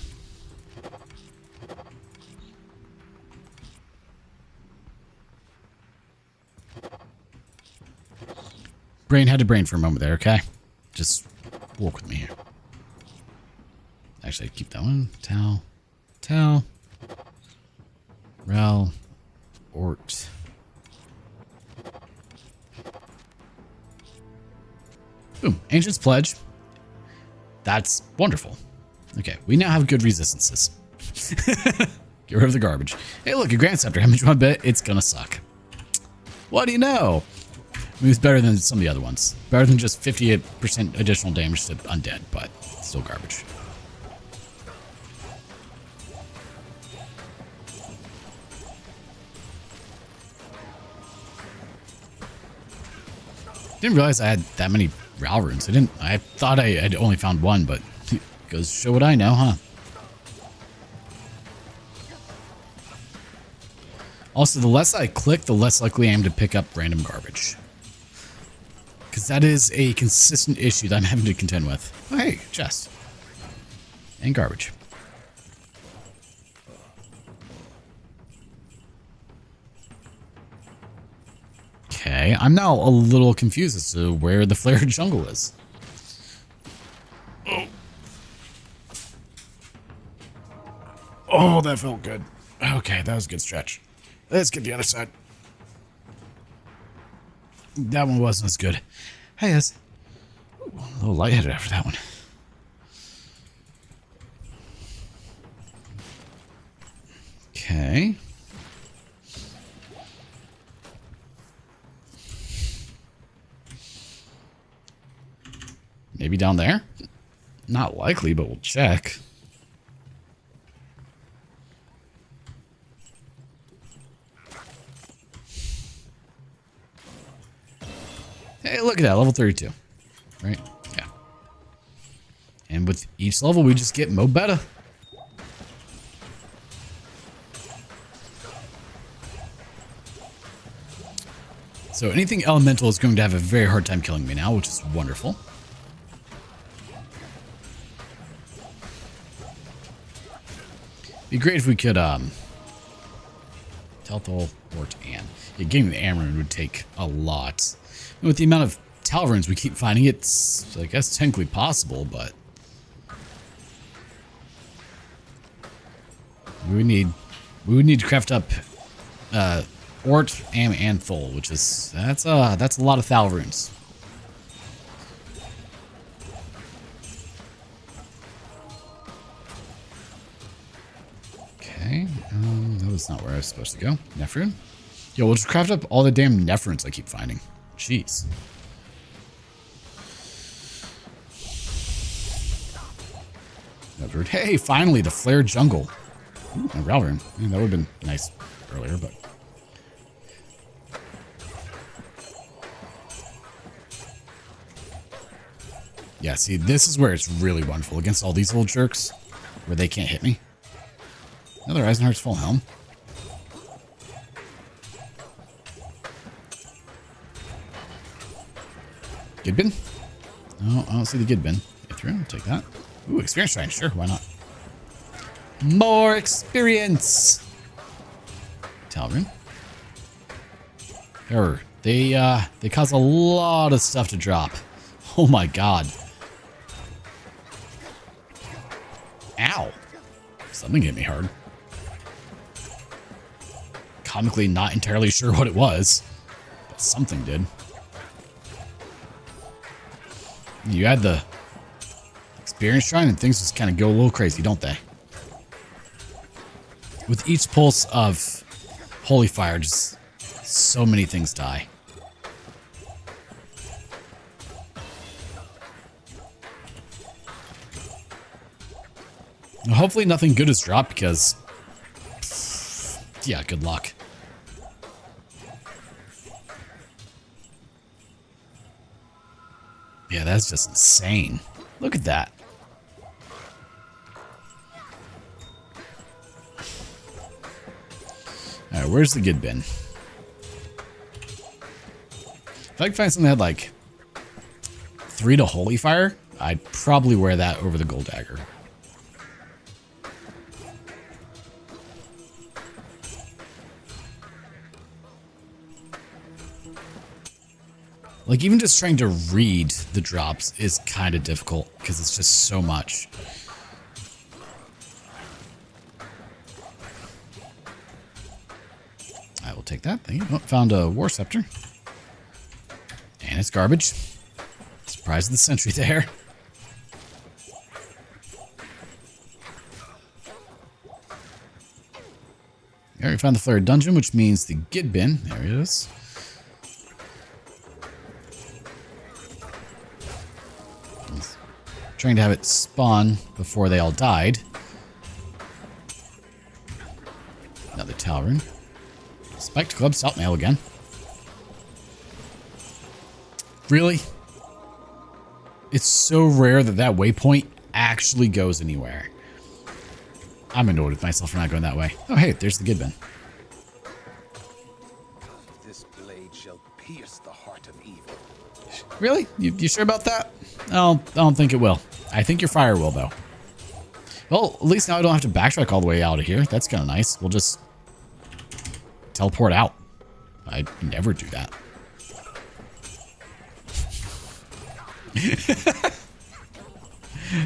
Brain had to brain for a moment there, okay? Just walk with me here. Actually, keep that one. Tal. Ral. Ort. Boom. Ancient's Pledge. That's wonderful. Okay, we now have good resistances. Get rid of the garbage. Hey, look, a Grand Scepter. How much you want to bet? It's gonna suck. What do you know? I mean, it's better than some of the other ones. Better than just 58% additional damage to undead, but still garbage. Didn't realize I had that many Ral runes. I thought I had only found 1, but goes to show what I know, huh? Also, the less I click, the less likely I am to pick up random garbage. Because that is a consistent issue that I'm having to contend with. Oh, hey, chest. And garbage. Okay, I'm now a little confused as to where the flared jungle is. Oh, that felt good. Okay, that was a good stretch. Let's get the other side. That one wasn't as good. Hey, a little lightheaded after that one. Okay. Maybe down there? Not likely, but we'll check. Hey, look at that, level 32. Right? Yeah. And with each level, we just get more better. So anything elemental is going to have a very hard time killing me now, which is wonderful. Be great if we could, Telthol, Ort, Ann. Yeah, getting the Amarin would take a lot. And with the amount of Talrunes we keep finding, it's, I guess, technically possible, but we would need to craft up Ort, Am, and Thol, which is that's a lot of Thalrunes. Okay, that was not where I was supposed to go. Nephrune? Yo, we'll just craft up all the damn Nephrunes I keep finding. Jeez. Hey, finally, the Flared Jungle. Ooh, a Ralrune. That would have been nice earlier, but... Yeah, see, this is where it's really wonderful against all these little jerks, where they can't hit me. Another Eisenhart's Full Helm. Gidbin? No, I don't see the Gidbin. Get through, I'll take that. Ooh, experience shrine, sure, why not? More experience! Talrun. Error. They cause a lot of stuff to drop. Oh my god. Ow. Something hit me hard. Comically not entirely sure what it was, but something did. You add the experience shrine and things just kind of go a little crazy, don't they? With each pulse of holy fire, just so many things die. Hopefully nothing good is dropped because, yeah, good luck. Yeah, that's just insane. Look at that. Alright, where's the good bin? If I could find something that had like 3 to holy fire, I'd probably wear that over the gold dagger. Like, even just trying to read the drops is kind of difficult because it's just so much. I will take that. Thank you. Oh, found a War Scepter. And it's garbage. Surprise of the century there. I already found the Flare Dungeon, which means the Gid Bin. There it is. Trying to have it spawn before they all died. Another Talrun. Spiked Club Salt Mail again. Really? It's so rare that that waypoint actually goes anywhere. I'm annoyed with myself for not going that way. Oh, hey, there's the good bin. This blade shall pierce the heart of evil. Really? You sure about that? I don't think it will. I think your fire will, though. Well, at least now I don't have to backtrack all the way out of here. That's kind of nice. We'll just teleport out. I never do that.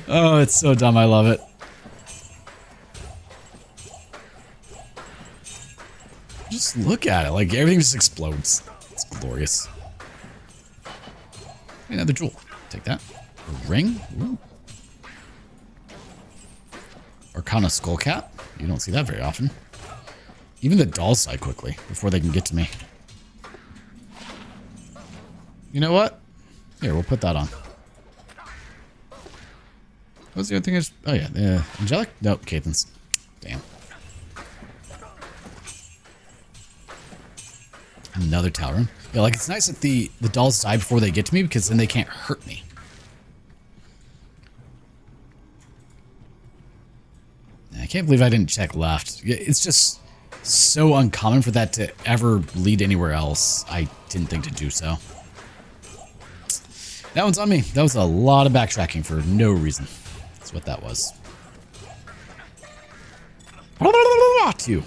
Oh, it's so dumb. I love it. Just look at it. Like, everything just explodes. It's glorious. Another jewel. Take that. A ring. Ooh. Arcana Skullcap. You don't see that very often. Even the dolls die quickly before they can get to me. You know what? Here, we'll put that on. What's the other thing? Oh, yeah. Angelic? Nope, Cathan's. Damn. Another Talrun. Yeah, like, it's nice that the dolls die before they get to me because then they can't hurt me. I can't believe I didn't check left. It's just so uncommon for that to ever lead anywhere else. I didn't think to do so. That one's on me. That was a lot of backtracking for no reason. That's what that was. You.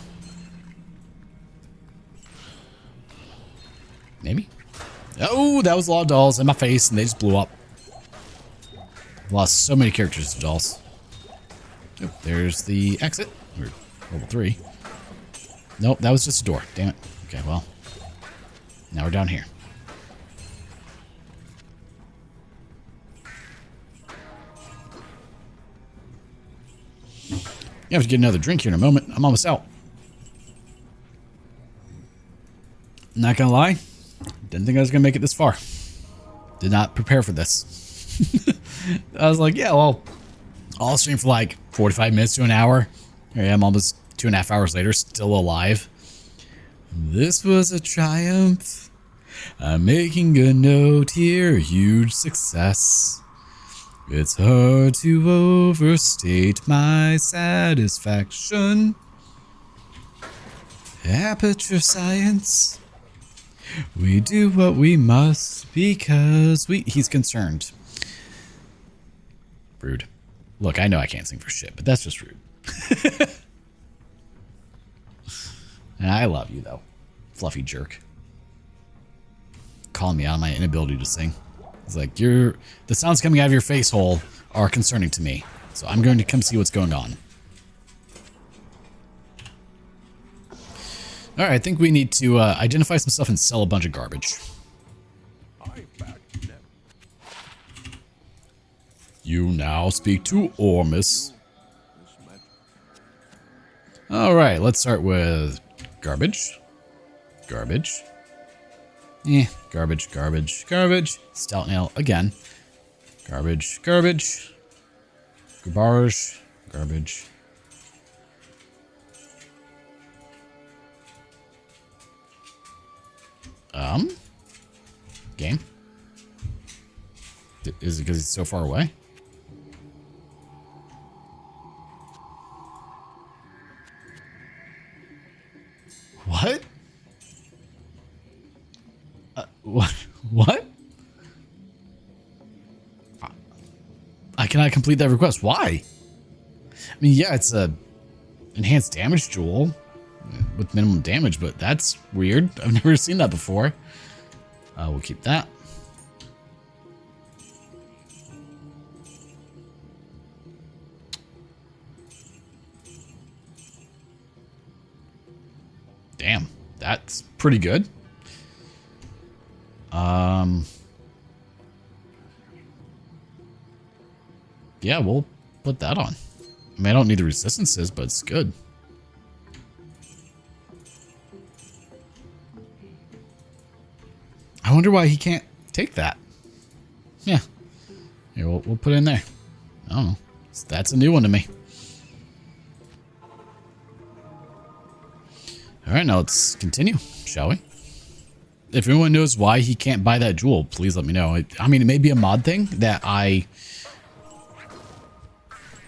Maybe? Oh, that was a lot of dolls in my face and they just blew up. I've lost so many characters to dolls. Oh, there's the exit. We're level 3. Nope, that was just a door. Damn it. Okay, well. Now we're down here. You have to get another drink here in a moment. I'm almost out. Not gonna lie. Didn't think I was gonna make it this far. Did not prepare for this. I was like, yeah, well, I'll stream for like 45 minutes to an hour. Here I am almost 2.5 hours later, still alive. This was a triumph. I'm making a note here, huge success. It's hard to overstate my satisfaction. Aperture science. We do what we must because he's concerned. Rude. Look, I know I can't sing for shit, but that's just rude. And I love you, though. Fluffy jerk. Calling me out on my inability to sing. It's like, the sounds coming out of your face hole are concerning to me. So I'm going to come see what's going on. Alright, I think we need to identify some stuff and sell a bunch of garbage. You now speak to Ormus. All right, let's start with garbage. Garbage. Garbage, garbage, garbage. Stout nail again. Garbage, garbage. Garbage, garbage. Game? Is it because it's so far away? What? What? What? I cannot complete that request. Why? I mean, yeah, it's a enhanced damage jewel with minimum damage, but that's weird. I've never seen that before. We'll keep that. Damn, that's pretty good. Yeah, we'll put that on. I mean, I don't need the resistances, but it's good. I wonder why he can't take that. Yeah. Here, we'll put it in there. I don't know. That's a new one to me. All right, now let's continue, shall we? If anyone knows why he can't buy that jewel, please let me know. I mean, it may be a mod thing that I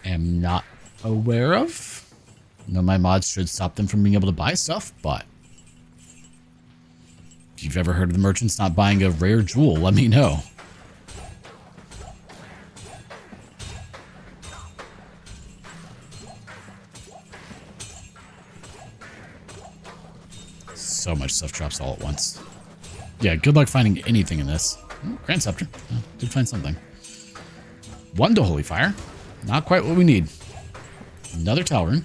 am not aware of. No, my mods should stop them from being able to buy stuff, but if you've ever heard of the merchants not buying a rare jewel, let me know. So much stuff drops all at once. Yeah, good luck finding anything in this. Grand Scepter. Oh, did find something. One to Holy Fire. Not quite what we need. Another Talrun.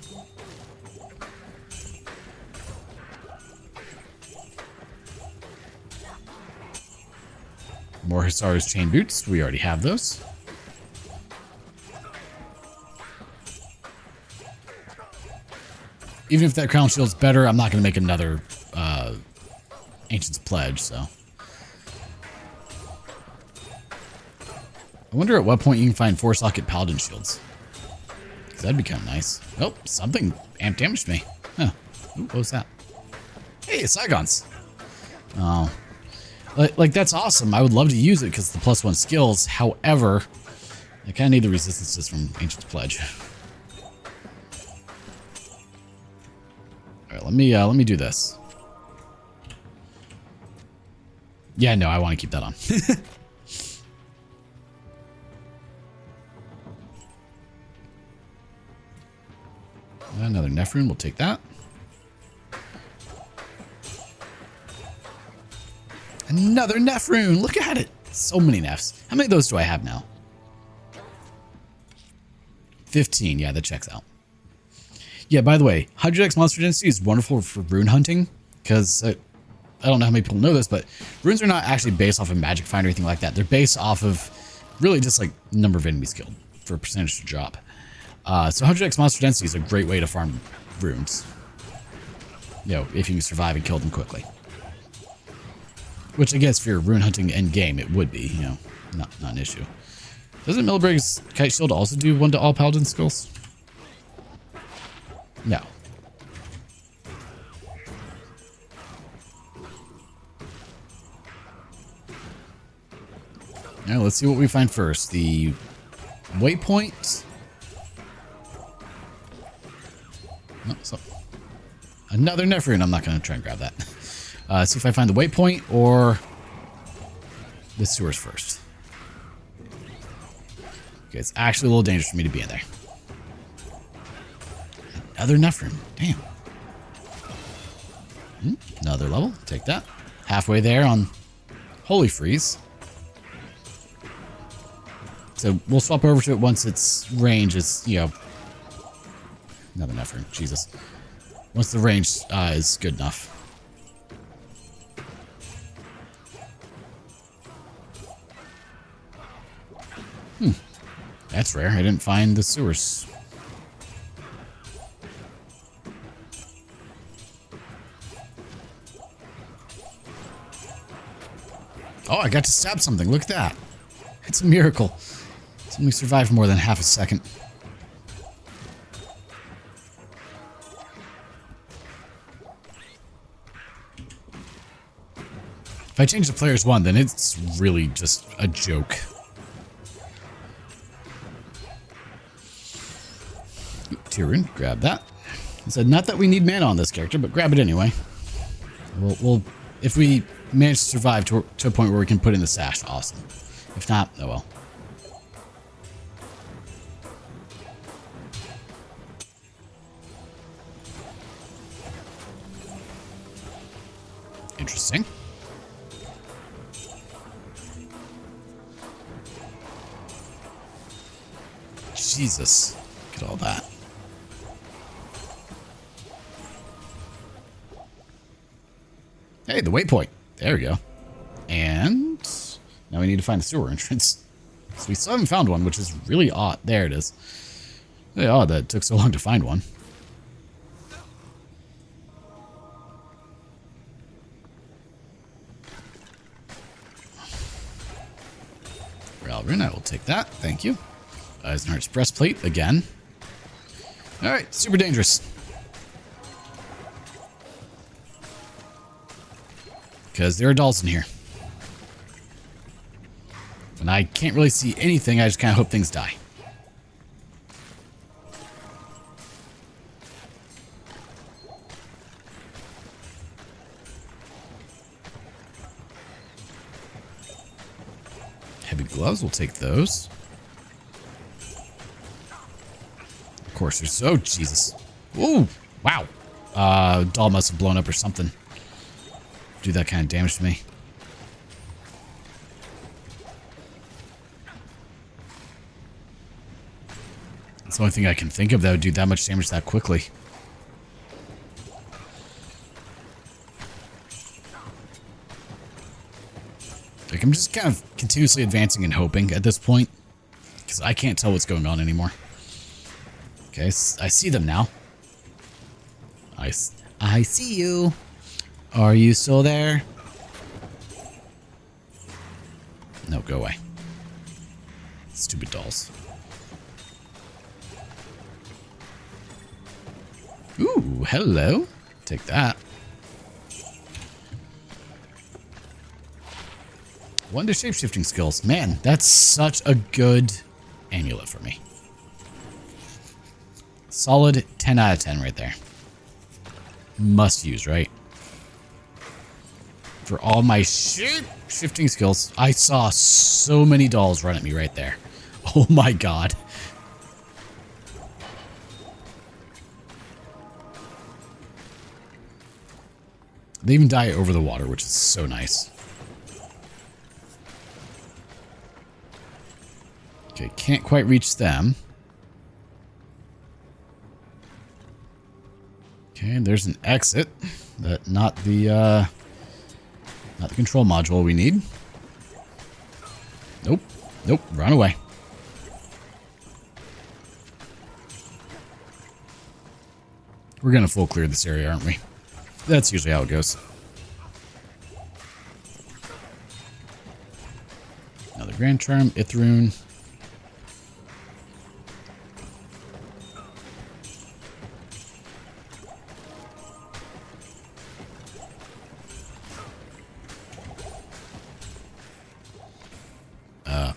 More Hisar's Chain Boots. We already have those. Even if that Crown Shield's better, I'm not going to make another Ancient's Pledge, so. I wonder at what point you can find 4-socket Paladin Shields. Because that'd be kind of nice. Oh, something amp damaged me. Huh. Ooh, what was that? Hey, it's Saigons. Oh. Like, that's awesome. I would love to use it because the +1 skills. However, I kind of need the resistances from Ancient's Pledge. All right, let me do this. Yeah, no, I want to keep that on. Another Nephrune, we'll take that. Another Nephrune, look at it. So many Nefs. How many of those do I have now? 15, yeah, that checks out. Yeah, by the way, 100x monster density is wonderful for rune hunting, because I don't know how many people know this, but runes are not actually based off of magic find or anything like that. They're based off of really just like number of enemies killed for a percentage to drop. So 100x monster density is a great way to farm runes. You know, if you can survive and kill them quickly. Which I guess for your rune hunting end game, it would be, you know, not an issue. Doesn't Milbrig's Kite Shield also do 1 to all Paladin skills? No. Now let's see what we find first. The waypoint. No, so another Nephrune. I'm not going to try and grab that. See if I find the waypoint or the sewers first. Okay, it's actually a little dangerous for me to be in there. Another Nephrune. Damn. Another level. Take that. Halfway there on Holy Freeze. So we'll swap over to it once its range is, you know... Another Nephrune. Jesus. Once the range is good enough. That's rare. I didn't find the sewers. Oh, I got to stab something. Look at that. It's a miracle. Something survived more than half a second. If I change the player's one, then it's really just a joke. Tyrion, grab that. I said, not that we need mana on this character, but grab it anyway. We'll if we manage to survive to a point where we can put in the sash, awesome. If not, oh well. Interesting. Jesus, look at all that. Hey, the waypoint. There we go. And now we need to find the sewer entrance. So we still haven't found one, which is really odd. There it is. Really odd that it took so long to find one. Auradin, I will take that. Thank you. Eisenhart's breastplate again. Alright, super dangerous. Because there are dolls in here. And I can't really see anything, I just kind of hope things die. Heavy gloves, we'll take those. Of course, there's... Oh, Jesus. Ooh, wow. Doll must have blown up or something. Do that kind of damage to me. That's the only thing I can think of that would do that much damage that quickly. Like, I'm just kind of continuously advancing and hoping at this point. Because I can't tell what's going on anymore. Okay, I see them now. I see you. Are you still there? No, go away. Stupid dolls. Ooh, hello. Take that. Wonder shapeshifting skills. Man, that's such a good amulet for me. Solid 10 out of 10 right there. Must use, right? For all my shifting skills, I saw so many dolls run at me right there. Oh my god. They even die over the water, which is so nice. Okay, can't quite reach them. Okay, there's an exit. Not the control module we need. Nope. Nope. Run away. We're gonna full clear this area, aren't we? That's usually how it goes. Another Grand Charm, Ithroon.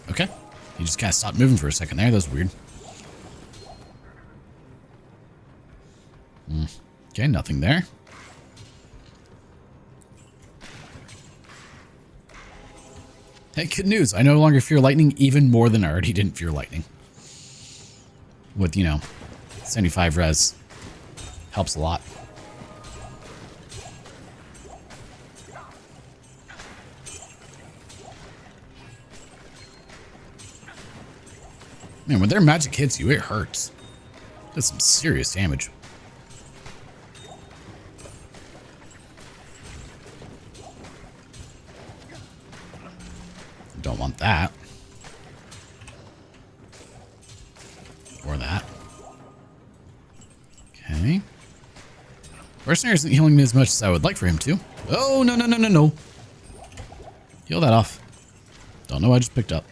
Okay. He just kind of stopped moving for a second there. That was weird. Okay, nothing there. Hey, good news. I no longer fear lightning even more than I already didn't fear lightning. With, 75 res. Helps a lot. Man, when their magic hits you, it hurts. Does some serious damage. Don't want that. Or that. Okay. Mercenary isn't healing me as much as I would like for him to. Oh, no, no, no, no, no. Heal that off. Don't know what I just picked up.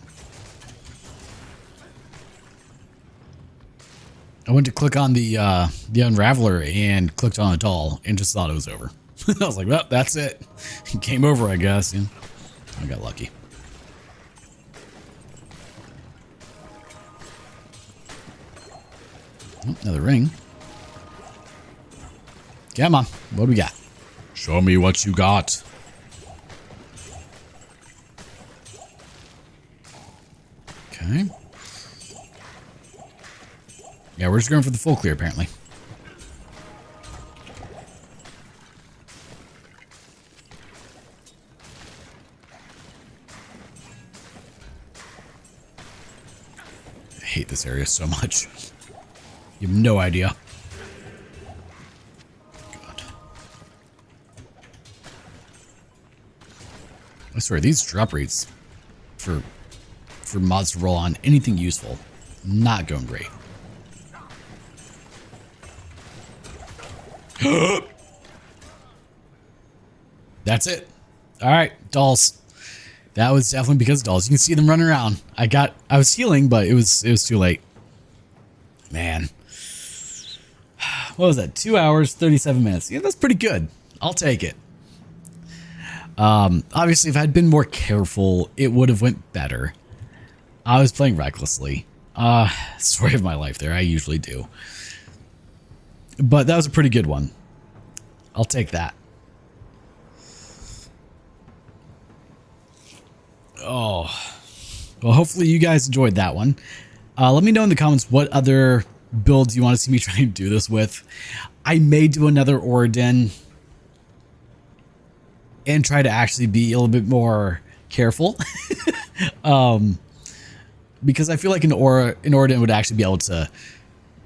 I went to click on the Unraveler and clicked on a doll and just thought it was over. I was like, well, that's it. Game over, I guess. Yeah. I got lucky. Oh, another ring. Come on. What do we got? Show me what you got. Okay. Yeah, we're just going for the full clear, apparently. I hate this area so much. You have no idea. God. I swear, these drop rates for mods to roll on anything useful, not going great. That's it. All right, dolls. That was definitely because of dolls. You can see them running around. I was healing, but it was too late. Man. What was that? 2 hours, 37 minutes. Yeah, that's pretty good. I'll take it. Obviously, if I'd been more careful, it would have went better. I was playing recklessly. Story of my life there. I usually do. But that was a pretty good one. I'll take that. Oh. Well, hopefully you guys enjoyed that one. Let me know in the comments what other builds you want to see me try and do this with. I may do another Auradin and try to actually be a little bit more careful. Because I feel like an Auradin would actually be able to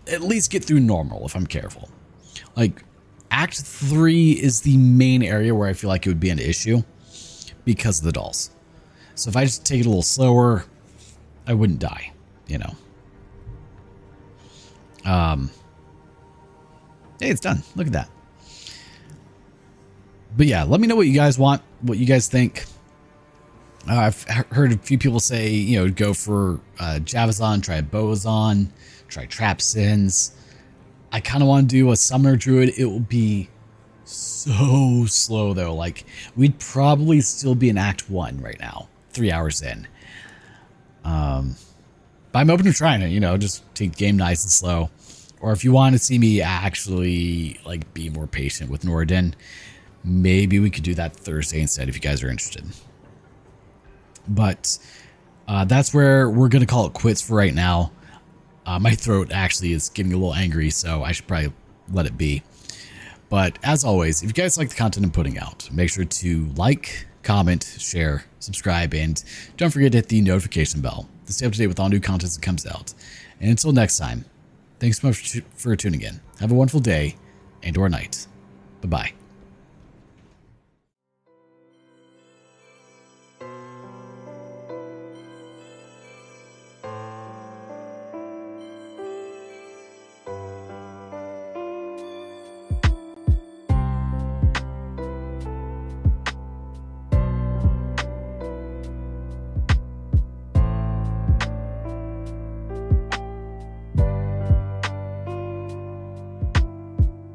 at least get through normal if I'm careful. Like, Act 3 is the main area where I feel like it would be an issue because of the dolls. So if I just take it a little slower, I wouldn't die, you know. Hey, it's done. Look at that. But yeah, let me know what you guys want, what you guys think. I've heard a few people say, you know, go for Javazon, try Boazon, try Trapsins. I kind of want to do a Summoner Druid. It will be so slow, though. Like, we'd probably still be in Act 1 right now, 3 hours in. But I'm open to trying it, you know, just take the game nice and slow. Or if you want to see me actually, like, be more patient with Auradin, maybe we could do that Thursday instead if you guys are interested. But that's where we're going to call it quits for right now. My throat actually is getting a little angry, so I should probably let it be. But as always, if you guys like the content I'm putting out, make sure to like, comment, share, subscribe, and don't forget to hit the notification bell to stay up to date with all new content that comes out. And until next time, thanks so much for tuning in. Have a wonderful day and or night. Bye-bye.